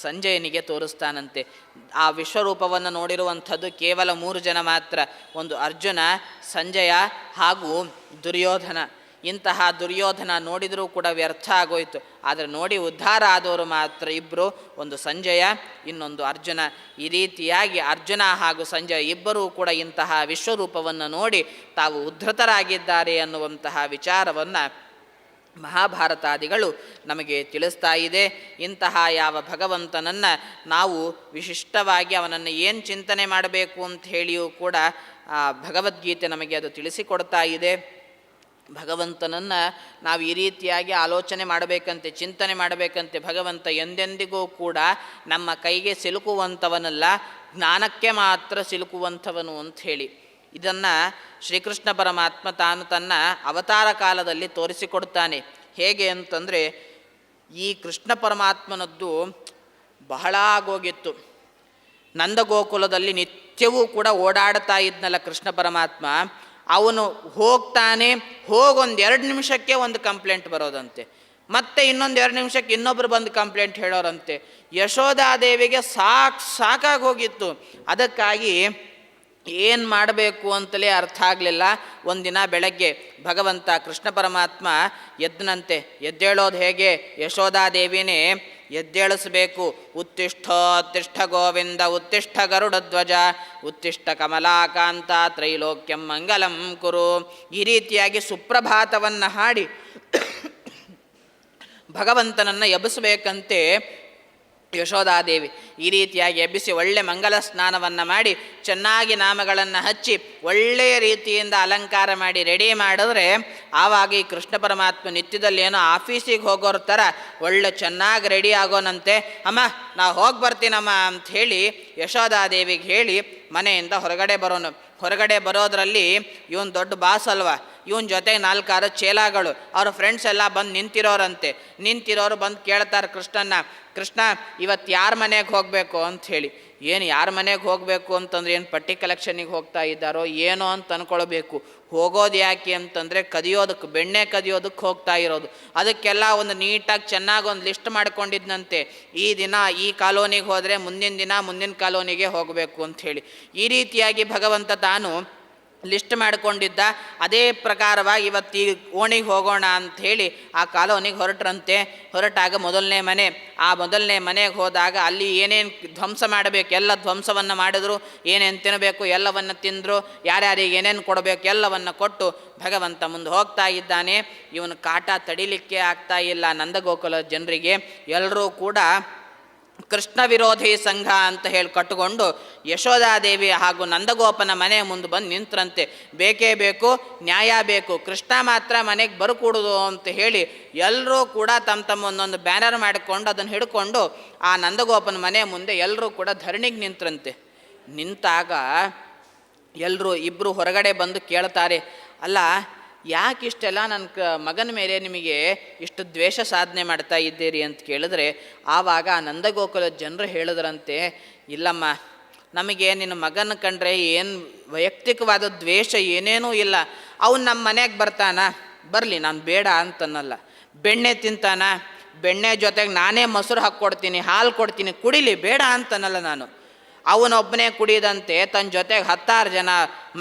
ಸಂಜಯನಿಗೆ ತೋರಿಸ್ತಾನಂತೆ. ಆ ವಿಶ್ವರೂಪವನ್ನು ನೋಡಿರುವಂಥದ್ದು ಕೇವಲ 3 ಜನ ಮಾತ್ರ, ಒಂದು ಅರ್ಜುನ, ಸಂಜಯ ಹಾಗೂ ದುರ್ಯೋಧನ. ಇಂತಹ ದುರ್ಯೋಧನ ನೋಡಿದರೂ ಕೂಡ ವ್ಯರ್ಥ ಆಗೋಯ್ತು. ಆದರೆ ನೋಡಿ ಉದ್ಧಾರ ಆದವರು ಮಾತ್ರ ಇಬ್ಬರು, ಒಂದು ಸಂಜಯ, ಇನ್ನೊಂದು ಅರ್ಜುನ. ಈ ರೀತಿಯಾಗಿ ಅರ್ಜುನ ಹಾಗೂ ಸಂಜಯ ಇಬ್ಬರೂ ಕೂಡ ಇಂತಹ ವಿಶ್ವರೂಪವನ್ನು ನೋಡಿ ತಾವು ಉದ್ಧತರಾಗಿದ್ದಾರೆ ಅನ್ನುವಂತಹ ವಿಚಾರವನ್ನು ಮಹಾಭಾರತಾದಿಗಳು ನಮಗೆ ತಿಳಿಸ್ತಾ ಇದೆ. ಇಂತಹ ಯಾವ ಭಗವಂತನನ್ನು ನಾವು ವಿಶಿಷ್ಟವಾಗಿ ಅವನನ್ನು ಏನು ಚಿಂತನೆ ಮಾಡಬೇಕು ಅಂತ ಹೇಳಿಯೂ ಕೂಡ ಭಗವದ್ಗೀತೆ ನಮಗೆ ಅದು ತಿಳಿಸಿಕೊಡ್ತಾ ಇದೆ. ಭಗವಂತನನ್ನು ನಾವು ಈ ರೀತಿಯಾಗಿ ಆಲೋಚನೆ ಮಾಡಬೇಕಂತೆ, ಚಿಂತನೆ ಮಾಡಬೇಕಂತೆ. ಭಗವಂತ ಎಂದೆಂದಿಗೂ ಕೂಡ ನಮ್ಮ ಕೈಗೆ ಸಿಲುಕುವಂಥವನಲ್ಲ, ಜ್ಞಾನಕ್ಕೆ ಮಾತ್ರ ಸಿಲುಕುವಂಥವನು ಅಂಥೇಳಿ ಇದನ್ನು ಶ್ರೀಕೃಷ್ಣ ಪರಮಾತ್ಮ ತಾನು ತನ್ನ ಅವತಾರ ಕಾಲದಲ್ಲಿ ತೋರಿಸಿಕೊಡ್ತಾನೆ. ಹೇಗೆ ಅಂತಂದರೆ, ಈ ಕೃಷ್ಣ ಪರಮಾತ್ಮನದ್ದು ಬಹಳ ಆಗೋಗಿತ್ತು. ನಂದಗೋಕುಲದಲ್ಲಿ ನಿತ್ಯವೂ ಕೂಡ ಓಡಾಡ್ತಾ ಇದ್ನಲ್ಲ ಕೃಷ್ಣ ಪರಮಾತ್ಮ, ಅವನು ಹೋಗ್ತಾನೆ, ಹೋಗೊಂದು 2 ನಿಮಿಷಕ್ಕೆ ಒಂದು ಕಂಪ್ಲೇಂಟ್ ಬರೋದಂತೆ, ಮತ್ತೆ ಇನ್ನೊಂದು 2 ನಿಮಿಷಕ್ಕೆ ಇನ್ನೊಬ್ಬರು ಬಂದು ಕಂಪ್ಲೇಂಟ್ ಹೇಳೋರಂತೆ. ಯಶೋಧಾದೇವಿಗೆ ಸಾಕಾಗಿ ಹೋಗಿತ್ತು. ಅದಕ್ಕಾಗಿ ಏನು ಮಾಡಬೇಕು ಅಂತಲೇ ಅರ್ಥ ಆಗಲಿಲ್ಲ. ಒಂದಿನ ಬೆಳಗ್ಗೆ ಭಗವಂತ ಕೃಷ್ಣ ಪರಮಾತ್ಮ ಎದ್ದನಂತೆ. ಎದ್ದೇಳೋದು ಹೇಗೆ? ಯಶೋಧಾದೇವಿನೇ ಎದ್ದೇಳಿಸಬೇಕು. ಉತ್ತಿಷ್ಠೋತ್ತಿಷ್ಠ ಗೋವಿಂದ ಉತ್ತಿಷ್ಠ ಗರುಡಧ್ವಜ ಉತ್ತಿಷ್ಠ ಕಮಲಾಕಾಂತ ತ್ರೈಲೋಕ್ಯಂ ಮಂಗಲಂ ಕುರು. ಈ ರೀತಿಯಾಗಿ ಸುಪ್ರಭಾತವನ್ನು ಹಾಡಿ ಭಗವಂತನನ್ನು ಎಬ್ಬಿಸಬೇಕಂತೆ ಯಶೋಧಾದೇವಿ. ಈ ರೀತಿಯಾಗಿ ಎಬ್ಬಿಸಿ ಒಳ್ಳೆ ಮಂಗಲ ಸ್ನಾನವನ್ನು ಮಾಡಿ ಚೆನ್ನಾಗಿ ನಾಮಗಳನ್ನು ಹಚ್ಚಿ ಒಳ್ಳೆಯ ರೀತಿಯಿಂದ ಅಲಂಕಾರ ಮಾಡಿ ರೆಡಿ ಮಾಡಿದ್ರೆ ಆವಾಗ ಈ ಕೃಷ್ಣ ಪರಮಾತ್ಮ ನಿತ್ಯದಲ್ಲಿ ಏನೋ ಆಫೀಸಿಗೆ ಹೋಗೋರ ಥರ ಒಳ್ಳೆ ಚೆನ್ನಾಗಿ ರೆಡಿ ಆಗೋನಂತೆ. ಅಮ್ಮ ನಾವು ಹೋಗಿ ಬರ್ತೀನಮ್ಮ ಅಂಥೇಳಿ ಯಶೋಧಾದೇವಿಗೆ ಹೇಳಿ ಮನೆಯಿಂದ ಹೊರಗಡೆ ಬರೋನು. ಹೊರಗಡೆ ಬರೋದ್ರಲ್ಲಿ ಇವನು ದೊಡ್ಡ ಬಾಸ್ ಅಲ್ವಾ, ಇವನ ಜೊತೆಗೆ 4-6 ಚೇಲಾಗಳು, ಅವ್ರ ಫ್ರೆಂಡ್ಸ್ ಎಲ್ಲ ಬಂದು ನಿಂತಿರೋರು ಬಂದು ಕೇಳ್ತಾರೆ ಕೃಷ್ಣನ್ನ, ಕೃಷ್ಣ ಇವತ್ತು ಯಾರ ಮನೆಗೆ ಹೋಗಬೇಕು ಅಂಥೇಳಿ. ಏನು ಯಾರ ಮನೆಗೆ ಹೋಗಬೇಕು ಅಂತಂದ್ರೆ ಏನು ಪಟ್ಟಿ ಕಲೆಕ್ಷನಿಗೆ ಹೋಗ್ತಾ ಇದ್ದಾರೋ ಏನೋ ಅಂತ ಅಂದ್ಕೊಳ್ಬೇಕು. ಹೋಗೋದು ಯಾಕೆ ಅಂತಂದರೆ ಕದಿಯೋದಕ್ಕೆ, ಬೆಣ್ಣೆ ಕದಿಯೋದಕ್ಕೆ ಹೋಗ್ತಾ ಇರೋದು. ಅದಕ್ಕೆಲ್ಲ ಒಂದು ನೀಟಾಗಿ ಚೆನ್ನಾಗಿ ಒಂದು ಲಿಸ್ಟ್ ಮಾಡ್ಕೊಂಡಿದ್ದಂತೆ. ಈ ದಿನ ಈ ಕಾಲೋನಿಗೆ ಹೋದರೆ ಮುಂದಿನ ದಿನ ಮುಂದಿನ ಕಾಲೋನಿಗೆ ಹೋಗಬೇಕು ಅಂಥೇಳಿ. ಈ ರೀತಿಯಾಗಿ ಭಗವಂತ ತಾನು ಲಿಸ್ಟ್ ಮಾಡಿಕೊಂಡಿದ್ದ. ಅದೇ ಪ್ರಕಾರವಾಗಿ ಇವತ್ತು ಈ ಓಣಿಗೆ ಹೋಗೋಣ ಅಂಥೇಳಿ ಆ ಕಾಲೋನಿಗೆ ಹೊರಟ್ರಂತೆ. ಹೊರಟಾಗ ಮೊದಲನೇ ಮನೆ, ಆ ಮೊದಲನೇ ಮನೆಗೆ ಹೋದಾಗ ಅಲ್ಲಿ ಏನೇನು ಧ್ವಂಸ ಮಾಡಬೇಕು ಎಲ್ಲ ಧ್ವಂಸವನ್ನು ಮಾಡಿದ್ರು. ಏನೇನು ತಿನ್ನಬೇಕು ಎಲ್ಲವನ್ನು ತಿಂದರು. ಯಾರ್ಯಾರಿಗೆ ಏನೇನು ಕೊಡಬೇಕು ಎಲ್ಲವನ್ನು ಕೊಟ್ಟು ಭಗವಂತ ಮುಂದೆ ಹೋಗ್ತಾ ಇದ್ದಾನೆ. ಇವನು ಕಾಟ ತಡಿಲಿಕ್ಕೆ ಆಗ್ತಾ ಇಲ್ಲ ನಂದಗೋಕುಲ ಜನರಿಗೆ. ಎಲ್ಲರೂ ಕೂಡ ಕೃಷ್ಣ ವಿರೋಧಿ ಸಂಘ ಅಂತ ಹೇಳಿ ಕಟ್ಟಿಕೊಂಡು ಯಶೋಧಾದೇವಿ ಹಾಗೂ ನಂದಗೋಪನ ಮನೆ ಮುಂದೆ ಬಂದು ನಿಂತರಂತೆ. ಬೇಕೇ ಬೇಕು, ನ್ಯಾಯ ಬೇಕು, ಕೃಷ್ಣ ಮಾತ್ರ ಮನೆಗೆ ಬರಕೂಡುದು ಅಂತ ಹೇಳಿ ಎಲ್ಲರೂ ಕೂಡ ತಮ್ಮ ಒಂದೊಂದು ಬ್ಯಾನರ್ ಮಾಡಿಕೊಂಡು ಅದನ್ನು ಹಿಡ್ಕೊಂಡು ಆ ನಂದಗೋಪನ ಮನೆ ಮುಂದೆ ಎಲ್ಲರೂ ಕೂಡ ಧರಣಿಗೆ ನಿಂತರಂತೆ. ನಿಂತಾಗ ಎಲ್ಲರೂ ಇಬ್ಬರು ಹೊರಗಡೆ ಬಂದು ಕೇಳ್ತಾರೆ, ಅಲ್ಲ ಯಾಕಿಷ್ಟೆಲ್ಲ ನನ್ನ ಮಗನ ಮೇಲೆ ನಿಮಗೆ ಇಷ್ಟು ದ್ವೇಷ ಸಾಧನೆ ಮಾಡ್ತಾ ಇದ್ದೀರಿ ಅಂತ ಕೇಳಿದ್ರೆ, ಆವಾಗ ಆ ನಂದಗೋಕುಲ ಜನರು ಹೇಳಿದ್ರಂತೆ, ಇಲ್ಲಮ್ಮ, ನಮಗೆ ನಿನ್ನ ಮಗನ ಕಂಡ್ರೆ ಏನು ವೈಯಕ್ತಿಕವಾದ ದ್ವೇಷ ಏನೇನೂ ಇಲ್ಲ. ಅವನು ನಮ್ಮ ಮನೆಗೆ ಬರ್ತಾನ, ಬರಲಿ, ನಾನು ಬೇಡ ಅಂತನ್ನಲ್ಲ. ಬೆಣ್ಣೆ ತಿಂತಾನ, ಬೆಣ್ಣೆ ಜೊತೆಗೆ ನಾನೇ ಮೊಸರು ಹಾಕ್ಕೊಡ್ತೀನಿ, ಹಾಲು ಕೊಡ್ತೀನಿ, ಕುಡಿಲಿ, ಬೇಡ ಅಂತನ್ನಲ್ಲ ನಾನು. ಅವನೊಬ್ಬನೇ ಕುಡಿದಂತೆ ತನ್ನ ಜೊತೆಗೆ 10 ಜನ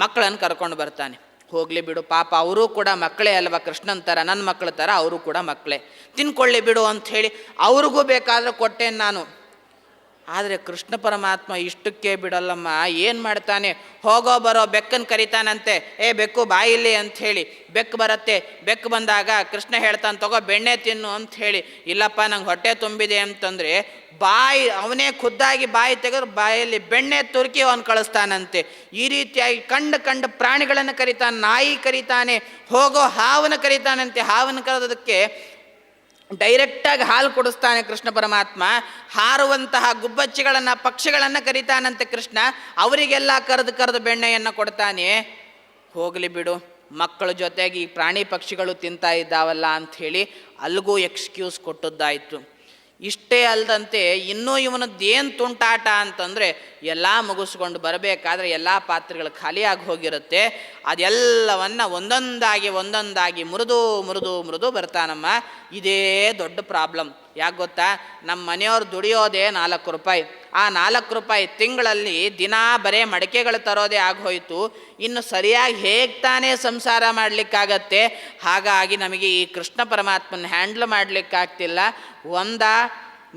ಮಕ್ಕಳನ್ನು ಕರ್ಕೊಂಡು ಬರ್ತಾನೆ. ಹೋಗಲಿ ಬಿಡು, ಪಾಪ ಅವರು ಕೂಡ ಮಕ್ಕಳೇ ಅಲ್ವ, ಕೃಷ್ಣನ ಥರ, ನನ್ನ ಮಕ್ಕಳ ಥರ ಅವರು ಕೂಡ ಮಕ್ಕಳೇ, ತಿನ್ಕೊಳ್ಳಿ ಬಿಡು ಅಂಥೇಳಿ ಅವ್ರಿಗೂ ಬೇಕಾದ್ರೆ ಕೊಟ್ಟೇನು ನಾನು. ಆದರೆ ಕೃಷ್ಣ ಪರಮಾತ್ಮ ಇಷ್ಟಕ್ಕೆ ಬಿಡಲ್ಲಮ್ಮ. ಏನು ಮಾಡ್ತಾನೆ, ಹೋಗೋ ಬರೋ ಬೆಕ್ಕನ್ನು ಕರಿತಾನಂತೆ, ಬೆಕ್ಕು ಬಾಯಿಲ್ಲಿ ಅಂಥೇಳಿ. ಬೆಕ್ಕು ಬರುತ್ತೆ, ಬೆಕ್ಕು ಬಂದಾಗ ಕೃಷ್ಣ ಹೇಳ್ತಾನೆ, ತಗೋ ಬೆಣ್ಣೆ ತಿನ್ನು ಅಂತ ಹೇಳಿ. ಇಲ್ಲಪ್ಪ, ನಂಗೆ ಹೊಟ್ಟೆ ತುಂಬಿದೆ ಅಂತಂದರೆ ಅವನೇ ಖುದ್ದಾಗಿ ಬಾಯಿ ತೆಗೆದು ಬಾಯಲ್ಲಿ ಬೆಣ್ಣೆ ತುರುಕಿ ಅವನು ಕಳಿಸ್ತಾನಂತೆ. ಈ ರೀತಿಯಾಗಿ ಕಂಡು ಪ್ರಾಣಿಗಳನ್ನು ಕರಿತಾನೆ, ನಾಯಿ ಕರಿತಾನೆ, ಹೋಗೋ ಹಾವನ್ನು ಕರಿತಾನಂತೆ. ಹಾವನ್ನು ಕರೆದೋದಕ್ಕೆ ಡೈರೆಕ್ಟಾಗಿ ಹಾಲು ಕುಡಿಸ್ತಾನೆ ಕೃಷ್ಣ ಪರಮಾತ್ಮ. ಹಾರುವಂತಹ ಗುಬ್ಬಚ್ಚಿಗಳನ್ನು, ಪಕ್ಷಿಗಳನ್ನು ಕರಿತಾನಂತೆ ಕೃಷ್ಣ, ಅವರಿಗೆಲ್ಲ ಕರೆದು ಬೆಣ್ಣೆಯನ್ನು ಕೊಡ್ತಾನೆ. ಹೋಗಲಿ ಬಿಡು, ಮಕ್ಕಳ ಜೊತೆಗೆ ಈ ಪ್ರಾಣಿ ಪಕ್ಷಿಗಳು ತಿಂತಾ ಇದ್ದಾವಲ್ಲ ಅಂಥೇಳಿ ಅಲ್ಲಿಗೂ ಎಕ್ಸ್ಕ್ಯೂಸ್ ಕೊಟ್ಟದ್ದಾಯಿತು. ಇಷ್ಟೇ ಅಲ್ಲದಂತೆ ಇನ್ನೂ ಇವನದ್ದೇನು ತುಂಟಾಟ ಅಂತಂದರೆ, ಎಲ್ಲ ಮುಗಿಸ್ಕೊಂಡು ಬರಬೇಕಾದ್ರೆ ಎಲ್ಲ ಪಾತ್ರೆಗಳು ಖಾಲಿಯಾಗಿ ಹೋಗಿರುತ್ತೆ. ಅದೆಲ್ಲವನ್ನು ಒಂದೊಂದಾಗಿ ಮುರಿದು ಬರ್ತಾನಮ್ಮ. ಇದೇ ದೊಡ್ಡ ಪ್ರಾಬ್ಲಮ್. ಯಾಕೆ ಗೊತ್ತಾ, ನಮ್ಮ ಮನೆಯವ್ರು ದುಡಿಯೋದೇ 4 ರೂಪಾಯಿ. ಆ 4 ರೂಪಾಯಿ ತಿಂಗಳಲ್ಲಿ ದಿನ ಬರೇ ಮಡಿಕೆಗಳು ತರೋದೇ ಆಗೋಯ್ತು. ಇನ್ನು ಸರಿಯಾಗಿ ಹೇಗೆ ತಾನೇ ಸಂಸಾರ ಮಾಡಲಿಕ್ಕಾಗತ್ತೆ. ಹಾಗಾಗಿ ನಮಗೆ ಈ ಕೃಷ್ಣ ಪರಮಾತ್ಮನ ಹ್ಯಾಂಡ್ಲ್ ಮಾಡಲಿಕ್ಕಾಗ್ತಿಲ್ಲ.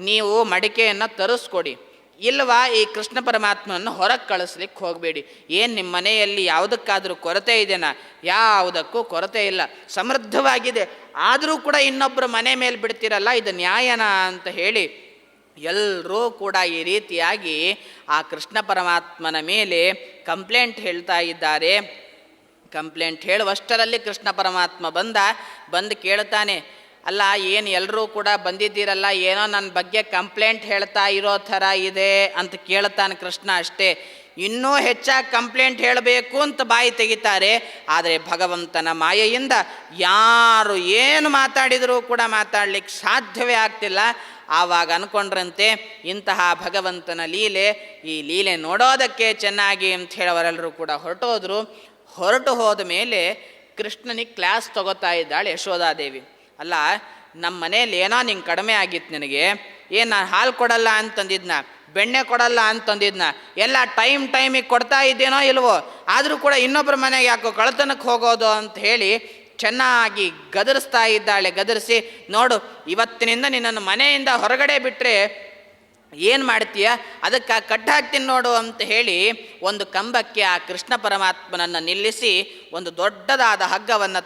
ನೀವು ಮಡಿಕೆಯನ್ನು ತರಿಸ್ಕೊಡಿ, ಇಲ್ವಾ ಈ ಕೃಷ್ಣ ಪರಮಾತ್ಮನನ್ನು ಹೊರಗೆ ಕಳಿಸ್ಲಿಕ್ಕೆ ಹೋಗಬೇಡಿ. ಏನು ನಿಮ್ಮ ಮನೆಯಲ್ಲಿ ಯಾವುದಕ್ಕಾದರೂ ಕೊರತೆ ಇದೆನಾ? ಯಾವುದಕ್ಕೂ ಕೊರತೆ ಇಲ್ಲ, ಸಮೃದ್ಧವಾಗಿದೆ. ಆದರೂ ಕೂಡ ಇನ್ನೊಬ್ಬರು ಮನೆ ಮೇಲೆ ಬಿಡ್ತಿರಲ್ಲ, ಇದು ನ್ಯಾಯನಾ ಅಂತ ಹೇಳಿ ಎಲ್ಲರೂ ಕೂಡ ಈ ರೀತಿಯಾಗಿ ಆ ಕೃಷ್ಣ ಪರಮಾತ್ಮನ ಮೇಲೆ ಕಂಪ್ಲೇಂಟ್ ಹೇಳ್ತಾ ಇದ್ದಾರೆ. ಕಂಪ್ಲೇಂಟ್ ಹೇಳುವಷ್ಟರಲ್ಲಿ ಕೃಷ್ಣ ಪರಮಾತ್ಮ ಬಂದು ಕೇಳ್ತಾನೆ, ಅಲ್ಲ ಏನು ಎಲ್ಲರೂ ಕೂಡ ಬಂದಿದ್ದೀರಲ್ಲ, ಏನೋ ನನ್ನ ಬಗ್ಗೆ ಕಂಪ್ಲೇಂಟ್ ಹೇಳ್ತಾ ಇರೋ ಥರ ಇದೆ ಅಂತ ಕೇಳ್ತಾನೆ ಕೃಷ್ಣ. ಅಷ್ಟೇ, ಇನ್ನೂ ಹೆಚ್ಚಾಗಿ ಕಂಪ್ಲೇಂಟ್ ಹೇಳಬೇಕು ಅಂತ ಬಾಯಿ ತೆಗಿತಾರೆ. ಆದರೆ ಭಗವಂತನ ಮಾಯೆಯಿಂದ ಯಾರು ಏನು ಮಾತಾಡಿದರೂ ಕೂಡ ಮಾತಾಡಲಿಕ್ಕೆ ಸಾಧ್ಯವೇ ಆಗ್ತಿಲ್ಲ. ಆವಾಗ ಅಂದ್ಕೊಂಡ್ರಂತೆ, ಇಂತಹ ಭಗವಂತನ ಲೀಲೆ, ಈ ಲೀಲೆ ನೋಡೋದಕ್ಕೆ ಚೆನ್ನಾಗಿ ಅಂತ ಹೇಳೋರೆಲ್ಲರೂ ಕೂಡ ಹೊರಟು ಹೋದ ಮೇಲೆ ಕೃಷ್ಣನಿಗೆ ಕ್ಲಾಸ್ ತಗೋತಾ ಇದ್ದಾಳೆ ಯಶೋಧಾದೇವಿ. ಅಲ್ಲ, ನಮ್ಮ ಮನೇಲಿ ಏನೋ ನಿಂಗೆ ಕಡಿಮೆ ಆಗಿತ್ತು, ನಿನಗೆ ಏನು ನಾನು ಹಾಲು ಕೊಡಲ್ಲ ಅಂತಂದಿದ್ನ, ಬೆಣ್ಣೆ ಕೊಡಲ್ಲ ಅಂತಂದಿದ್ನ, ಎಲ್ಲ ಟೈಮಿಗೆ ಕೊಡ್ತಾ ಇದ್ದೇನೋ ಇಲ್ವೋ, ಆದರೂ ಕೂಡ ಇನ್ನೊಬ್ಬರ ಮನೆಗೆ ಯಾಕೋ ಕಳ್ತನಕ್ಕೆ ಹೋಗೋದು ಅಂತ ಹೇಳಿ ಚೆನ್ನಾಗಿ ಗದರಿಸ್ತಾ ಇದ್ದಾಳೆ. ಗದರಿಸಿ, ನೋಡು, ಇವತ್ತಿನಿಂದ ನಿನ್ನನ್ನು ಮನೆಯಿಂದ ಹೊರಗಡೆ ಬಿಟ್ಟರೆ ಏನು ಮಾಡ್ತೀಯ, ಅದಕ್ಕೆ ಕಟ್ಟು ಹಾಕ್ತೀನಿ ನೋಡು ಅಂತ ಹೇಳಿ ಒಂದು ಕಂಬಕ್ಕೆ ಆ ಕೃಷ್ಣ ಪರಮಾತ್ಮನನ್ನು ನಿಲ್ಲಿಸಿ ಒಂದು ದೊಡ್ಡದಾದ ಹಗ್ಗವನ್ನು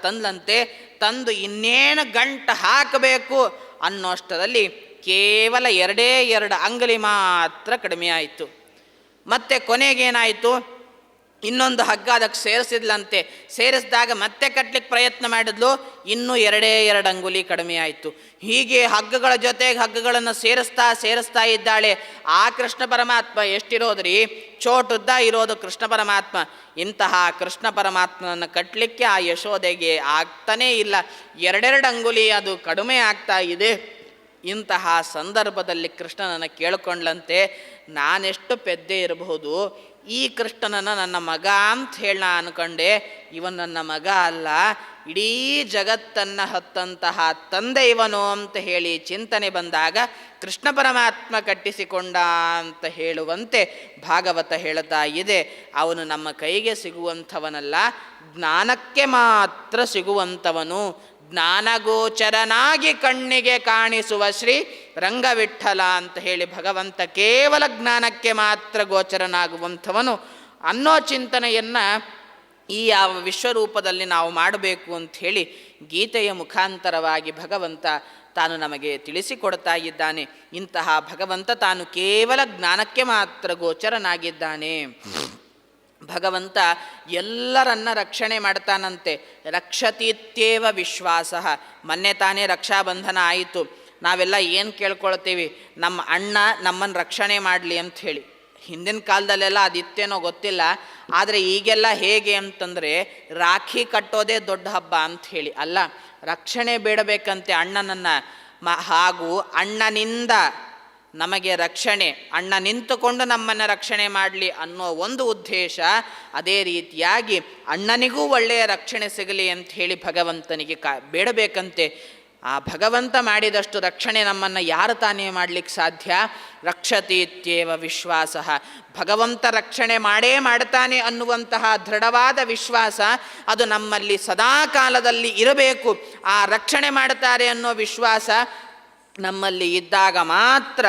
ತಂದು ಇನ್ನೇನು ಗಂಟು ಹಾಕಬೇಕು ಅನ್ನೋಷ್ಟರಲ್ಲಿ ಕೇವಲ 2 ಅಂಗುಲಿ ಮಾತ್ರ ಕಡಿಮೆ ಆಯಿತು. ಮತ್ತು ಕೊನೆಗೇನಾಯಿತು, ಇನ್ನೊಂದು ಹಗ್ಗ ಅದಕ್ಕೆ ಸೇರಿಸಿದ್ಲಂತೆ. ಸೇರಿಸಿದಾಗ ಮತ್ತೆ ಕಟ್ಟಲಿಕ್ಕೆ ಪ್ರಯತ್ನ ಮಾಡಿದ್ಲು, ಇನ್ನೂ 2 ಅಂಗುಲಿ ಕಡಿಮೆ ಆಯಿತು. ಹೀಗೆ ಹಗ್ಗಗಳ ಜೊತೆಗೆ ಹಗ್ಗಗಳನ್ನು ಸೇರಿಸ್ತಾ ಇದ್ದಾಳೆ. ಆ ಕೃಷ್ಣ ಪರಮಾತ್ಮ ಎಷ್ಟಿರೋದ್ರಿ, ಚೋಟುದ್ದ ಇರೋದು ಕೃಷ್ಣ ಪರಮಾತ್ಮ. ಇಂತಹ ಕೃಷ್ಣ ಪರಮಾತ್ಮನನ್ನು ಕಟ್ಟಲಿಕ್ಕೆ ಆ ಯಶೋದೆಗೆ ಆಗ್ತಾನೇ ಇಲ್ಲ, 2 ಅಂಗುಲಿ ಅದು ಕಡಿಮೆ ಆಗ್ತಾ ಇದೆ. ಇಂತಹ ಸಂದರ್ಭದಲ್ಲಿ ಕೃಷ್ಣನನ್ನು ಕೇಳ್ಕೊಂಡ್ಲಂತೆ, ನಾನೆಷ್ಟು ಪೆದ್ದೆ ಇರಬಹುದು, ಈ ಕೃಷ್ಣನನ್ನು ನನ್ನ ಮಗ ಅಂತ ಹೇಳಿ ನಾ ಅನ್ಕೊಂಡೆ, ಇವನು ನನ್ನ ಮಗ ಅಲ್ಲ, ಇಡೀ ಜಗತ್ತನ್ನು ಹೊತ್ತಂತಹ ತಂದೆ ಇವನು ಅಂತ ಹೇಳಿ ಚಿಂತನೆ ಬಂದಾಗ ಕೃಷ್ಣ ಪರಮಾತ್ಮ ಕಟ್ಟಿಸಿಕೊಂಡ ಅಂತ ಹೇಳುವಂತೆ ಭಾಗವತ ಹೇಳ್ತಾ ಇದೆ. ಅವನು ನಮ್ಮ ಕೈಗೆ ಸಿಗುವಂಥವನಲ್ಲ, ಜ್ಞಾನಕ್ಕೆ ಮಾತ್ರ ಸಿಗುವಂಥವನು. ಜ್ಞಾನಗೋಚರನಾಗಿ ಕಣ್ಣಿಗೆ ಕಾಣಿಸುವ ಶ್ರೀ ರಂಗವಿಠಲ ಅಂತ ಹೇಳಿ ಭಗವಂತ ಕೇವಲ ಜ್ಞಾನಕ್ಕೆ ಮಾತ್ರ ಗೋಚರನಾಗುವಂಥವನು ಅನ್ನೋ ಚಿಂತನೆಯನ್ನು ಈ ಯಾವ ವಿಶ್ವರೂಪದಲ್ಲಿ ನಾವು ಮಾಡಬೇಕು ಅಂಥೇಳಿ ಗೀತೆಯ ಮುಖಾಂತರವಾಗಿ ಭಗವಂತ ತಾನು ನಮಗೆ ತಿಳಿಸಿಕೊಡ್ತಾ ಇದ್ದಾನೆ. ಇಂತಹ ಭಗವಂತ ತಾನು ಕೇವಲ ಜ್ಞಾನಕ್ಕೆ ಮಾತ್ರ ಗೋಚರನಾಗಿದ್ದಾನೆ. ಭಗವಂತ ಎಲ್ಲರನ್ನ ರಕ್ಷಣೆ ಮಾಡ್ತಾನಂತೆ. ರಕ್ಷತೀತ್ಯೇವ ವಿಶ್ವಾಸ. ಮೊನ್ನೆ ತಾನೇ ರಕ್ಷಾಬಂಧನ ಆಯಿತು. ನಾವೆಲ್ಲ ಏನು ಕೇಳ್ಕೊಳ್ತೀವಿ, ನಮ್ಮ ಅಣ್ಣ ನಮ್ಮನ್ನು ರಕ್ಷಣೆ ಮಾಡಲಿ ಅಂಥೇಳಿ. ಹಿಂದಿನ ಕಾಲದಲ್ಲೆಲ್ಲ ಅದಿತ್ತೇನೋ ಗೊತ್ತಿಲ್ಲ, ಆದರೆ ಈಗೆಲ್ಲ ಹೇಗೆ ಅಂತಂದರೆ ರಾಖಿ ಕಟ್ಟೋದೇ ದೊಡ್ಡ ಹಬ್ಬ ಅಂಥೇಳಿ. ಅಲ್ಲ, ರಕ್ಷಣೆ ಬೇಡಬೇಕಂತೆ ಅಣ್ಣನನ್ನು. ಹಾಗೂ ಅಣ್ಣನಿಂದ ನಮಗೆ ರಕ್ಷಣೆ, ಅಣ್ಣ ನಿಂತುಕೊಂಡು ನಮ್ಮನ್ನು ರಕ್ಷಣೆ ಮಾಡಲಿ ಅನ್ನೋ ಒಂದು ಉದ್ದೇಶ. ಅದೇ ರೀತಿಯಾಗಿ ಅಣ್ಣನಿಗೂ ಒಳ್ಳೆಯ ರಕ್ಷಣೆ ಸಿಗಲಿ ಅಂತ ಹೇಳಿ ಭಗವಂತನಿಗೆ ಬೇಡಬೇಕಂತೆ. ಆ ಭಗವಂತ ಮಾಡಿದಷ್ಟು ರಕ್ಷಣೆ ನಮ್ಮನ್ನು ಯಾರು ತಾನೇ ಮಾಡಲಿಕ್ಕೆ ಸಾಧ್ಯ? ರಕ್ಷತೀತ್ಯೇವ ವಿಶ್ವಾಸ. ಭಗವಂತ ರಕ್ಷಣೆ ಮಾಡೇ ಮಾಡ್ತಾನೆ ಅನ್ನುವಂತಹ ದೃಢವಾದ ವಿಶ್ವಾಸ ಅದು ನಮ್ಮಲ್ಲಿ ಸದಾ ಕಾಲದಲ್ಲಿ ಇರಬೇಕು. ಆ ರಕ್ಷಣೆ ಮಾಡ್ತಾರೆ ಅನ್ನೋ ವಿಶ್ವಾಸ ನಮ್ಮಲ್ಲಿ ಇದ್ದಾಗ ಮಾತ್ರ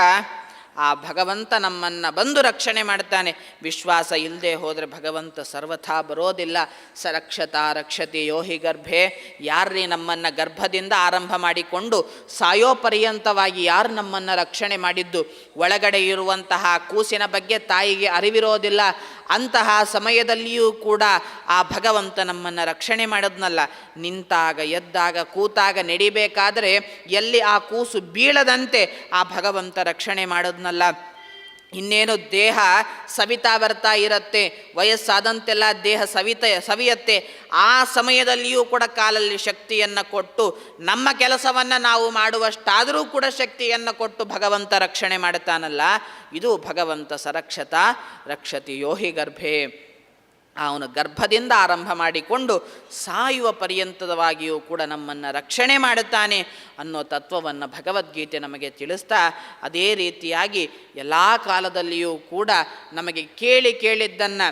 ಆ ಭಗವಂತ ನಮ್ಮನ್ನು ಬಂದು ರಕ್ಷಣೆ ಮಾಡ್ತಾನೆ. ವಿಶ್ವಾಸ ಇಲ್ಲದೆ ಹೋದರೆ ಭಗವಂತ ಸರ್ವಥಾ ಬರೋದಿಲ್ಲ. ಸ ರಕ್ಷತಾ ರಕ್ಷತಿ ಯೋಹಿ ಗರ್ಭೆ. ಯಾರ್ರೀ ನಮ್ಮನ್ನು ಗರ್ಭದಿಂದ ಆರಂಭ ಮಾಡಿಕೊಂಡು ಸಾಯೋ ಪರ್ಯಂತವಾಗಿ ಯಾರು ನಮ್ಮನ್ನು ರಕ್ಷಣೆ ಮಾಡಿದ್ದು? ಒಳಗಡೆ ಇರುವಂತಹ ಕೂಸಿನ ಬಗ್ಗೆ ತಾಯಿಗೆ ಅರಿವಿರೋದಿಲ್ಲ. ಅಂತಹ ಸಮಯದಲ್ಲಿಯೂ ಕೂಡ ಆ ಭಗವಂತ ನಮ್ಮನ್ನು ರಕ್ಷಣೆ ಮಾಡೋದ್ನಲ್ಲ. ನಿಂತಾಗ, ಎದ್ದಾಗ, ಕೂತಾಗ, ನಡಿಬೇಕಾದರೆ ಎಲ್ಲಿ ಆ ಕೂಸು ಬೀಳದಂತೆ ಆ ಭಗವಂತ ರಕ್ಷಣೆ ಮಾಡೋದ್ನಲ್ಲ. ಇನ್ನೇನು ದೇಹ ಸವಿತಾ ಬರ್ತಾ ಇರುತ್ತೆ, ವಯಸ್ಸಾದಂತೆಲ್ಲ ದೇಹ ಸವಿಯತ್ತೆ. ಆ ಸಮಯದಲ್ಲಿಯೂ ಕೂಡ ಕಾಲಲ್ಲಿ ಶಕ್ತಿಯನ್ನು ಕೊಟ್ಟು ನಮ್ಮ ಕೆಲಸವನ್ನು ನಾವು ಮಾಡುವಷ್ಟಾದರೂ ಕೂಡ ಶಕ್ತಿಯನ್ನು ಕೊಟ್ಟು ಭಗವಂತ ರಕ್ಷಣೆ ಮಾಡ್ತಾನಲ್ಲ. ಇದು ಭಗವಂತ ಸರಕ್ಷತಾ ರಕ್ಷತಿ ಯೋಹಿ ಗರ್ಭೆ. ಅವನು ಗರ್ಭದಿಂದ ಆರಂಭ ಮಾಡಿಕೊಂಡು ಸಾಯುವ ಪರ್ಯಂತದವಾಗಿಯೂ ಕೂಡ ನಮ್ಮನ್ನು ರಕ್ಷಣೆ ಮಾಡುತ್ತಾನೆ ಅನ್ನೋ ತತ್ವವನ್ನು ಭಗವದ್ಗೀತೆ ನಮಗೆ ತಿಳಿಸ್ತಾ, ಅದೇ ರೀತಿಯಾಗಿ ಎಲ್ಲ ಕಾಲದಲ್ಲಿಯೂ ಕೂಡ ನಮಗೆ ಕೇಳಿದ್ದನ್ನು,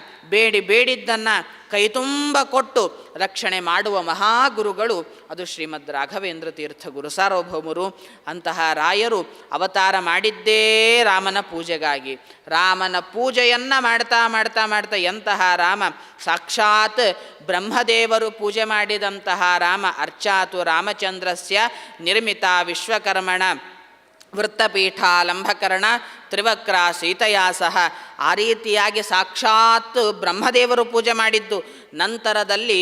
ಬೇಡಿದ್ದನ್ನು ಕೈತುಂಬ ಕೊಟ್ಟು ರಕ್ಷಣೆ ಮಾಡುವ ಮಹಾಗುರುಗಳು ಅದು ಶ್ರೀಮದ್ ರಾಘವೇಂದ್ರ ತೀರ್ಥ ಗುರು ಸಾರ್ವಭೌಮರು. ಅಂತಹ ರಾಯರು ಅವತಾರ ಮಾಡಿದ್ದೇ ರಾಮನ ಪೂಜೆಗಾಗಿ. ರಾಮನ ಪೂಜೆಯನ್ನು ಮಾಡ್ತಾ ಮಾಡ್ತಾ ಮಾಡ್ತಾ ಎಂತಹ ರಾಮ, ಸಾಕ್ಷಾತ್ ಬ್ರಹ್ಮದೇವರು ಪೂಜೆ ಮಾಡಿದಂತಹ ರಾಮ. ಅರ್ಚಾತು ರಾಮಚಂದ್ರಸ್ಯ ನಿರ್ಮಿತ ವಿಶ್ವಕರ್ಮಣ ವೃತ್ತಪೀಠಾಲಂಬಕರಣ ತ್ರಿವಕ್ರ ಸೀತೆಯಾ ಸಹ. ಆ ರೀತಿಯಾಗಿ ಸಾಕ್ಷಾತ್ ಬ್ರಹ್ಮದೇವರು ಪೂಜೆ ಮಾಡಿದ್ದು. ನಂತರದಲ್ಲಿ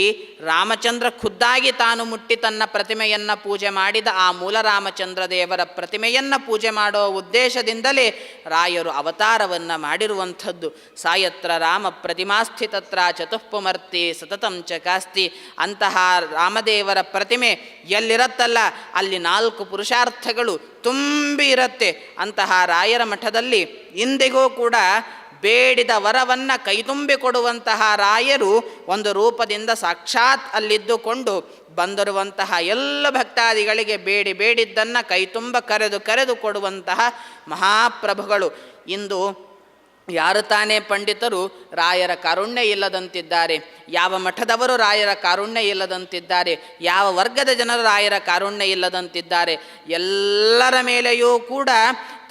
ರಾಮಚಂದ್ರ ಖುದ್ದಾಗಿ ತಾನು ಮುಟ್ಟಿ ತನ್ನ ಪ್ರತಿಮೆಯನ್ನು ಪೂಜೆ ಮಾಡಿದ ಆ ಮೂಲ ರಾಮಚಂದ್ರ ದೇವರ ಪ್ರತಿಮೆಯನ್ನು ಪೂಜೆ ಮಾಡೋ ಉದ್ದೇಶದಿಂದಲೇ ರಾಯರು ಅವತಾರವನ್ನು ಮಾಡಿರುವಂಥದ್ದು. ಸಾಯತ್ರ ರಾಮ ಪ್ರತಿಮಾಸ್ಥಿತತ್ರ ಚತುಃಪುಮರ್ತಿ ಸತತಂ ಚಕಾಸ್ತಿ. ಅಂತಹ ರಾಮದೇವರ ಪ್ರತಿಮೆ ಎಲ್ಲಿರತ್ತಲ್ಲ ಅಲ್ಲಿ 4 ಪುರುಷಾರ್ಥಗಳು ತುಂಬಿ ಇರುತ್ತೆ. ಅಂತಹ ರಾಯರ ಮಠದಲ್ಲಿ ಇಂದಿಗೂ ಕೂಡ ಬೇಡಿದ ವರವನ್ನು ಕೈತುಂಬಿ ಕೊಡುವಂತಹ ರಾಯರು ಒಂದು ರೂಪದಿಂದ ಸಾಕ್ಷಾತ್ ಅಲ್ಲಿದ್ದುಕೊಂಡು ಬಂದಿರುವಂತಹ ಎಲ್ಲ ಭಕ್ತಾದಿಗಳಿಗೆ ಬೇಡಿದ್ದನ್ನು ಕೈತುಂಬ ಕರೆದು ಕೊಡುವಂತಹ ಮಹಾಪ್ರಭುಗಳು. ಇಂದು ಯಾರು ತಾನೇ ಪಂಡಿತರು ರಾಯರ ಕಾರುಣ್ಯ ಇಲ್ಲದಂತಿದ್ದಾರೆ? ಯಾವ ಮಠದವರು ರಾಯರ ಕಾರುಣ್ಯ ಇಲ್ಲದಂತಿದ್ದಾರೆ? ಯಾವ ವರ್ಗದ ಜನರು ರಾಯರ ಕಾರುಣ್ಯ ಇಲ್ಲದಂತಿದ್ದಾರೆ? ಎಲ್ಲರ ಮೇಲೆಯೂ ಕೂಡ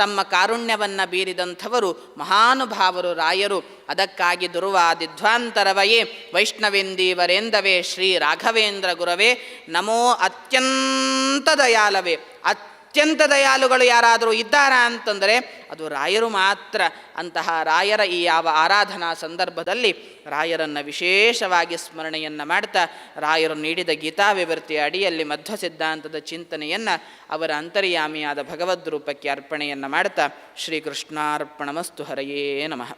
ತಮ್ಮ ಕಾರುಣ್ಯವನ್ನು ಬೀರಿದಂಥವರು ಮಹಾನುಭಾವರು ರಾಯರು. ಅದಕ್ಕಾಗಿ ದುರ್ವಾದಿಧ್ವಾಂತರವಯೇ ವೈಷ್ಣವೇಂದೀವರೇಂದವೇ ಶ್ರೀ ರಾಘವೇಂದ್ರ ಗುರವೇ ನಮೋ ಅತ್ಯಂತ ದಯಾಲವೇ. ಅತ್ಯಂತ ದಯಾಳುಗಳು ಯಾರಾದರೂ ಇದ್ದಾರಾ ಅಂತಂದರೆ ಅದು ರಾಯರು ಮಾತ್ರ. ಅಂತಹ ರಾಯರ ಈ ಯಾವ ಆರಾಧನಾ ಸಂದರ್ಭದಲ್ಲಿ ರಾಯರನ್ನು ವಿಶೇಷವಾಗಿ ಸ್ಮರಣೆಯನ್ನು ಮಾಡ್ತಾ, ರಾಯರು ನೀಡಿದ ಗೀತಾ ವಿವೃತ್ತಿಯ ಅಡಿಯಲ್ಲಿ ಮಧ್ವ ಸಿದ್ಧಾಂತದ ಚಿಂತನೆಯನ್ನು ಅವರ ಅಂತರ್ಯಾಮಿಯಾದ ಭಗವದ್ ರೂಪಕ್ಕೆ ಅರ್ಪಣೆಯನ್ನು ಮಾಡ್ತಾ ಶ್ರೀಕೃಷ್ಣಾರ್ಪಣಮಸ್ತು. ಹರಯೇ ನಮಃ.